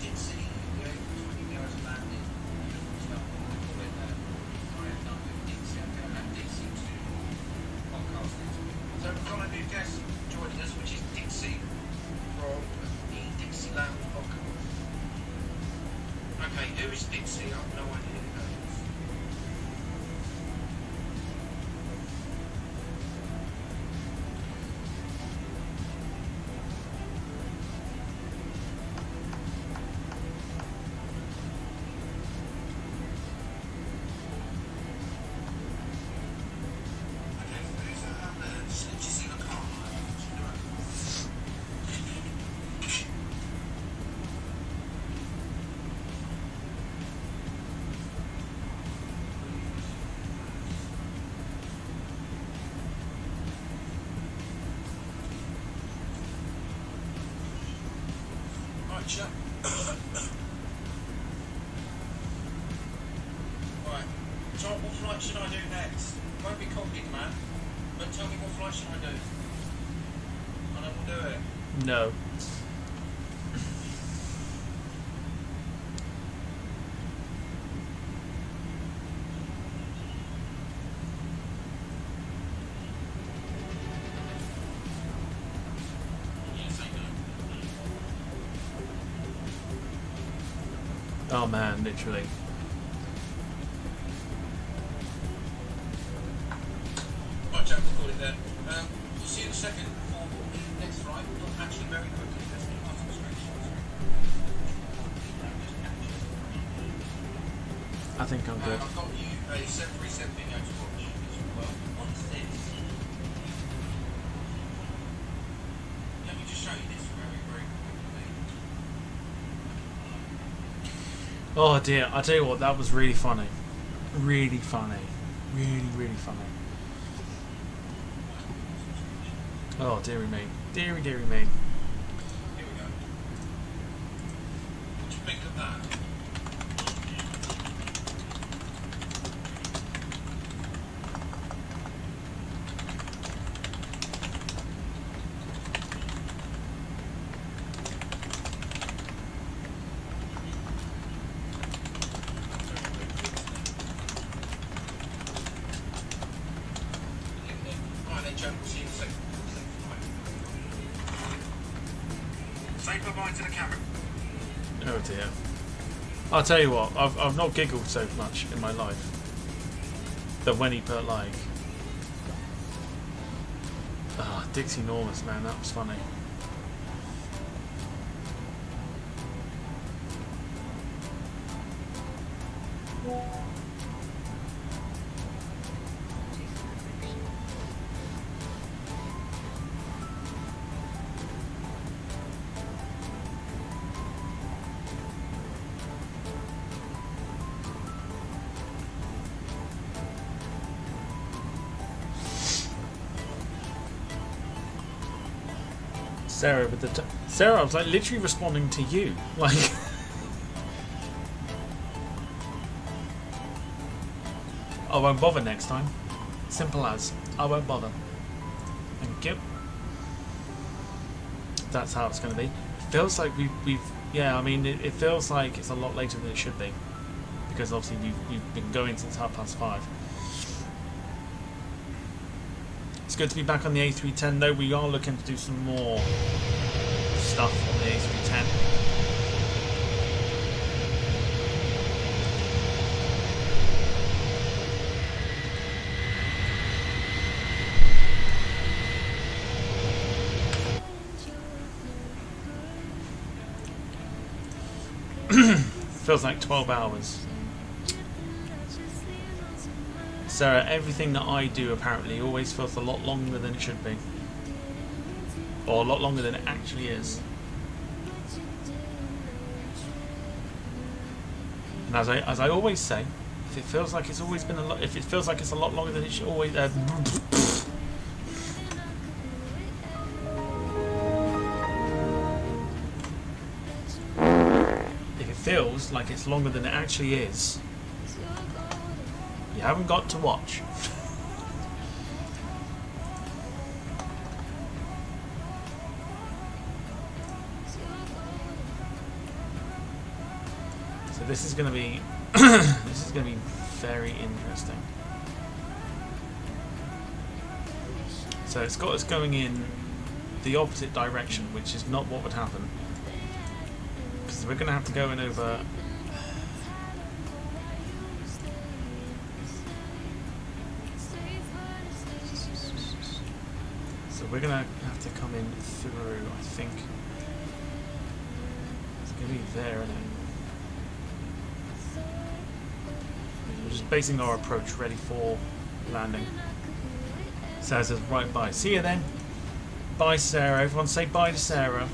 Did see the A320 guys landed. So I'll call it I have done with Dixie. I'm going to add Dixie to podcast next week. So we've got a new guest joining us, which is Dixie from the Dixieland podcast. Okay, who is Dixie? I have no idea who that is. Okay, who's that there? Did you see the car? Right, chap. Right. Tom, what flight should I do next? Won't be copied, man. But tell me what flight should I do? And I will do it. No. Yeah, say no. Oh man, literally. Right, chap, we'll call it there. We'll see you in a second for the next flight. Not actually very quickly. Let's get off the screen. I think I'm good. I've got you a 737 video to watch as well. What's this? Let me just show you this very, very quickly. Oh dear, I tell you what, that was really funny. Really funny. Really, really funny. Oh dearie me. Dearie, dearie me. Here we go. What do you think of that? Right then, Joe, we'll see you in a second. Say bye-bye to the camera. Oh dear. I'll tell you what, I've not giggled so much in my life than when he put like, ah, Dixie Normus, man, that was funny. Sarah with the Sarah, I was like literally responding to you, like. I won't bother next time. Simple as. I won't bother. Thank you. That's how it's going to be. It feels like we've yeah, I mean, it feels like it's a lot later than it should be. Because obviously we've been going since 5:30. It's good to be back on the A310 though. We are looking to do some more stuff on the A310. Feels like 12 hours. Sarah, everything that I do apparently always feels a lot longer than it should be. Or a lot longer than it actually is. And as I always say, if it feels like it's always been a lot, if it feels like it's a lot longer than it should always feels like it's longer than it actually is, you haven't got to watch. So this is going to be this is going to be very interesting. So it's got us going in the opposite direction, which is not what would happen. So we're going to have to go in over. So we're going to have to come in through, I think. It's going to be there, isn't it? We're just basing our approach ready for landing. Sarah says, right, bye. See you then. Bye, Sarah. Everyone say bye to Sarah.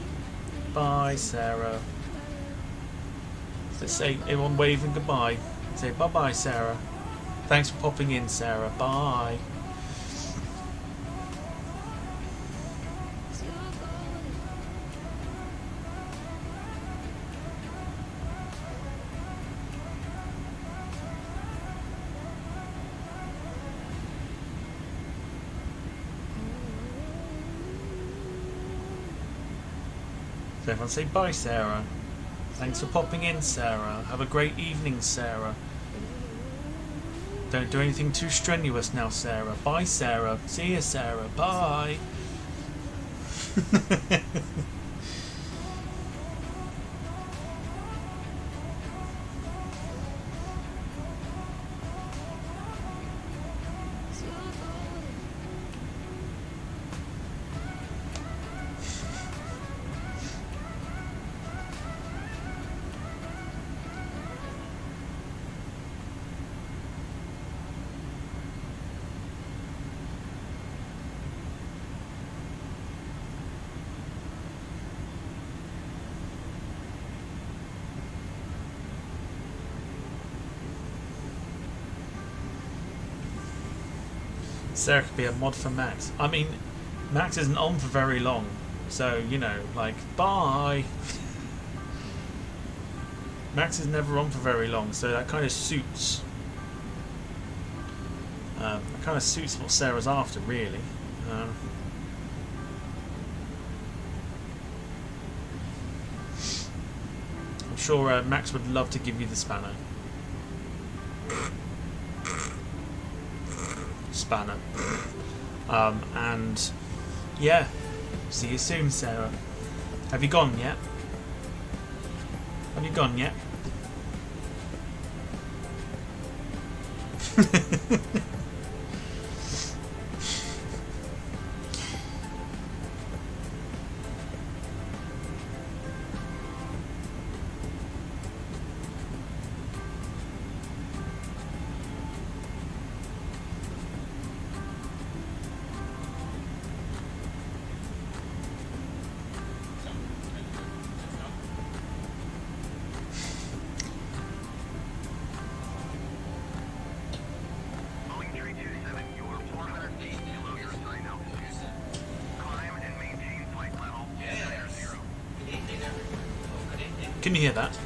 Bye, Sarah. Let's say everyone waving goodbye. Say bye-bye, Sarah. Thanks for popping in, Sarah. Bye. So everyone say bye, Sarah. Thanks for popping in, Sarah. Have a great evening, Sarah. Don't do anything too strenuous now, Sarah. Bye, Sarah. See you, Sarah. Bye. Sarah could be a mod for Max. I mean, Max isn't on for very long, so, you know, like, bye! Max is never on for very long, so that kind of suits. That kind of suits what Sarah's after, really. I'm sure Max would love to give you the spanner. Spanner. And yeah, see you soon, Sarah. Have you gone yet? Have you gone yet? Can you hear that?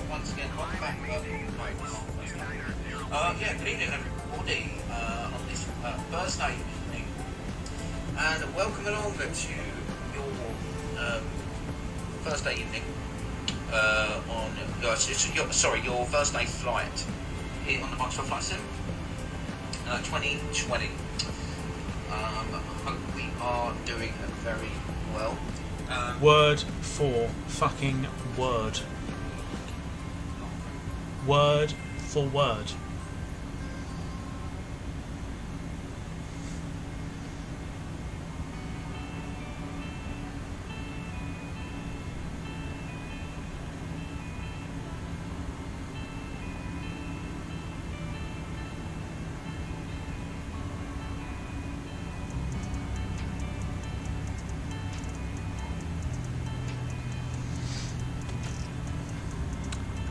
Once Yeah, good evening everybody on this Thursday evening, and welcome along to your Thursday evening on your Thursday flight here on the Microsoft Flight Sim 2020. Hope we are doing very well. Word for fucking word. Word for word.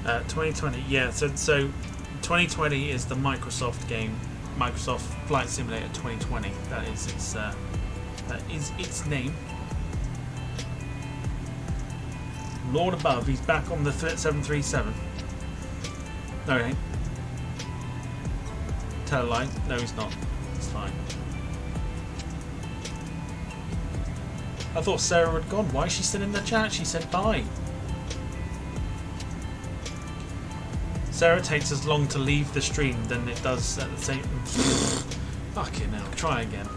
Uh, 2020, yeah. So 2020 is the Microsoft game, Microsoft Flight Simulator 2020. That is its name. Lord above, he's back on the 737. No, he ain't. Tell a lie. No, he's not. It's fine. I thought Sarah had gone. Why is she still in the chat? She said bye. Sarah takes as long to leave the stream than it does at the same. Fucking hell, try again.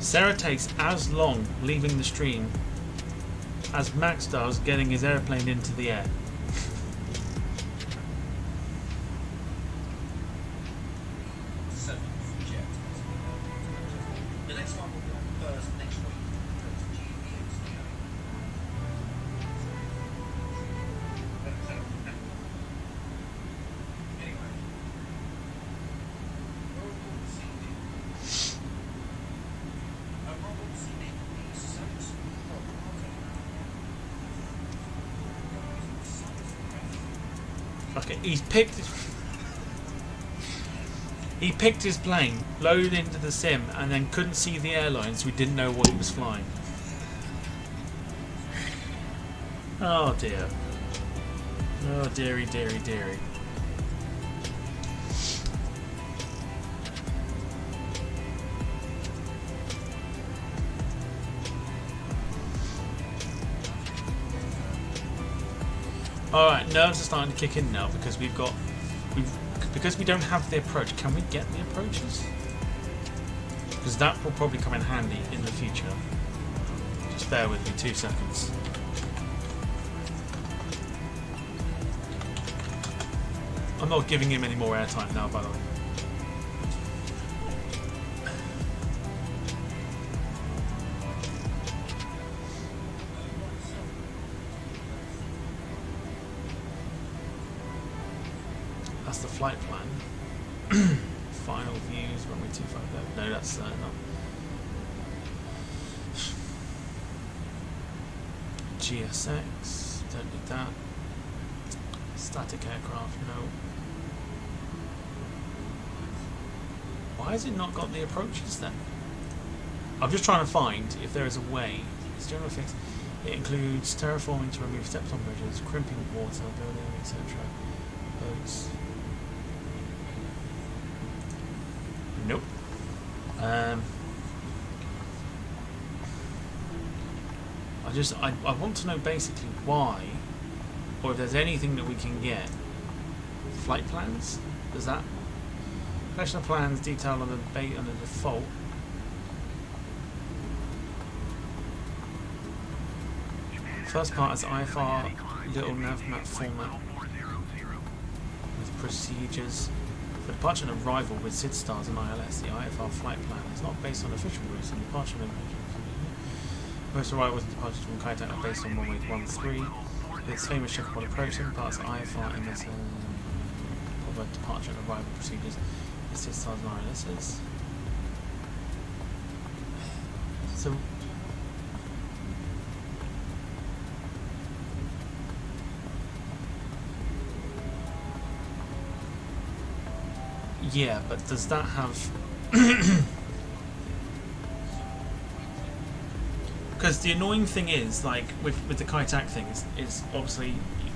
Sarah takes as long leaving the stream as Max does getting his airplane into the air. The next one will be on Thursday next week. Okay, he picked his plane, loaded into the sim, and then couldn't see the airlines, so we didn't know what he was flying. Oh dear. Oh dearie, dearie, dearie. Alright, nerves are starting to kick in now because because we don't have the approach. Can we get the approaches? Because that will probably come in handy in the future. Just bear with me 2 seconds. I'm not giving him any more airtime now, by the way. That's the flight plan. Final views, runway 25. No, that's not. GSX, don't need that. Static aircraft, no. Why has it not got the approaches then? I'm just trying to find if there is a way. It's general fix. It includes terraforming to remove steps on bridges, crimping water, building, etc. Boats. Nope. I want to know basically why, or if there's anything that we can get. Flight plans? Does that? Collection of plans detailed on the default. First part is IFR little nav map format with procedures. For departure and arrival with SID stars and ILS, the IFR flight plan is not based on official routes and departure and most arrivals and departures from Kaitak are based on runway 13. Its famous checkerboard approach imparts IFR and this proper departure and arrival procedures with SID stars and ILSs. So yeah, but does that have because the annoying thing is, like with the Kaitak thing is obviously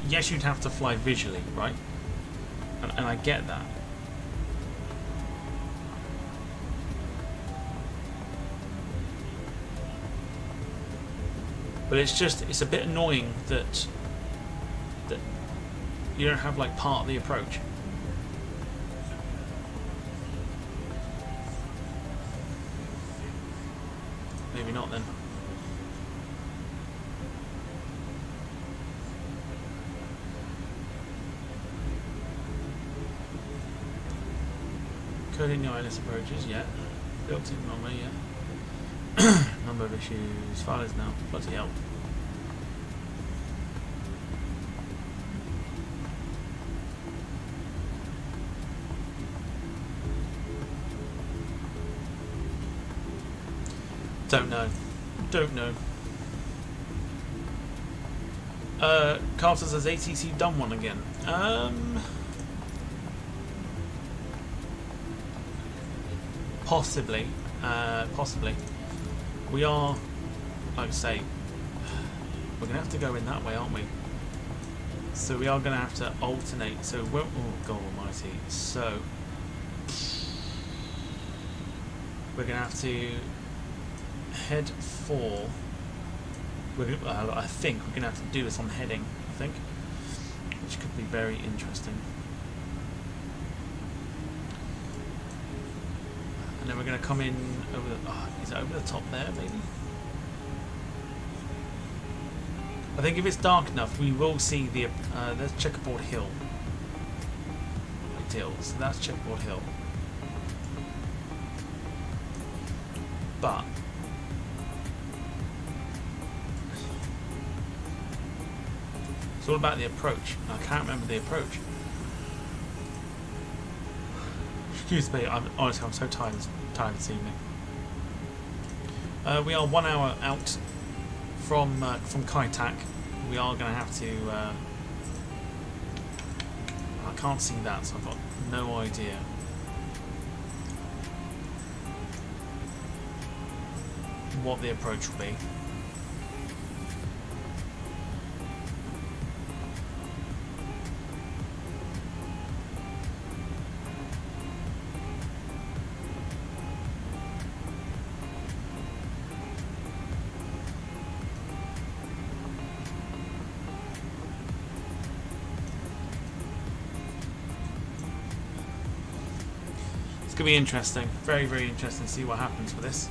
yes, you'd have to fly visually, right? And I get that. But it's a bit annoying that you don't have like part of the approach. Maybe not then. Coding no ILS approaches, yeah. Built in normally, yeah. Number of issues, filers now, bloody hell. Don't know. Don't know. Carter says ATC done one again. Possibly. Possibly. We are, like I say, we're going to have to go in that way, aren't we? So we are going to have to alternate. So, oh God almighty. So, we're going to have to head for, I think we're going to have to do this on heading, I think, which could be very interesting. And then we're going to come in over the, is it over the top there maybe? I think if it's dark enough we will see the, there's Checkerboard Hill. Ideal, so that's Checkerboard Hill. But it's all about the approach. I can't remember the approach. Excuse me, I'm so tired this evening. We are 1 hour out from Kai Tak. We are going to have to. I can't see that, so I've got no idea. What the approach will be. It's going to be interesting, very, very interesting to see what happens with this.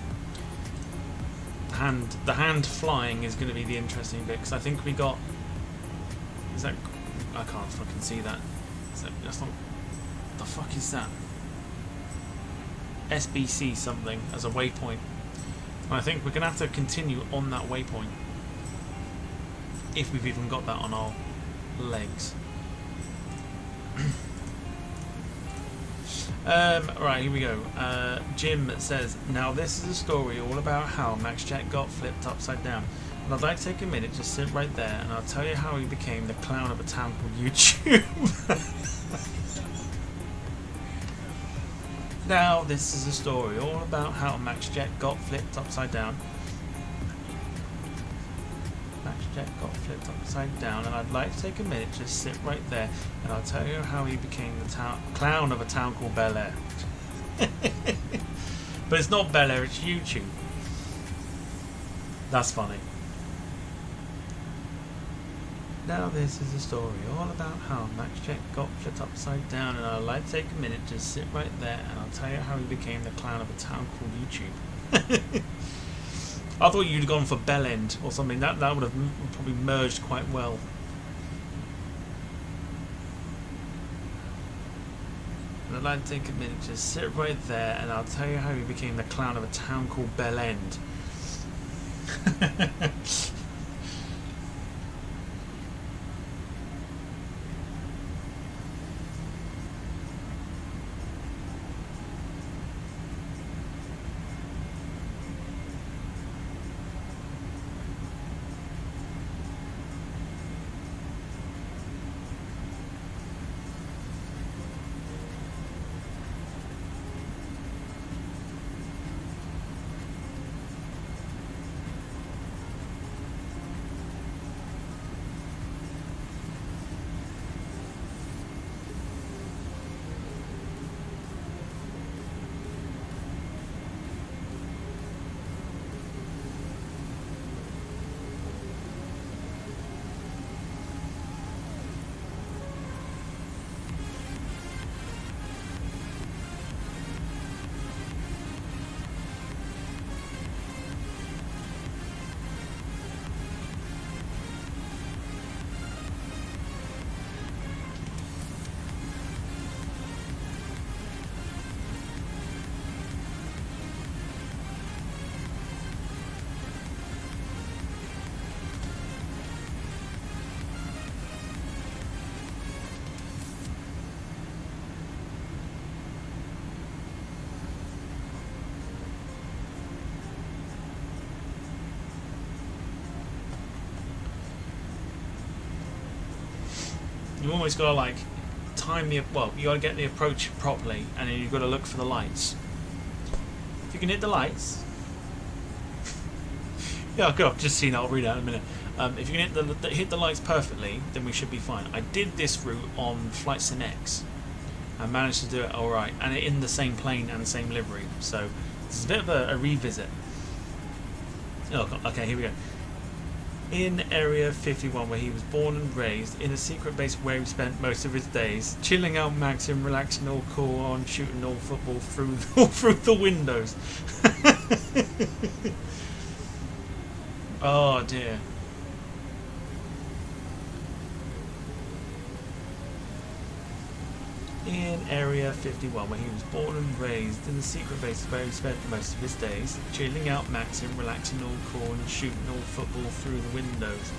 The hand flying is going to be the interesting bit, because I think we got, is that, I can't fucking see that. That's not, what the fuck is that? SBC something as a waypoint. And I think we're going to have to continue on that waypoint, if we've even got that on our legs. Right, here we go. Jim says, now this is a story all about how Max Jet got flipped upside down. And I'd like to take a minute, just sit right there, and I'll tell you how he became the clown of a town called YouTube. Now this is a story all about how Max Jet got flipped upside down. Jet got flipped upside down, and I'd like to take a minute, just sit right there, and I'll tell you how he became the clown of a town called Bel Air. But it's not Bel Air, it's YouTube. That's funny. Now this is a story all about how Max Jet got flipped upside down, and I'd like to take a minute, just sit right there, and I'll tell you how he became the clown of a town called YouTube. I thought you'd gone for Bell End or something. That would have probably merged quite well. And I'd like to take a minute, just sit right there, and I'll tell you how he became the clown of a town called Bell End. almost got to like time the, well, you got to get the approach properly, and then you've got to look for the lights. If you can hit the lights, yeah, I've just seen it, I'll read it out in a minute. If you can hit the lights perfectly, then we should be fine. I did this route on Flight Sim X and managed to do it alright, and in the same plane and the same livery, so it's a bit of a revisit. Oh, okay, here we go. In Area 51, where he was born and raised, in a secret base where he spent most of his days, chilling out, maxing, relaxing, all cool on, shooting all football through the windows. Oh dear. In Area 51, where he was born and raised, in the secret base where he spent most of his days, chilling out, maxing, relaxing, all cool, and shooting all football through the windows.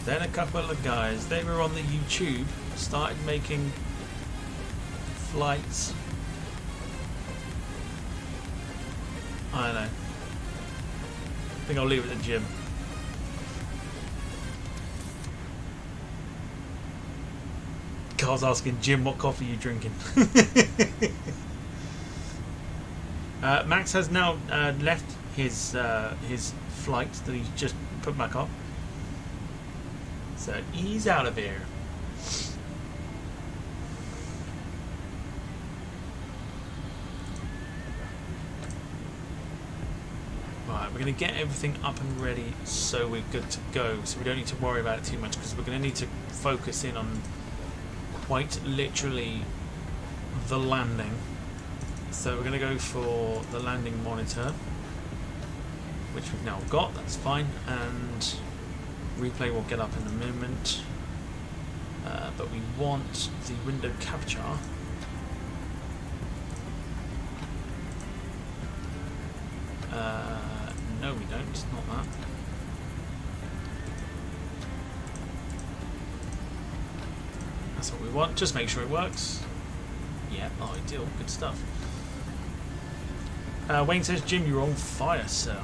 Then a couple of guys, they were on the YouTube, started making flights. I don't know. I think I'll leave it to Jim. Carl's asking Jim, what coffee are you drinking? Max has now left his flight that he's just put back up. So he's out of here. Right, we're going to get everything up and ready so we're good to go. So we don't need to worry about it too much, because we're going to need to focus in on quite literally the landing. So we're going to go for the landing monitor, which we've now got. That's fine, and replay will get up in a moment. But we want the window capture. No, we don't. It's not that. That's what we want. Just make sure it works. Yeah, ideal. Good stuff. Wayne says, Jim, you're on fire, sir.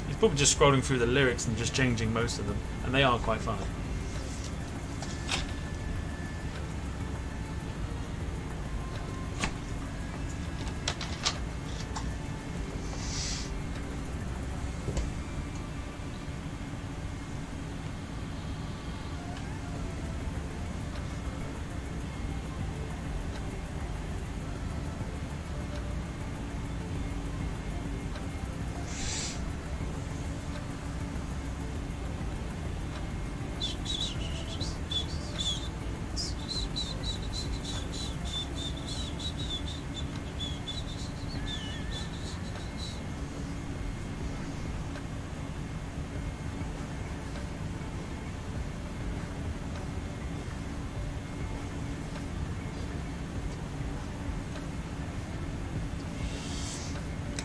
He's probably just scrolling through the lyrics and just changing most of them, and they are quite funny.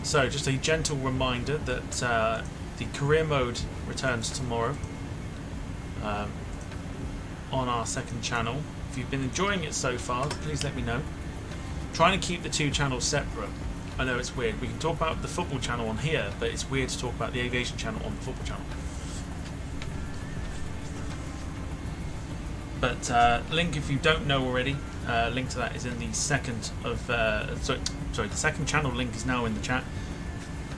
So, just a gentle reminder that the career mode returns tomorrow on our second channel. If you've been enjoying it so far, please let me know. Trying to keep the two channels separate. I know it's weird. We can talk about the football channel on here, but it's weird to talk about the aviation channel on the football channel. But link, if you don't know already, link to that is in the second of sorry, the second channel link is now in the chat.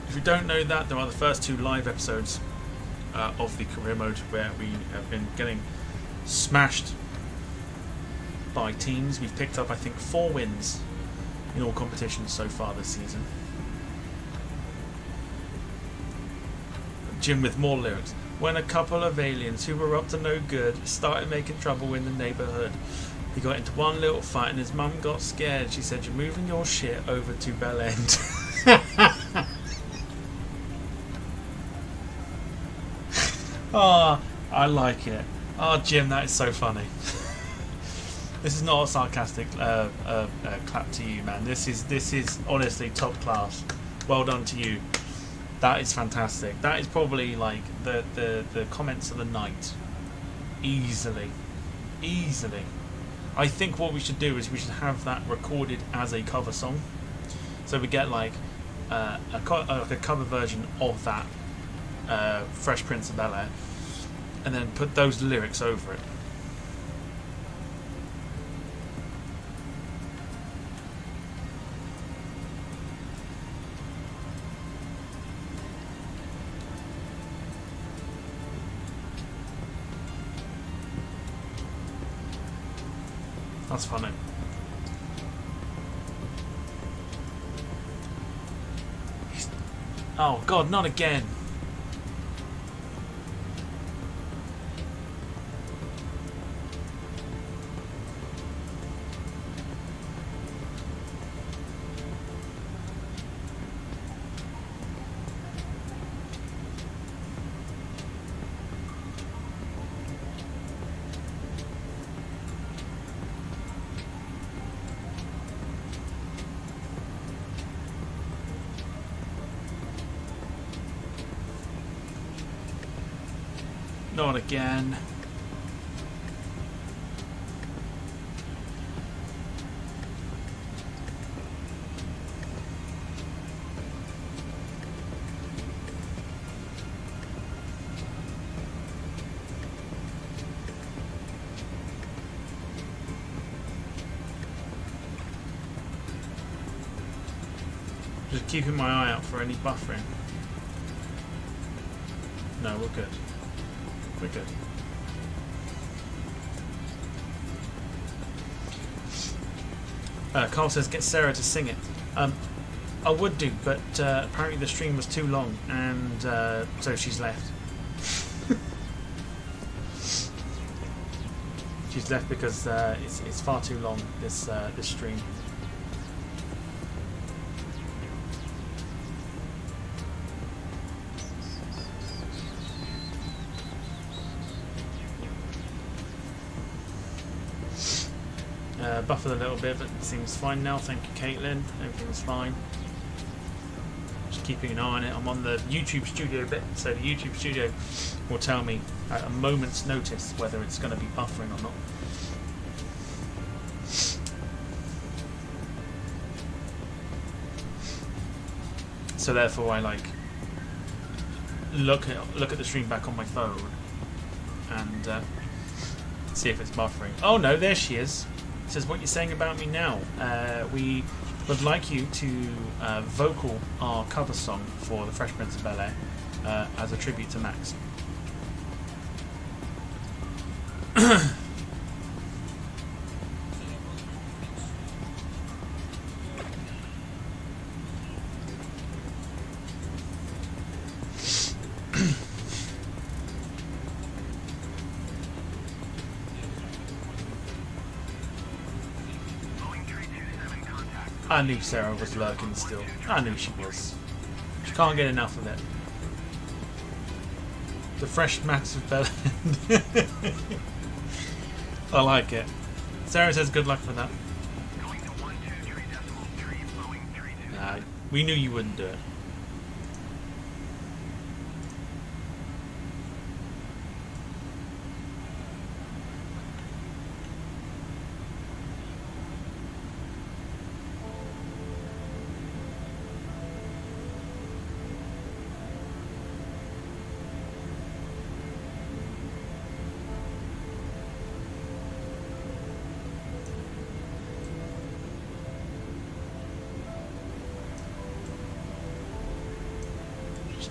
If you don't know that, there are the first two live episodes of the career mode where we have been getting smashed by teams. We've picked up, I think, 4 wins in all competitions so far this season. Jim with more lyrics. When a couple of aliens who were up to no good started making trouble in the neighbourhood. He got into one little fight and his mum got scared. She said, "You're moving your shit over to Bell End." Oh, I like it. Oh, Jim, that is so funny. This is not a sarcastic clap to you, man. This is honestly top class. Well done to you. That is fantastic. That is probably like the comments of the night. Easily. I think what we should do is we should have that recorded as a cover song. So we get like like a cover version of that Fresh Prince of Bel-Air, and then put those lyrics over it. That's funny. Oh God, not again. Not again. Just keeping my eye out for any buffering. No, we're good. We're good. Carl says, get Sarah to sing it. I would do, but apparently the stream was too long, and so she's left. She's left because it's far too long, this stream. Buffered a little bit, but it seems fine now. Thank you, Caitlin. Everything's fine. Just keeping an eye on it. I'm on the YouTube Studio bit, so the YouTube Studio will tell me at a moment's notice whether it's going to be buffering or not. So therefore, I like look at the stream back on my phone and see if it's buffering. Oh no, there she is. It says, what you're saying about me now. We would like you to vocal our cover song for the Fresh Prince of Bel-Air as a tribute to Max. I knew Sarah was lurking still. I knew she was. She can't get enough of it. The Fresh Max of Bel-Air. I like it. Sarah says good luck for that. Nah, we knew you wouldn't do it.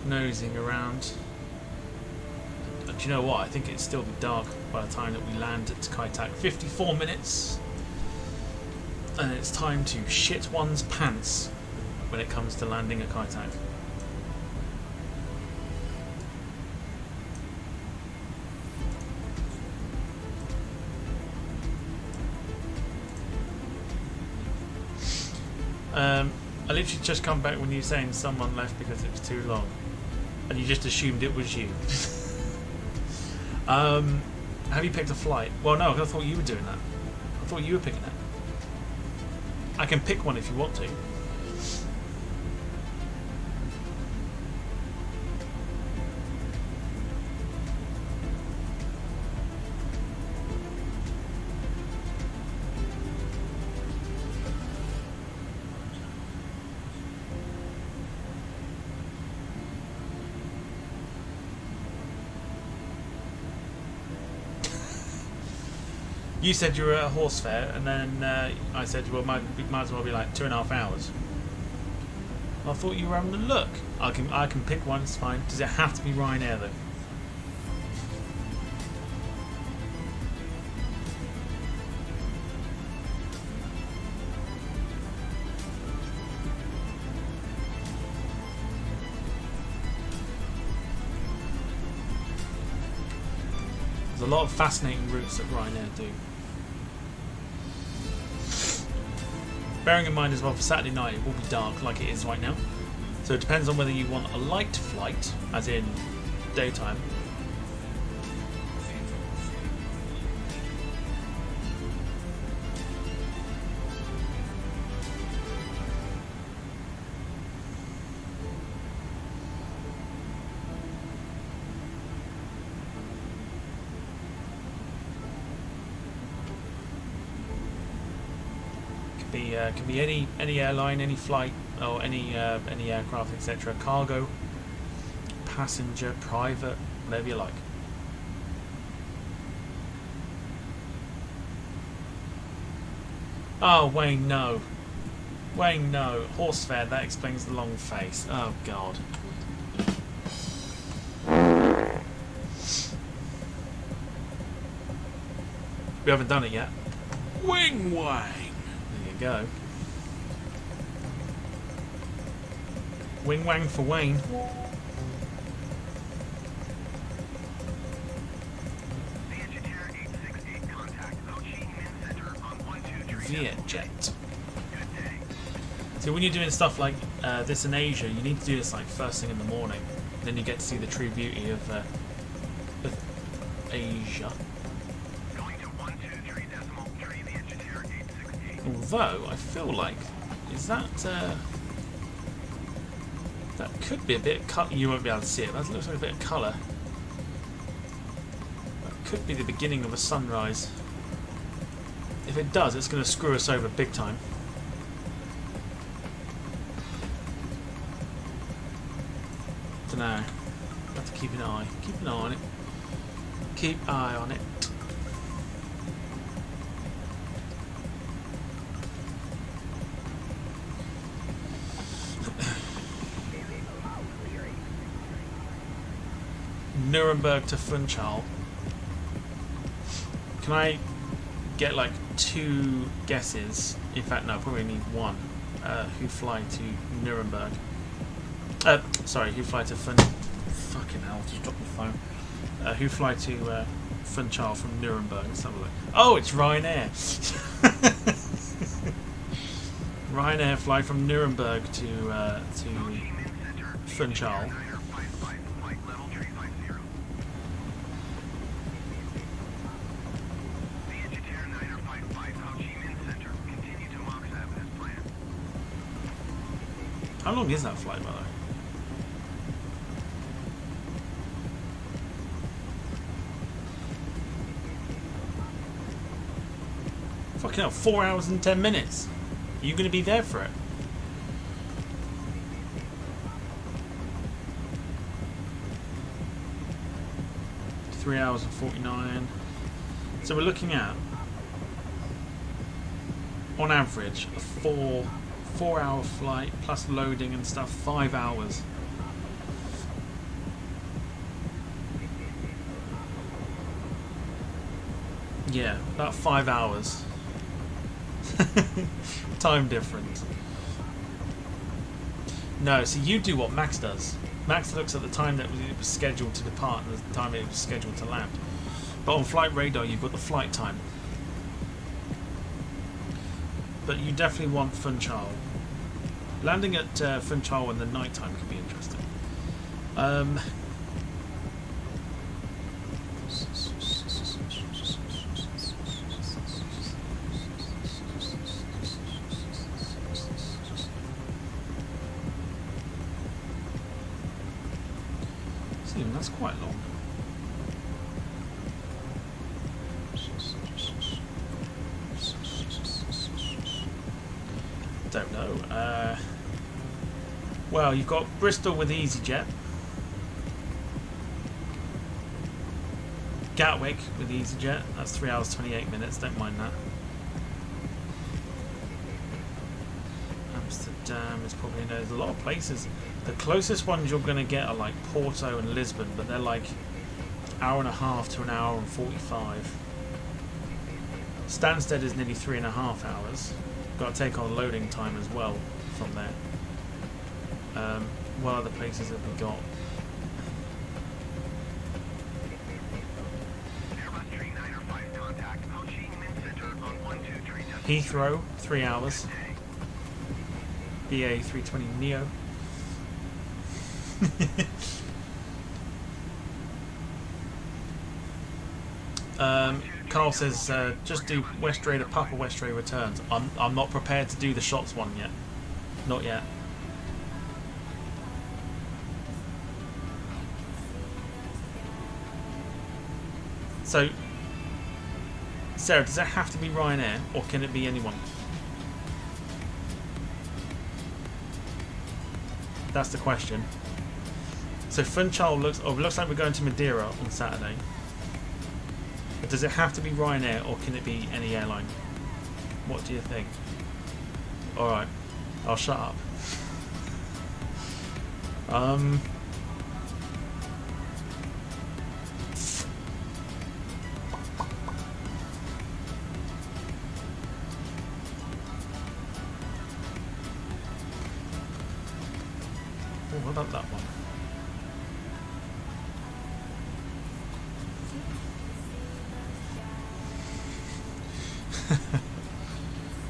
Nosing around. Do you know what? I think it'd still be dark by the time that we land at Kai Tak. 54 minutes, and it's time to shit one's pants when it comes to landing at Kai Tak. I literally just come back when you were saying someone left because it was too long. And you just assumed it was you. Have you picked a flight? Well, no, I thought you were doing that. I thought you were picking it. I can pick one if you want to. You said you were at a horse fair, and then I said, well, might as well be like 2.5 hours. I thought you were having a look. I can pick one, it's fine. Does it have to be Ryanair though? There's a lot of fascinating routes that Ryanair do. Bearing in mind as well, for Saturday night it will be dark like it is right now. So it depends on whether you want a light flight, as in daytime. Can be any airline, any flight, or any aircraft, etc. Cargo, passenger, private, whatever you like. Oh, Wayne, no. Wayne, no. Horse fair, that explains the long face. Oh, God. We haven't done it yet. Wing Wang! There you go. Wing Wang for Wayne. VHHX. So when you're doing stuff like this in Asia, you need to do this like first thing in the morning. Then you get to see the true beauty of Asia. Although I feel like that could be a bit of colour. You won't be able to see it. That looks like a bit of colour. That could be the beginning of a sunrise. If it does, it's going to screw us over big time. Don't know. Have to keep an eye. Keep an eye on it. Keep eye on it. Nuremberg to Funchal. Can I get like 2 guesses? In fact, no, probably need 1. Who fly to Nuremberg? Sorry, who fly to Fucking hell, just dropped the phone. Who fly to Funchal from Nuremberg? Let's have a look. Oh, it's Ryanair. Ryanair fly from Nuremberg to Funchal. How long is that flight, by the way? Fucking hell, 4 hours and 10 minutes. Are you going to be there for it? Three hours and 49. So we're looking at, on average, a 4-hour flight plus loading and stuff, 5 hours. Yeah, about 5 hours. Time difference. No, so you do what Max does. Max looks at the time that it was scheduled to depart and the time it was scheduled to land. But on Flight Radar you've got the flight time. But you definitely want Funchal. Landing at Funchal in the night time could be interesting. See, that's quite long. Don't know. Well, you've got Bristol with EasyJet. Gatwick with EasyJet, that's 3 hours 28 minutes, don't mind that. Amsterdam is probably, there's a lot of places. The closest ones you're going to get are like Porto and Lisbon, but they're like hour and a half to an hour and 45. Stansted is nearly 3.5 hours. Got to take on loading time as well from there. What other places have we got? Heathrow, 3 hours. BA320 Neo. Carl says just do Westray to Papa Westray returns. I'm not prepared to do the shots one yet. Not yet. So, Sarah, does it have to be Ryanair or can it be anyone? That's the question. So Funchal looks like we're going to Madeira on Saturday. But does it have to be Ryanair or can it be any airline? What do you think? Alright, I'll shut up. What about that one?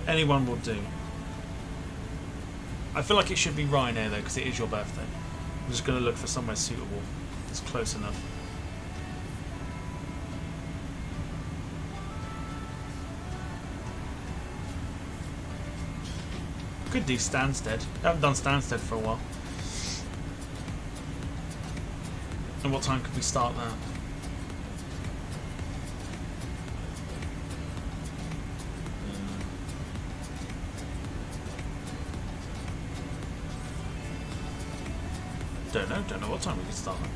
Anyone will do. I feel like it should be Ryanair though, because it is your birthday. I'm just going to look for somewhere suitable. It's close enough. Could do Stansted. I haven't done Stansted for a while. And what time could we start that? Don't know what time we could start that.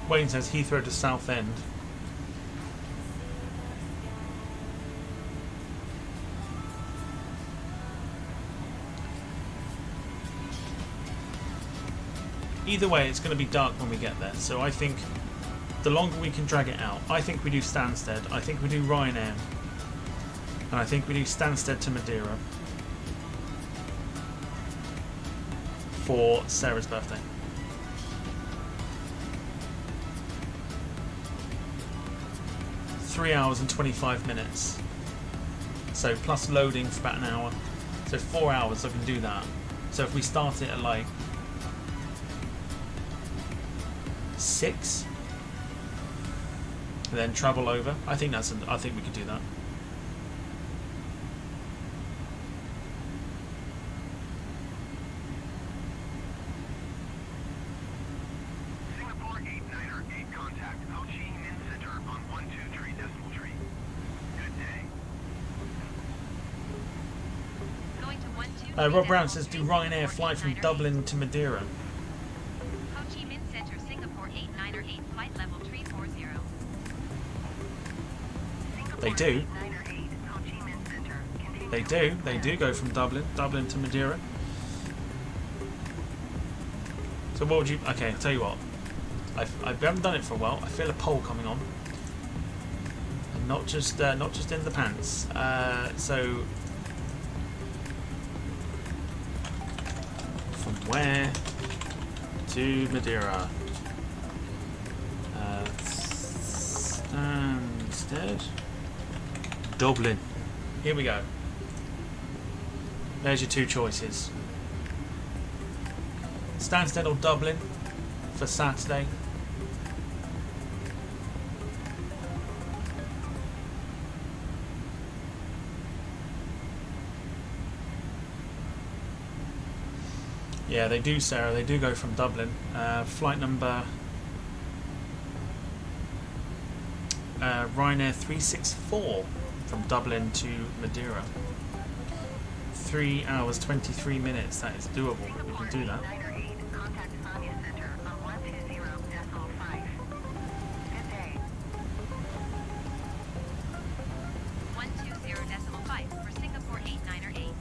Wayne says Heathrow to Southend. Either way, it's going to be dark when we get there, so I think the longer we can drag it out, I think we do Stansted, I think we do Ryanair, and I think we do Stansted to Madeira for Sarah's birthday. Three hours and 25 minutes. So plus loading for about an hour. So 4 hours I can do that. So if we start it at like 6 and then travel over, I think we could do that. Singapore 898 contact Ho Chi Minh Center on 123 decimal tree. Good day. Going to 123 Rob Brown says do Ryanair fly from Dublin to Madeira. Ho Chi Minh Center, Singapore 898, flight level 340. They do. They do go from Dublin to Madeira. So what would you? Okay, I'll tell you what. I haven't done it for a while. I feel a poll coming on, and not just in the pants. So from where to Madeira? Stansted, Dublin. Here we go. There's your two choices. Stansted or Dublin for Saturday. Yeah, they do, Sarah. They do go from Dublin. Flight number Ryanair 364 from Dublin to Madeira. 3 hours 23 minutes. That is doable. We can do that. Contact Sonia Center on 120.5. Good day. 120.5 for Singapore 89er8.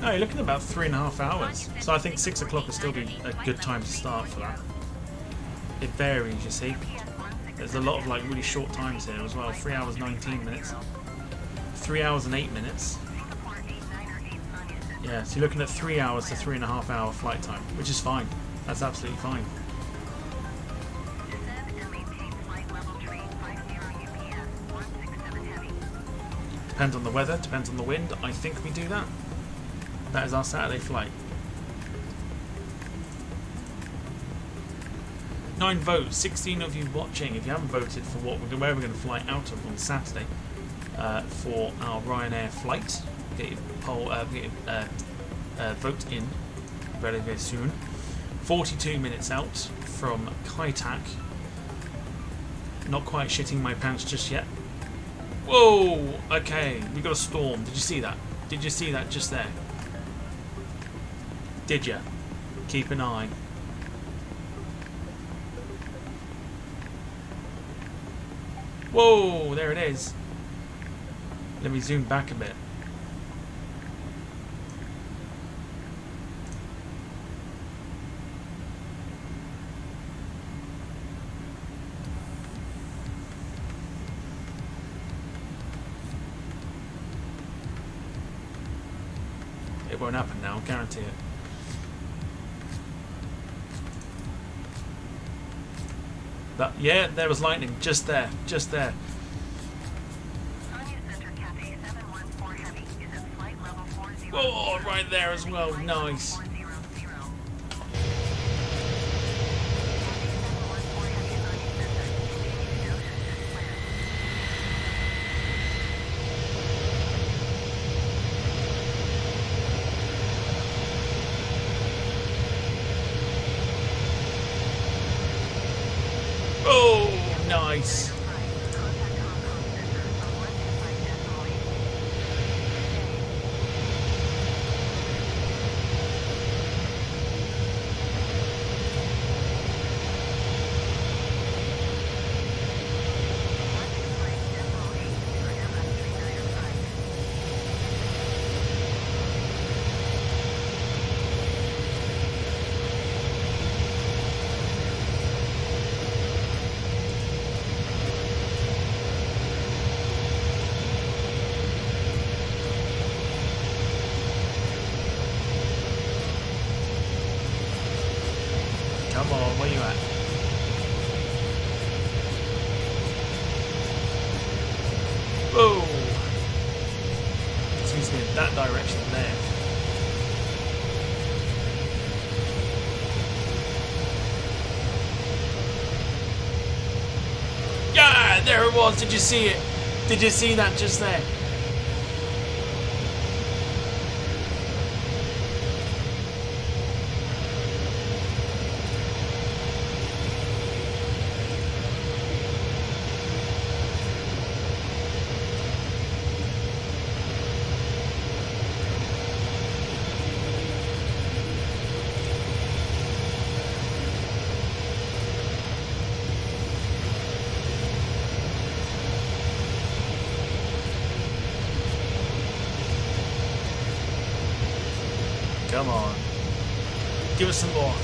No, you're looking at about 3.5 hours. So I think 6 o'clock would still be a good time to start for that. It varies, you see. There's a lot of like really short times here as well. 3 hours 19 minutes. 3 hours and 8 minutes. Yeah, so you're looking at 3 hours to 3.5 hour flight time, which is fine. That's absolutely fine. Depends on the weather, depends on the wind. I think we do that. That is our Saturday flight. 9 votes, 16 of you watching. If you haven't voted for where we're going to fly out of on Saturday for our Ryanair flight, get your poll, get your vote in very soon. 42 minutes out from Kai Tak. Not quite shitting my pants just yet. Whoa! Okay, we got a storm. Did you see that? Did you see that just there? Did ya? Keep an eye. Whoa! There it is. Let me zoom back a bit. It won't happen now, guarantee it. But yeah, there was lightning just there, just there. Oh, right there as well, nice. Oh, nice. Come on, where you at? Whoa! Seems to be in that direction there. Yeah, there it was. Did you see it? Did you see that just there? Come on. Give us some more.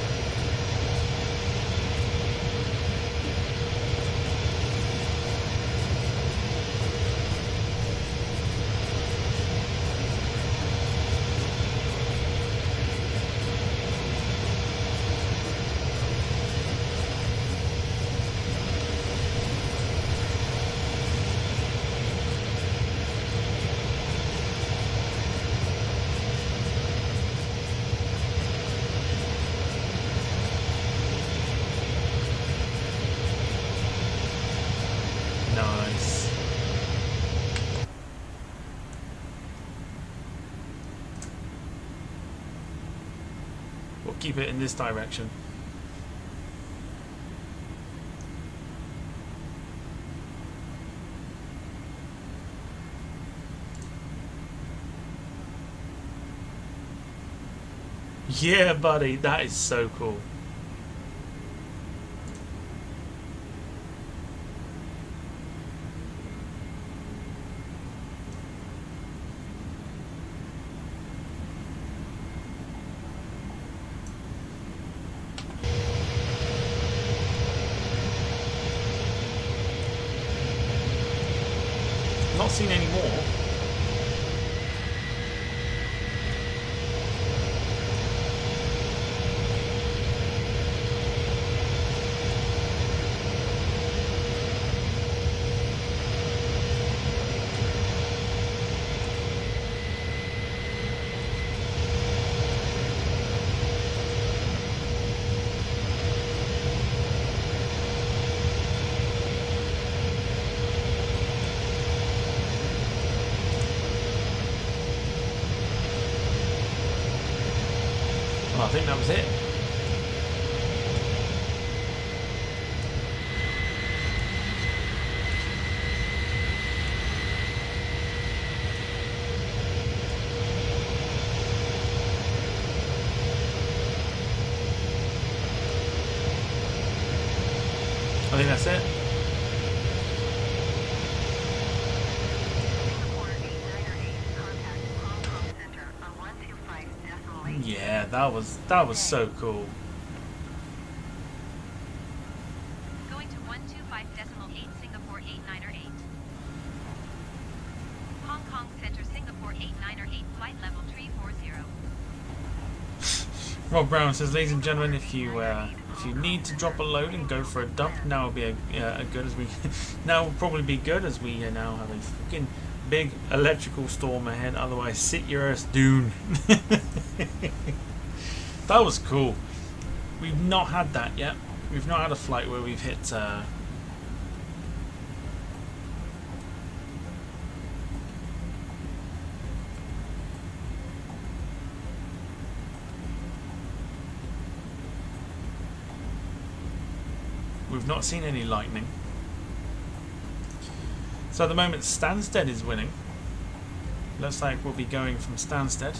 We'll keep it in this direction. Yeah, buddy, that is so cool. Not seen any more. Well, I think that was it. I think that's it. Yeah, that was so cool. Going to 125.8 Singapore 89er8. Hong Kong Center Singapore 89er8 flight level 340. Rob Brown says, ladies and gentlemen, if you need to drop a load and go for a dump, now will be a good as we now will probably be good as we now have a fucking big electrical storm ahead. Otherwise, sit your ass down. That was cool. We've not had that yet. We've not had a flight where we've hit. We've not seen any lightning. So at the moment, Stansted is winning. Looks like we'll be going from Stansted.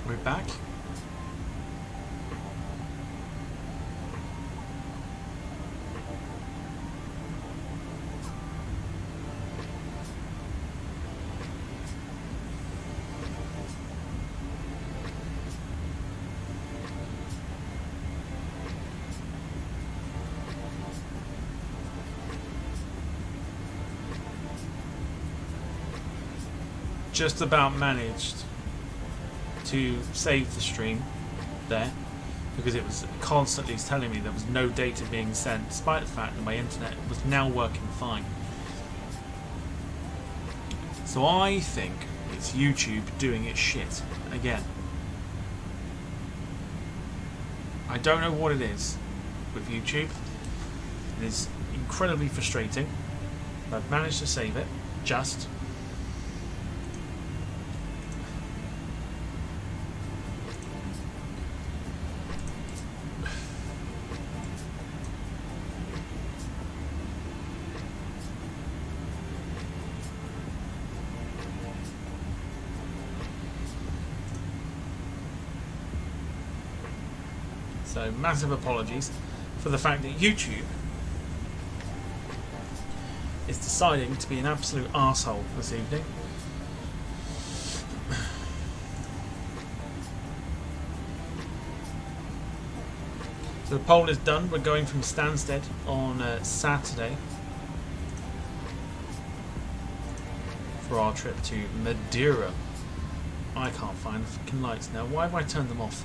We're back. Just about managed to save the stream there because it was constantly telling me there was no data being sent, despite the fact that my internet was now working fine. So I think it's YouTube doing its shit again. I don't know what it is with YouTube. It is incredibly frustrating. I've managed to save it, just. So massive apologies for the fact that YouTube is deciding to be an absolute arsehole this evening. So the poll is done. We're going from Stansted on Saturday for our trip to Madeira. I can't find the fucking lights now. Why have I turned them off?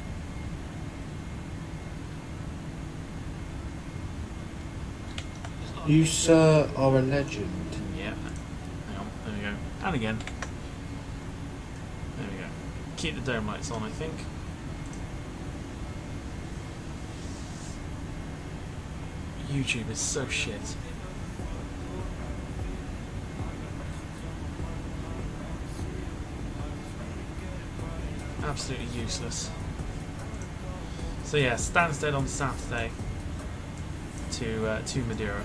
You, sir, are a legend. Yeah. Hang on. There we go. And again. There we go. Keep the dome lights on, I think. YouTube is so shit. Absolutely useless. So yeah, Stansted on Saturday to Madeira.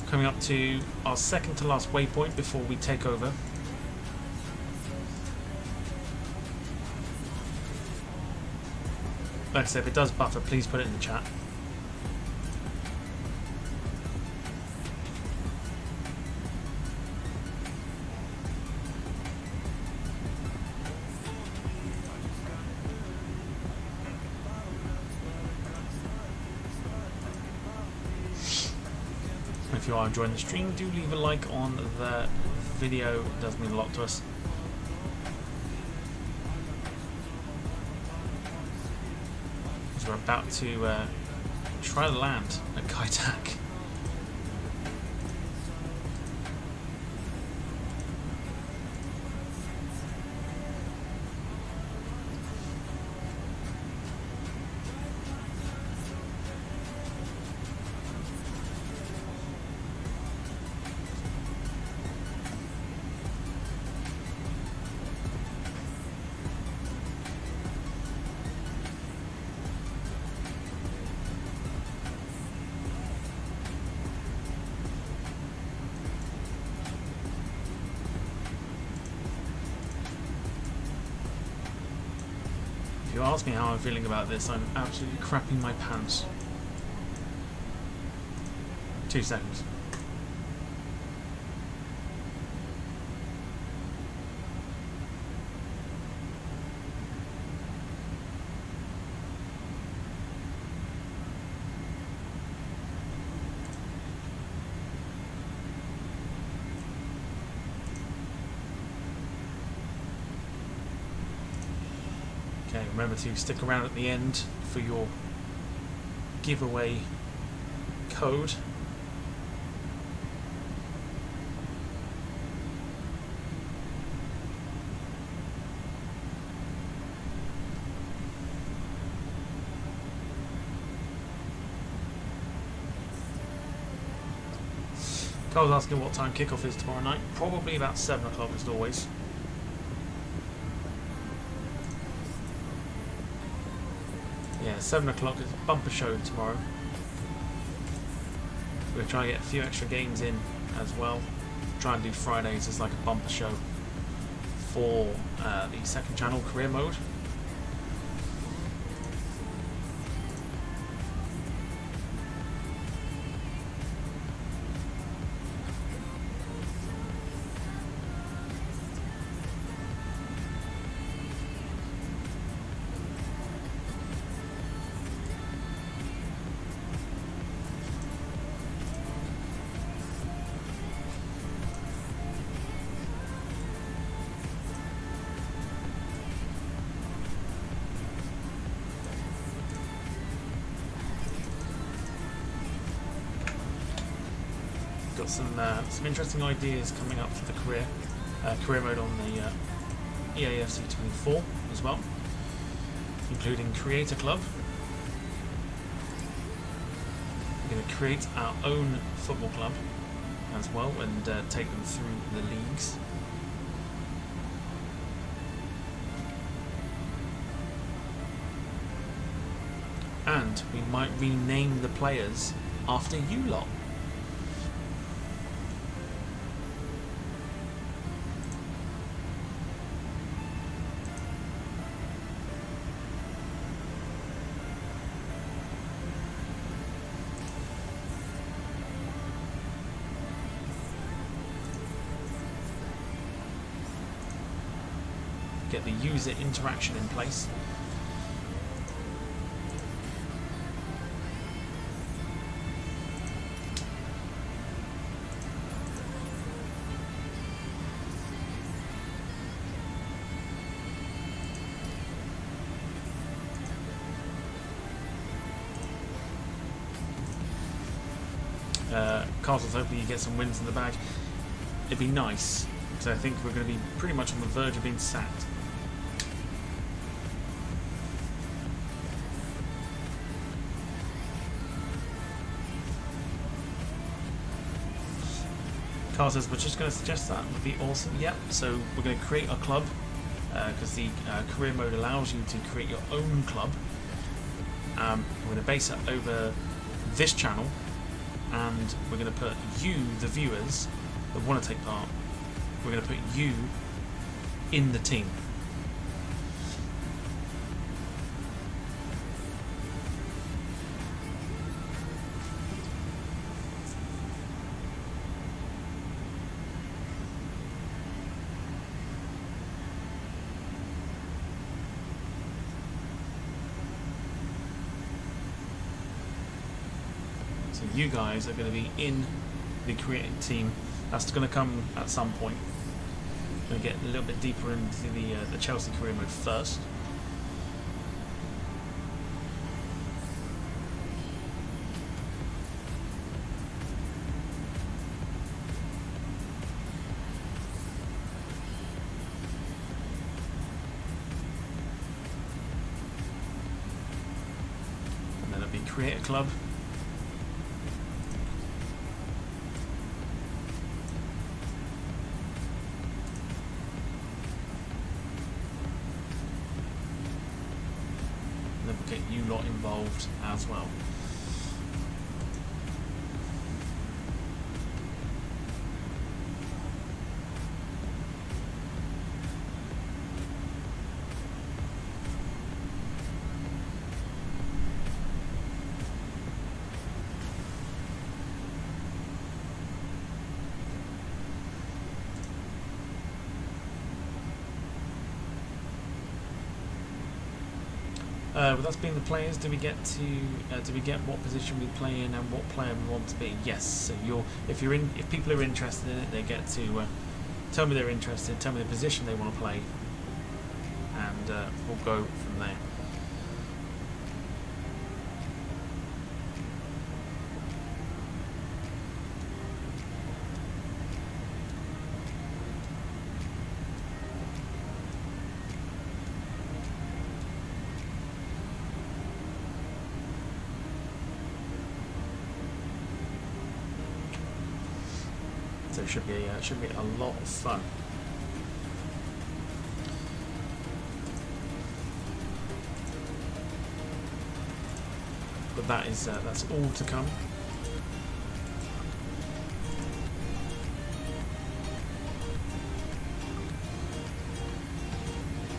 Coming up to our second to last waypoint before we take over. Like I said, if it does buffer, please put it in the chat. If you are enjoying the stream, do leave a like on the video. It does mean a lot to us. We're about to try to land at Kaitak. If you ask me how I'm feeling about this, I'm absolutely crapping my pants. 2 seconds. Okay, remember to stick around at the end for your giveaway code. Carl's asking what time kickoff is tomorrow night. Probably about 7 o'clock as always. Yeah, 7 o'clock is a bumper show tomorrow. We're going to try and get a few extra games in as well. Try and do Fridays as like a bumper show for the second channel career mode. Got some interesting ideas coming up for the career mode on the EAFC24 as well, including Creator Club. We're going to create our own football club as well and take them through the leagues. And we might rename the players after you lot. get the user interaction in place. Castles, hopefully you get some wins in the bag. It'd be nice, because I think we're going to be pretty much on the verge of being sacked. Carl says, we're just going to suggest that would be awesome. Yep, so we're going to create a club, because the career mode allows you to create your own club. We're going to base it over this channel, and we're going to put you, the viewers that want to take part, we're going to put you in the team. You guys are going to be in the creating team. That's going to come at some point. Going to get a little bit deeper into the Chelsea career mode first. And then it'll be create a club. Get you lot involved as well. With us being the players, do we get what position we play in and what player we want to be? Yes. So if people are interested in it, they get to tell me they're interested, tell me the position they want to play, and we'll go from there. So it should be a lot of fun. But that's all to come.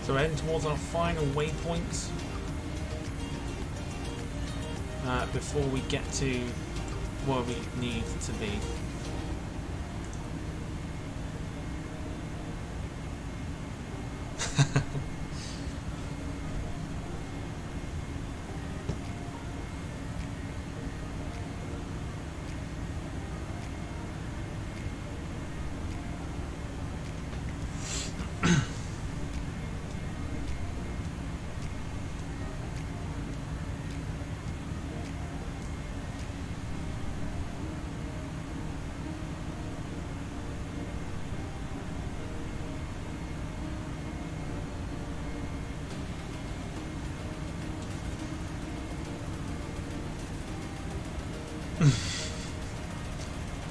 So we're heading towards our final waypoint before we get to where we need to be.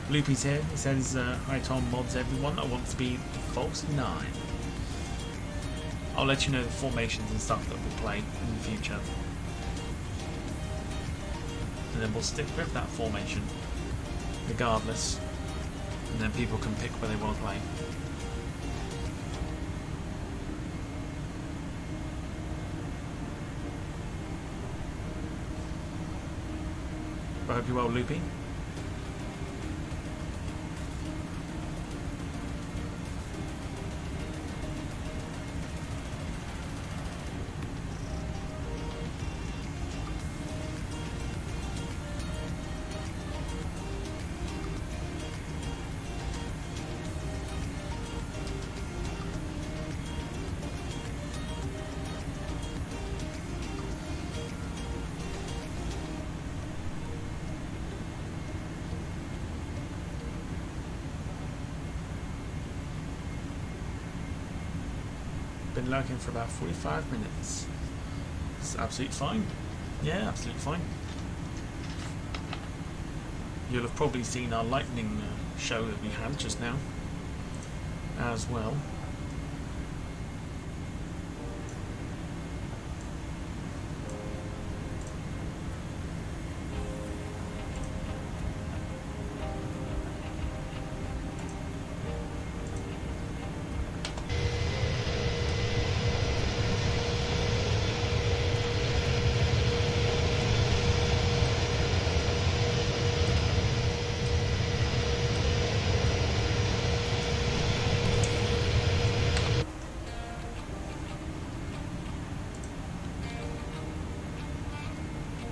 Loopy's here. He says, hi Tom, mods everyone. I want to be the false 9. I'll let you know the formations and stuff that we'll play in the future. And then we'll stick with that formation, regardless. And then people can pick where they want to play. I hope you're well, Loopy. been lurking for about 45 minutes. It's absolutely fine. Yeah, absolutely fine. You'll have probably seen our lightning show that we had just now as well.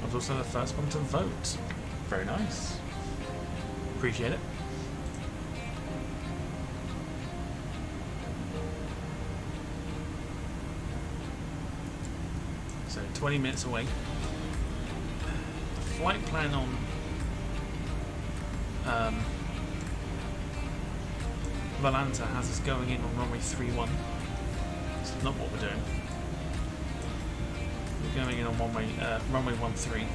I was also the first one to vote. Very nice. Appreciate it. So 20 minutes away. The flight plan on Valanta has us going in on runway 31. It's not what we're doing. We're going in on runway 13.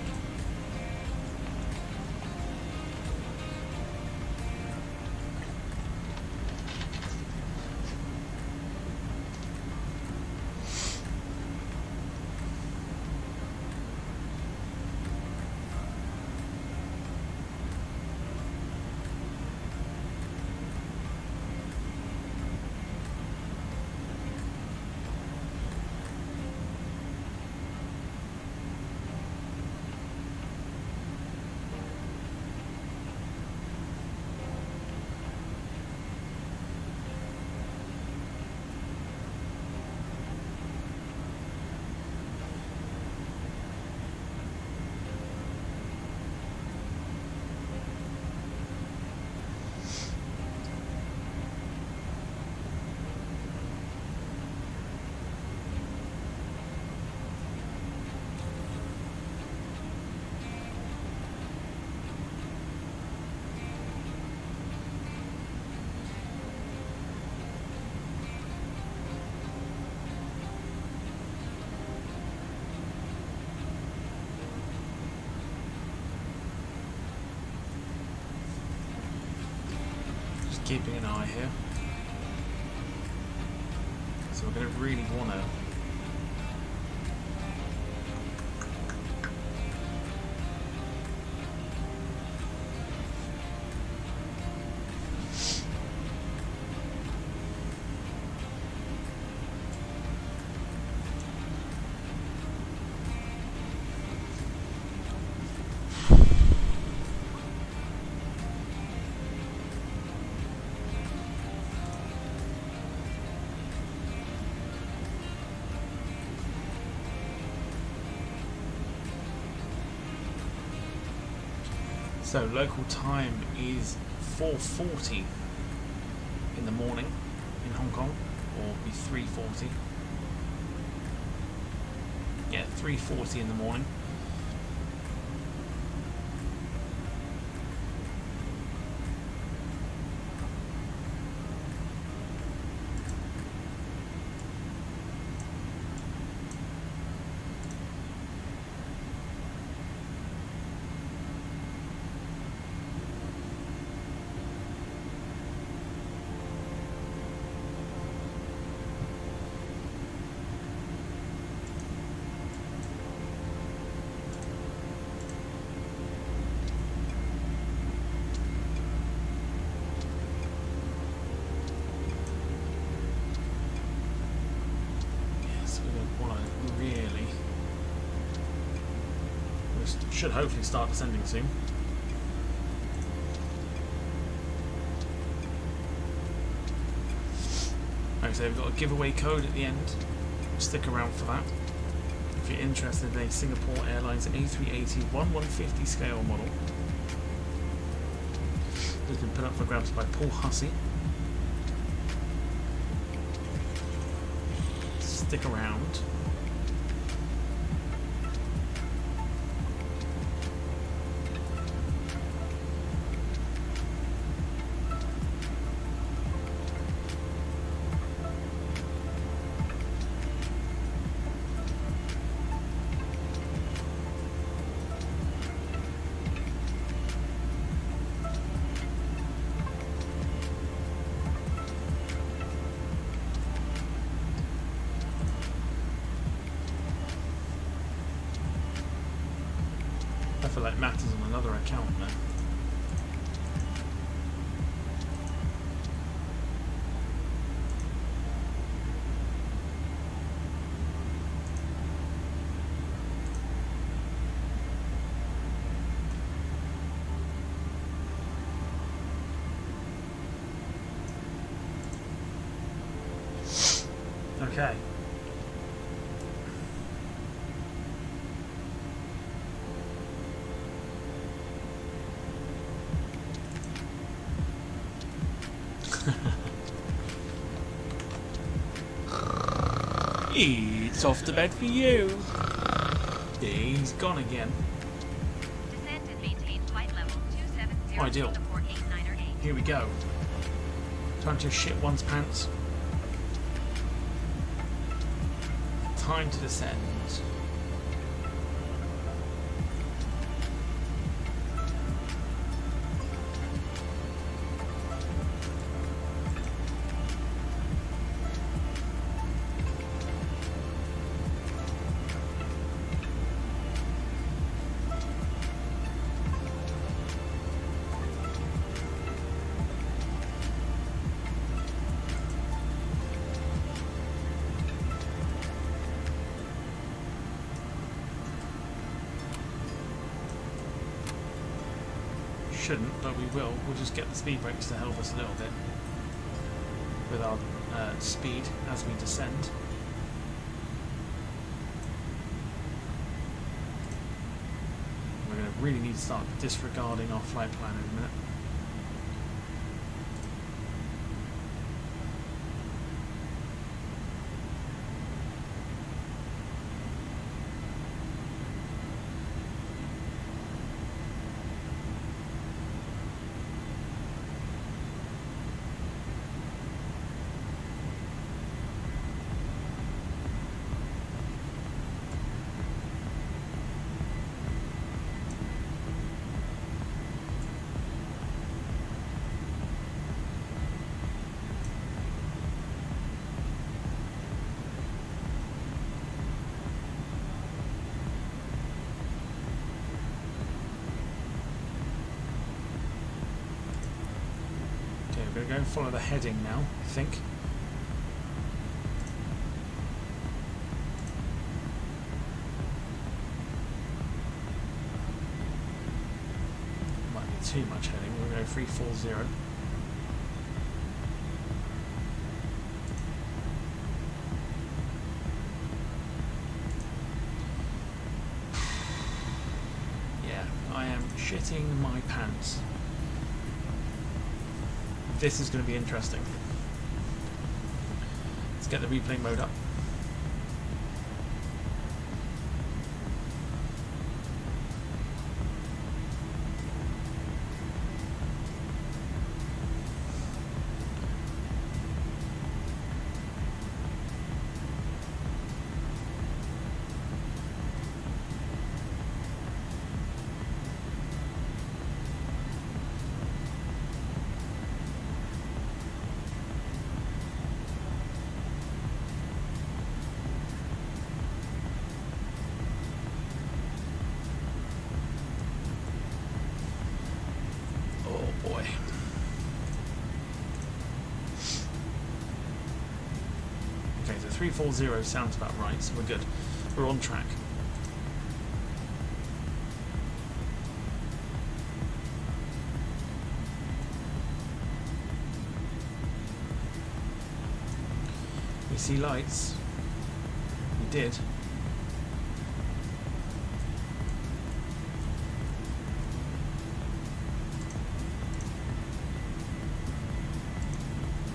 Keeping an eye here. So we're going to really want to So local time is 4:40 in the morning in Hong Kong, or be 3:40. Yeah, 3:40 in the morning. Should hopefully start descending soon. Like I say, we've got a giveaway code at the end. Stick around for that. If you're interested in a Singapore Airlines A380-1150 scale model, it's been put up for grabs by Paul Hussey. Stick around. like it matters on another account now. Okay. It's off to bed for you. He's gone again. Descend and maintain flight level 270 Ideal. Singapore 8908. Here we go. Time to shit one's pants. Time to descend. Shouldn't, but we will. We'll just get the speed brakes to help us a little bit with our speed as we descend. We're going to really need to start disregarding our flight plan in a minute. We're going to go and follow the heading now, I think. Might be too much heading. We'll go 340. Yeah, I am shitting my pants. This is going to be interesting. Let's get the replay mode up. Okay, so 340 sounds about right, so we're good. We're on track. We see lights. We did.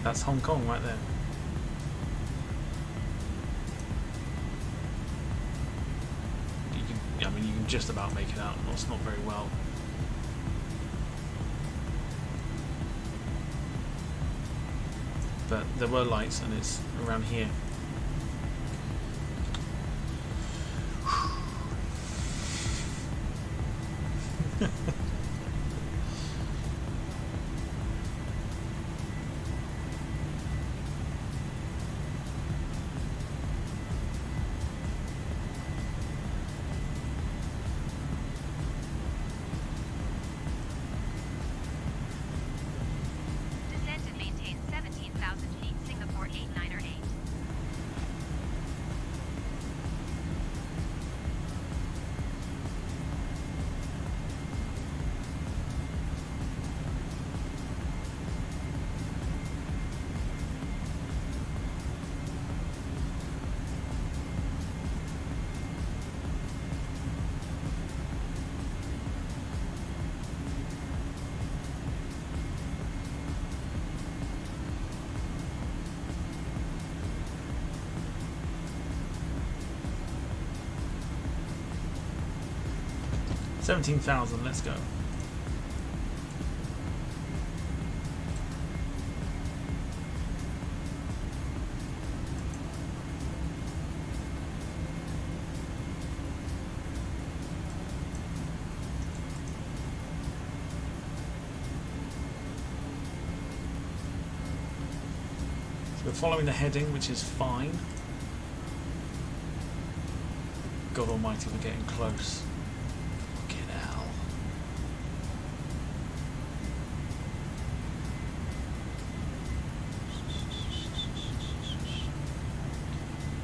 That's Hong Kong right there. I mean, you can just about make it out. It's not very well. But there were lights, and it's around here. 17,000, let's go. So we're following the heading, which is fine. God almighty, we're getting close. Fucking hell.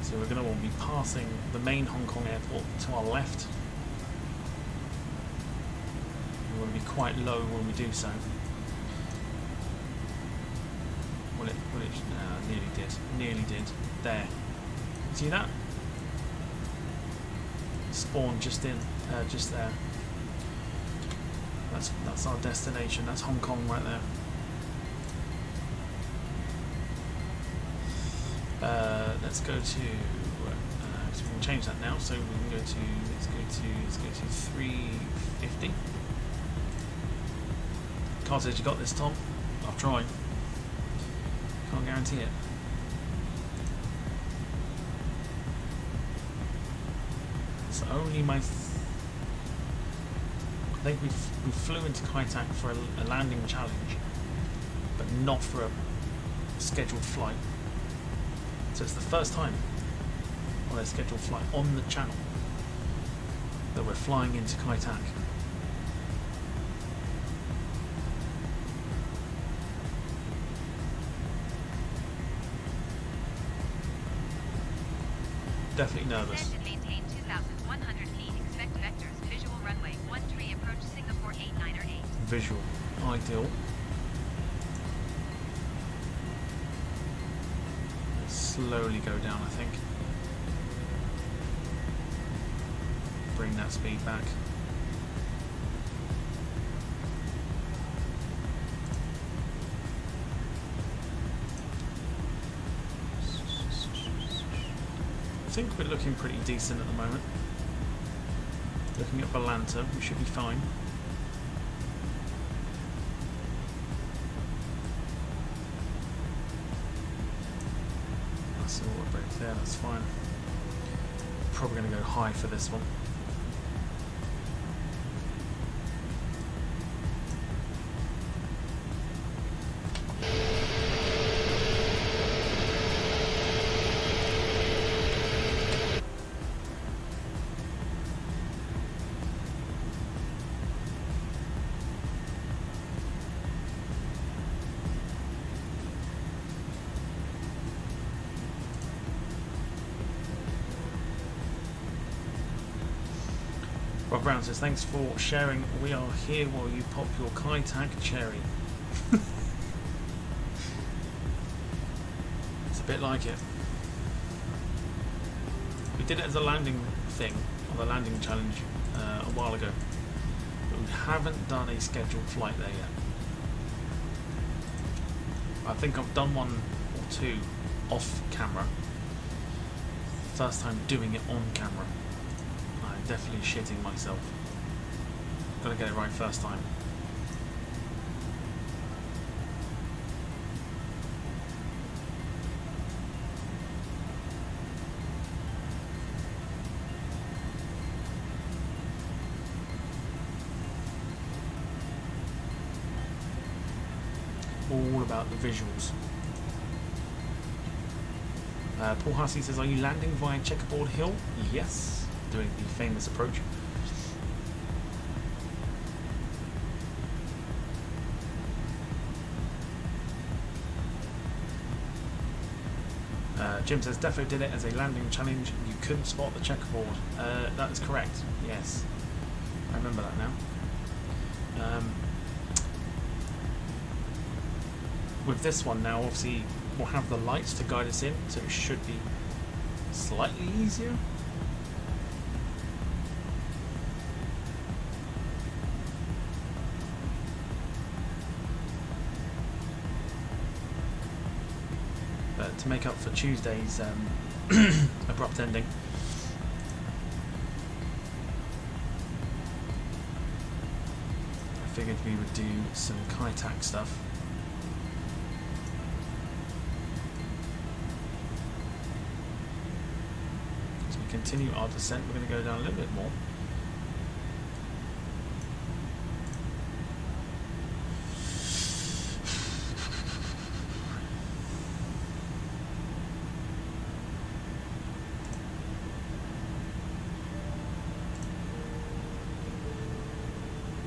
So we're going to be passing the main Hong Kong airport to our left. We want to be quite low when we do so. Nearly did. There. See that? Spawn just there. That's our destination. That's Hong Kong right there. Let's go to. So we can change that now. So we can go to. Let's go to 350. Can't say you got this, Tom. I've tried. Can't guarantee it. It's only my. I think we flew into Kai Tak for a landing challenge, but not for a scheduled flight. So it's the first time on a scheduled flight on the channel that we're flying into Kai Tak. Definitely nervous. Descend and maintain 2,100 feet. Expect vectors. Visual runway 13 approach Singapore 89er 8. Visual. Ideal. Let's slowly go down, I think. Bring that speed back. I think we're looking pretty decent at the moment. Looking at Valanta, we should be fine. That's all the break there, that's fine. Probably going to go high for this one. Rob Brown says, thanks for sharing. We are here while you pop your Kai Tak cherry. It's a bit like it. We did it as a landing thing, on the landing challenge a while ago. But we haven't done a scheduled flight there yet. I think I've done one or two off camera. First time doing it on camera. Definitely shitting myself. Gotta get it right first time. All about the visuals. Paul Hussey says, are you landing via Checkerboard Hill? Yes. Doing the famous approach. Jim says, Defo did it as a landing challenge. You couldn't spot the checkerboard. That is correct. Yes, I remember that now. With this one now, obviously, we'll have the lights to guide us in, so it should be slightly easier. To make up for Tuesday's abrupt ending. hopefully we'll do some Kaitac stuff. As we continue our descent, we're going to go down a little bit more.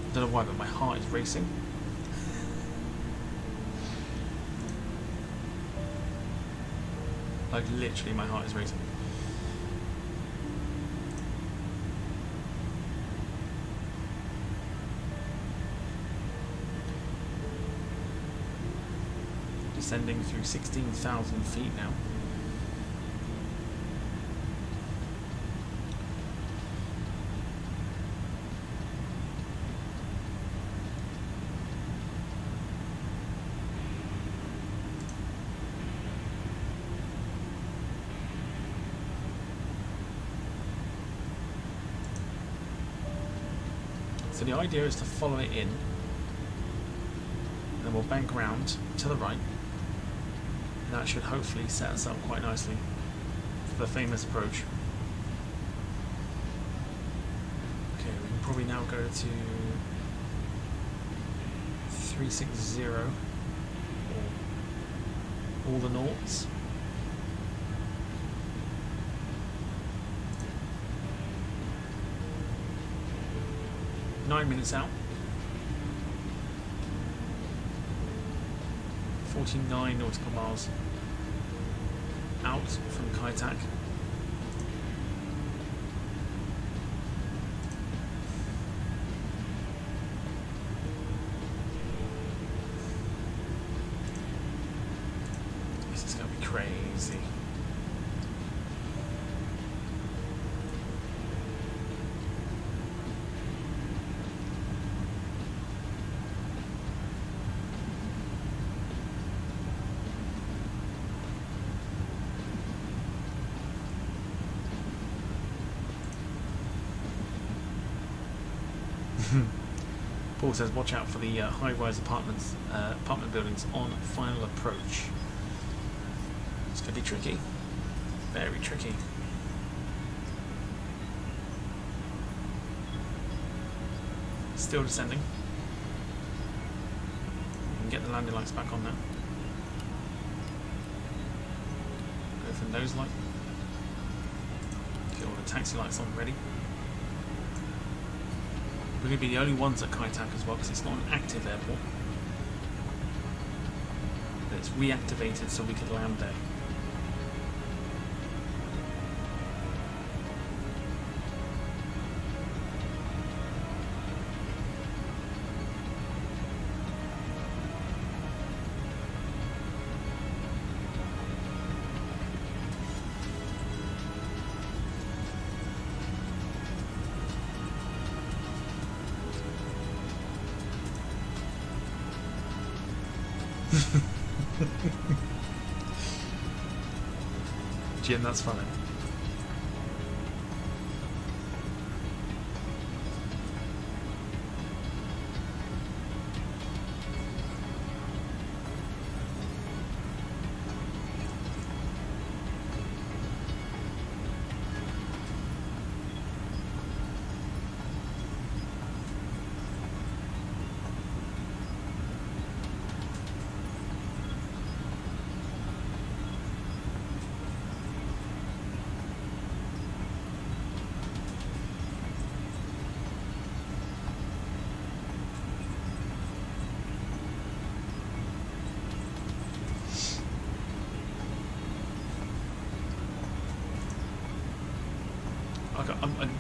I don't know why, but my heart is racing. Like literally my heart is racing. Descending through 16,000 feet now. So the idea is to follow it in, and then we'll bank round to the right, and that should hopefully set us up quite nicely for the famous approach. Okay, we can probably now go to 360 or all the noughts. 9 minutes out. 49 nautical miles out from Kaitac. This is going to be crazy. Paul says, watch out for the high-rise apartment buildings on final approach. It's going to be tricky. Very tricky. Still descending. We can get the landing lights back on now. Go for nose light. Get all the taxi lights on ready. We're going to be the only ones at Kaitac as well because it's not an active airport. But it's reactivated so we could land there. Jim, that's funny.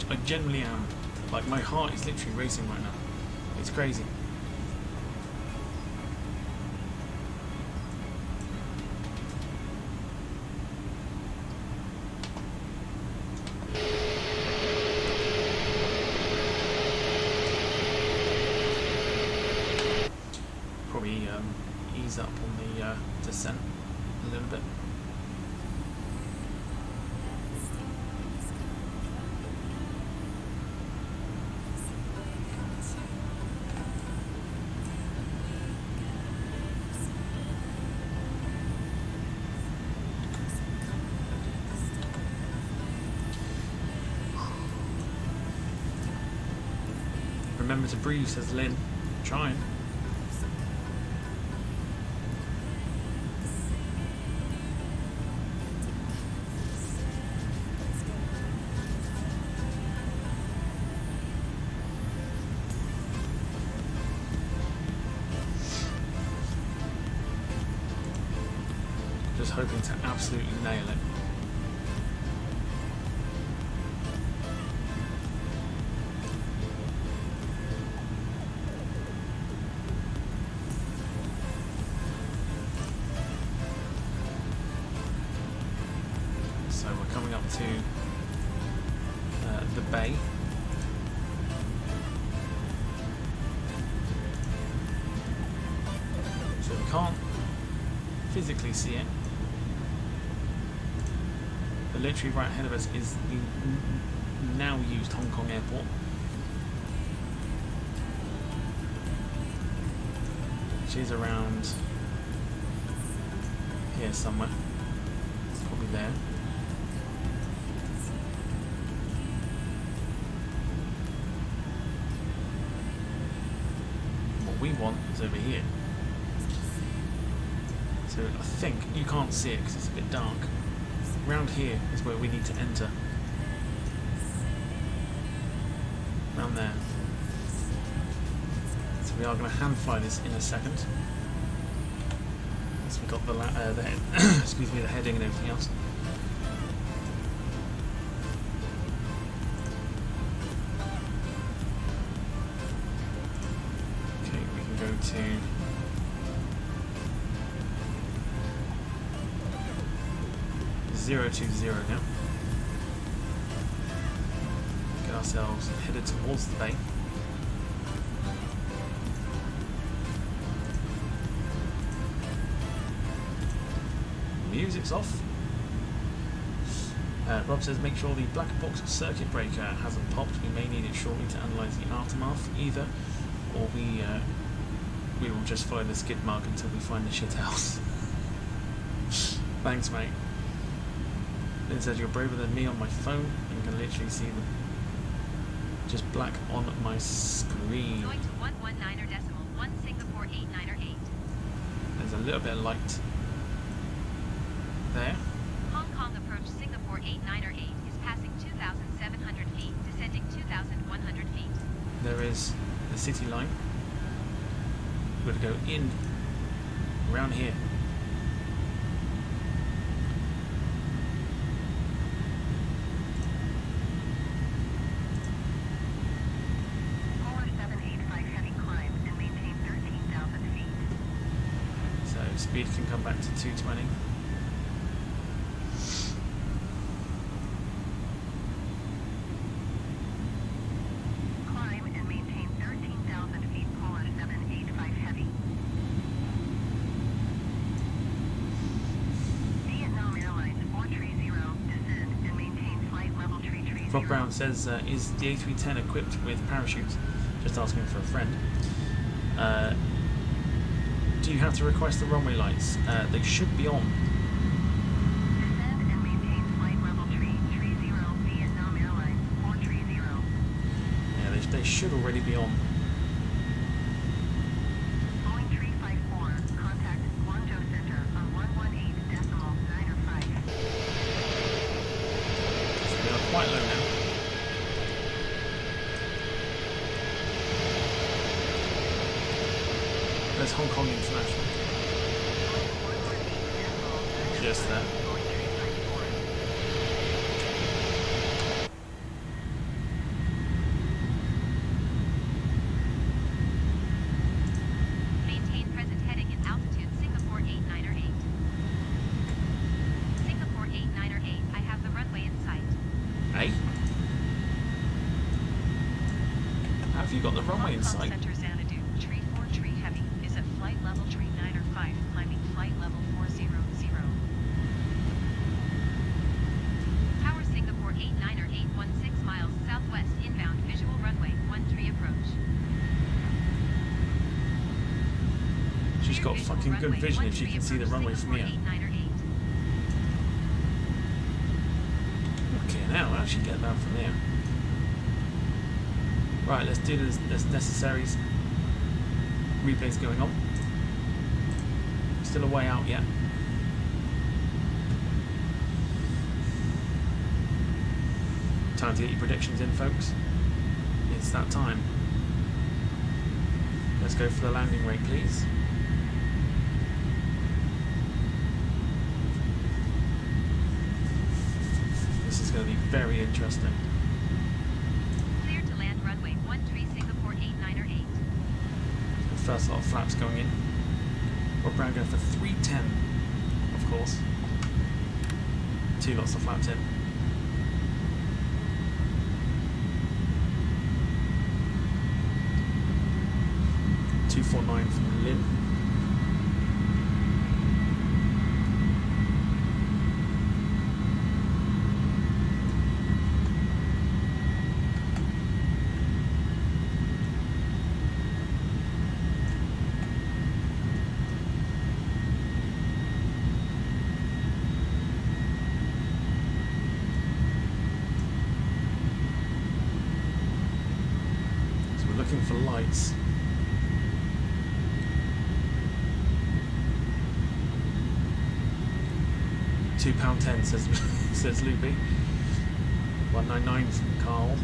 I generally am. Like, my heart is literally racing right now. It's crazy. Probably ease up on the descent a little bit. to breathe, says Lynn. Trying. Just hoping to absolutely nail it. So we're coming up to the bay. So we can't physically see it. But literally right ahead of us is the now used Hong Kong airport. Which is around here somewhere. It's probably there. What we want is over here. So I think you can't see it because it's a bit dark. Round here is where we need to enter. Round there. So we are going to hand fly this in a second. So we've got the head excuse me, the heading and everything else. Okay, we can go to .020 now. Get ourselves headed towards the bay. Music's off. Rob says make sure the black box circuit breaker hasn't popped. We may need it shortly to analyse the aftermath either, or we will just follow the skid mark until we find the shit house. Thanks, mate. It says you're braver than me on my phone and can literally see them just black on my screen. Going to 119.1 Singapore 898. There's a little bit of light there. Hong Kong approach Singapore 898 is passing 2,700 feet, descending 2,100 feet. There is the city line. We're going to go in around here. Speed can come back to 220. Climb and maintain 13,000 feet, Polar 785 heavy. Vietnam Airlines 430, descend and maintain flight level 330. Rob Brown says, is the A310 equipped with parachutes? Just asking for a friend. Do you have to request the runway lights? They should be on. Descend and maintain flight level 330, Vietnam Airlines 430. Yeah, they should already be on. Boeing 354, contact Guangzhou Center on 118.905. So we are quite low now. There's Hong Kong International. Just there. Maintain present heading and altitude Singapore 898. Singapore 898, I have the runway in sight. Hey? How have you got the runway in Hong Kong sight? Center Xanadu, tree 4 tree heavy, is at flight level tree 9 or 5, climbing flight level 400. Tower Singapore 898, 16 miles southwest inbound visual runway 13 approach. She's got fucking good vision if she can see the runway from here. Okay, now how'd she get that from there? Right, let's do this necessaries. Replay's going on. Still a way out yet. Time to get your predictions in, folks. It's that time. Let's go for the landing rate, please. This is going to be very interesting. Clear to land runway 13 Singapore 898. The first lot of flaps going in. We're going for 310, of course. 2 lots of flaps in. 249 from Lynn. So we're looking for lights. £2.10 says Loopy. 199 from Carl.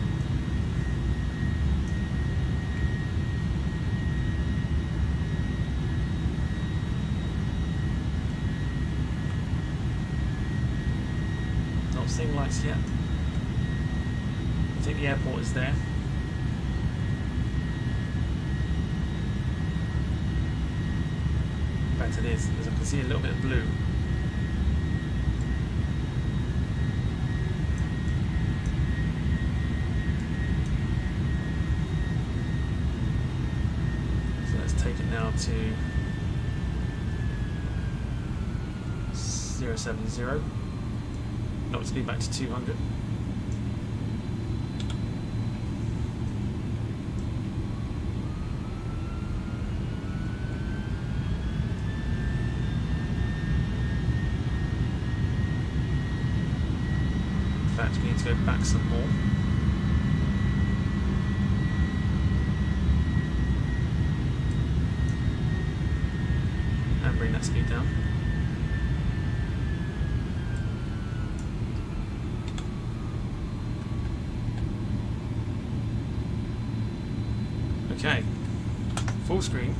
Not seeing lights yet. I think the airport is there. In fact, it is, because I can see a little bit of blue. Take it now to 070. Not speed back to 200. In fact, we need to go back some more. Bring that speed down. Okay, full screen.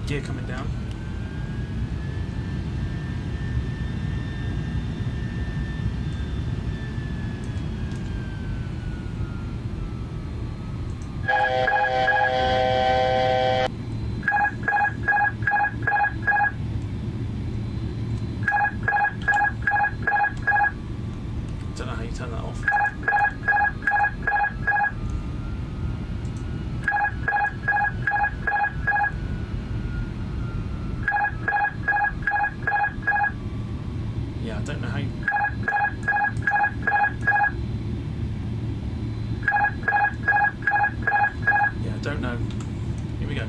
Gear coming down. Turn that off. Yeah, I don't know how you... Yeah, I don't know. Here we go.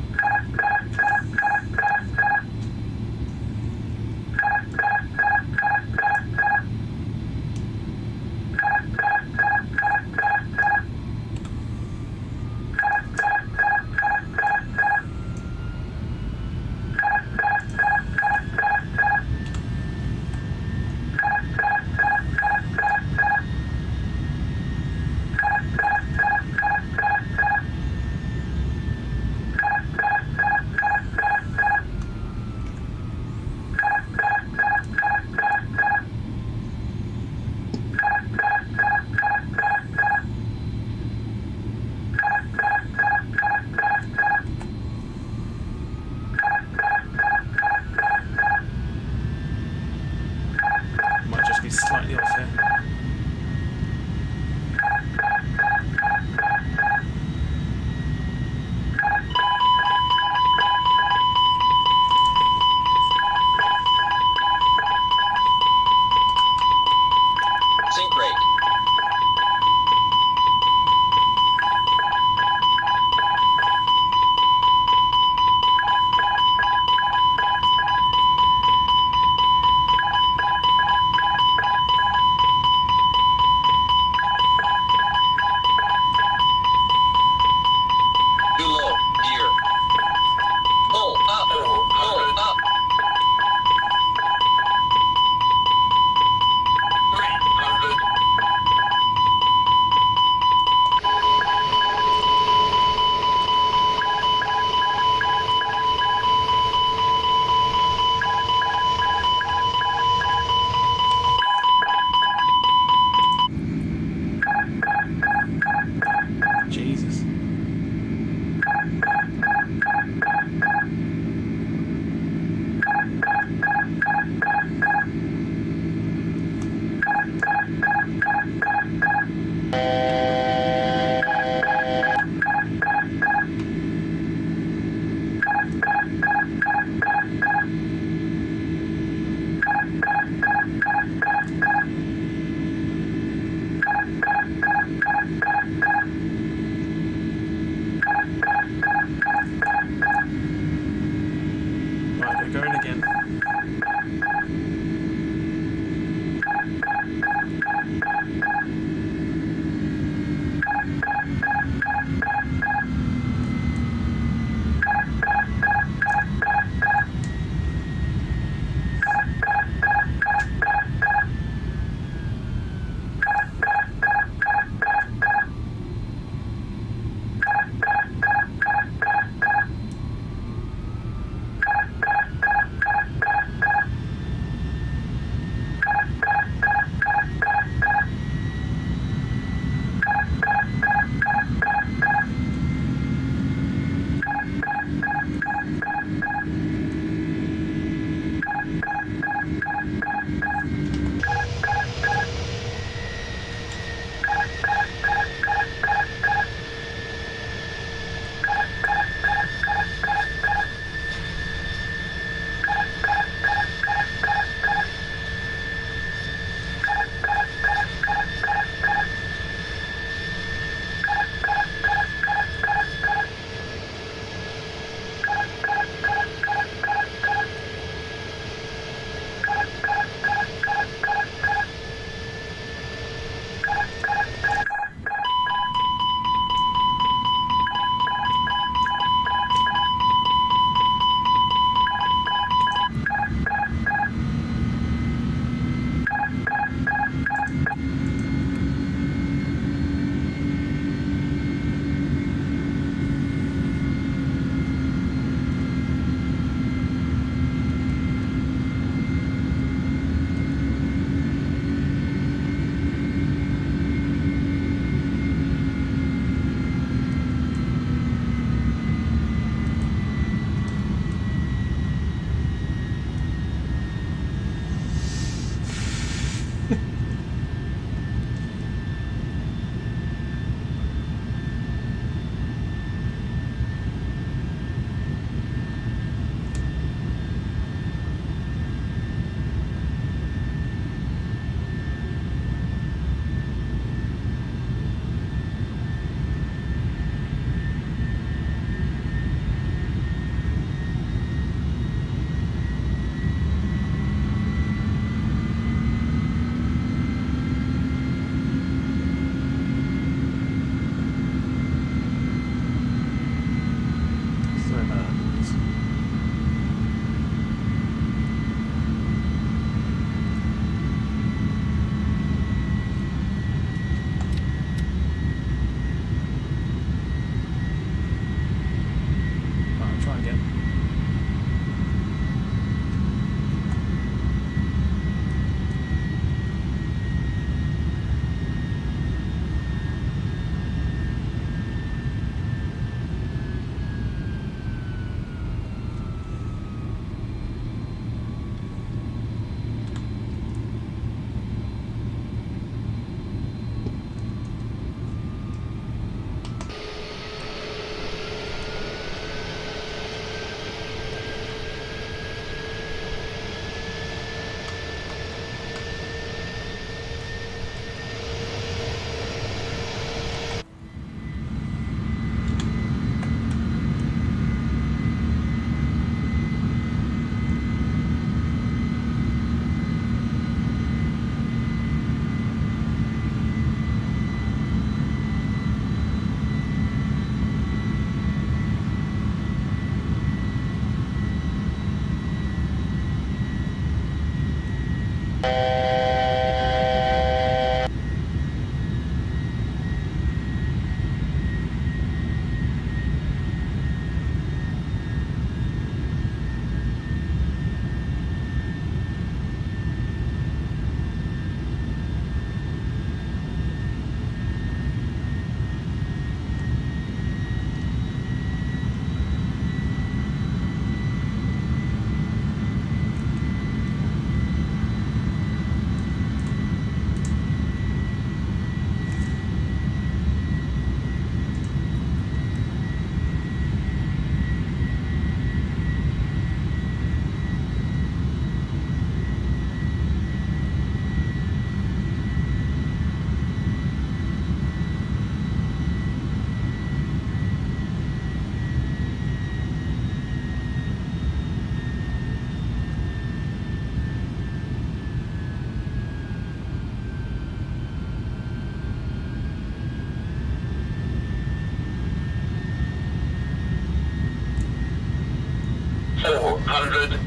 400.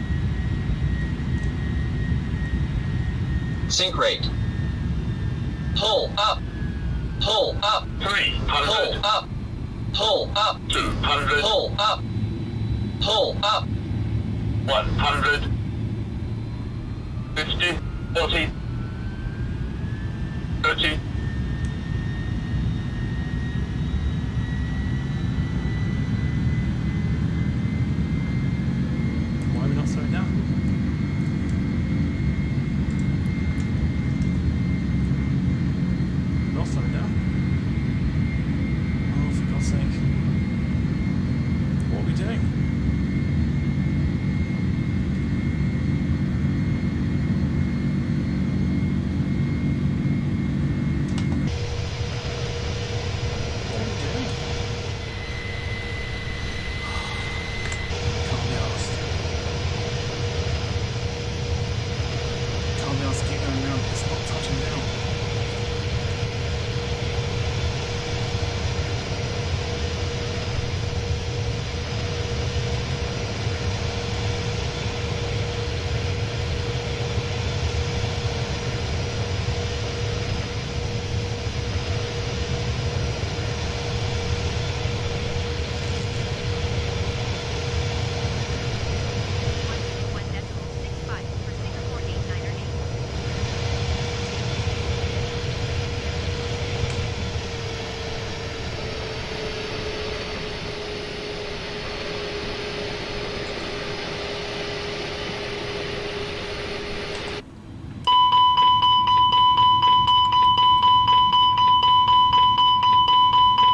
Sink rate. Pull up. Pull up. 300. Pull up. Pull up. 200. Pull up. Pull up. 100. 50. 40. 30. Why are we not slowing down? Not slowing down. Oh, for God's sake. What are we doing?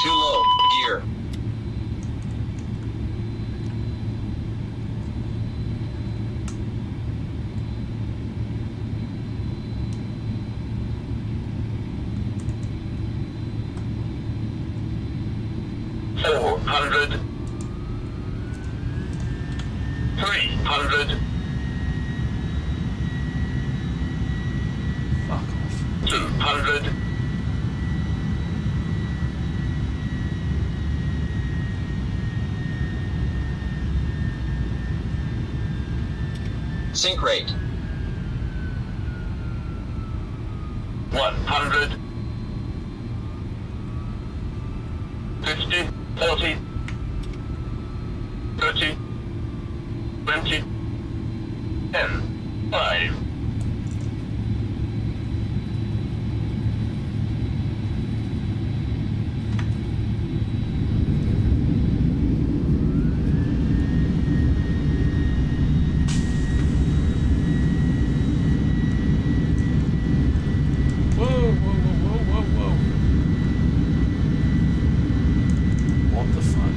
Too low. Gear. Four hundred. 300. Fuck off. 200. Sink rate. 100. 50. 40. 30. 20. 10. 5. Whoa, whoa, whoa, whoa, whoa, whoa. What the fuck?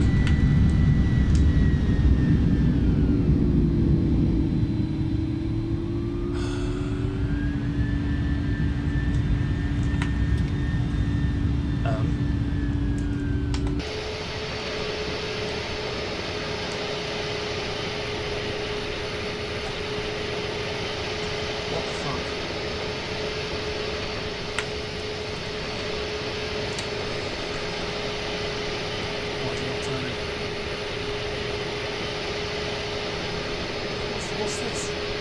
What the fuck? Why is it not turning? What's this?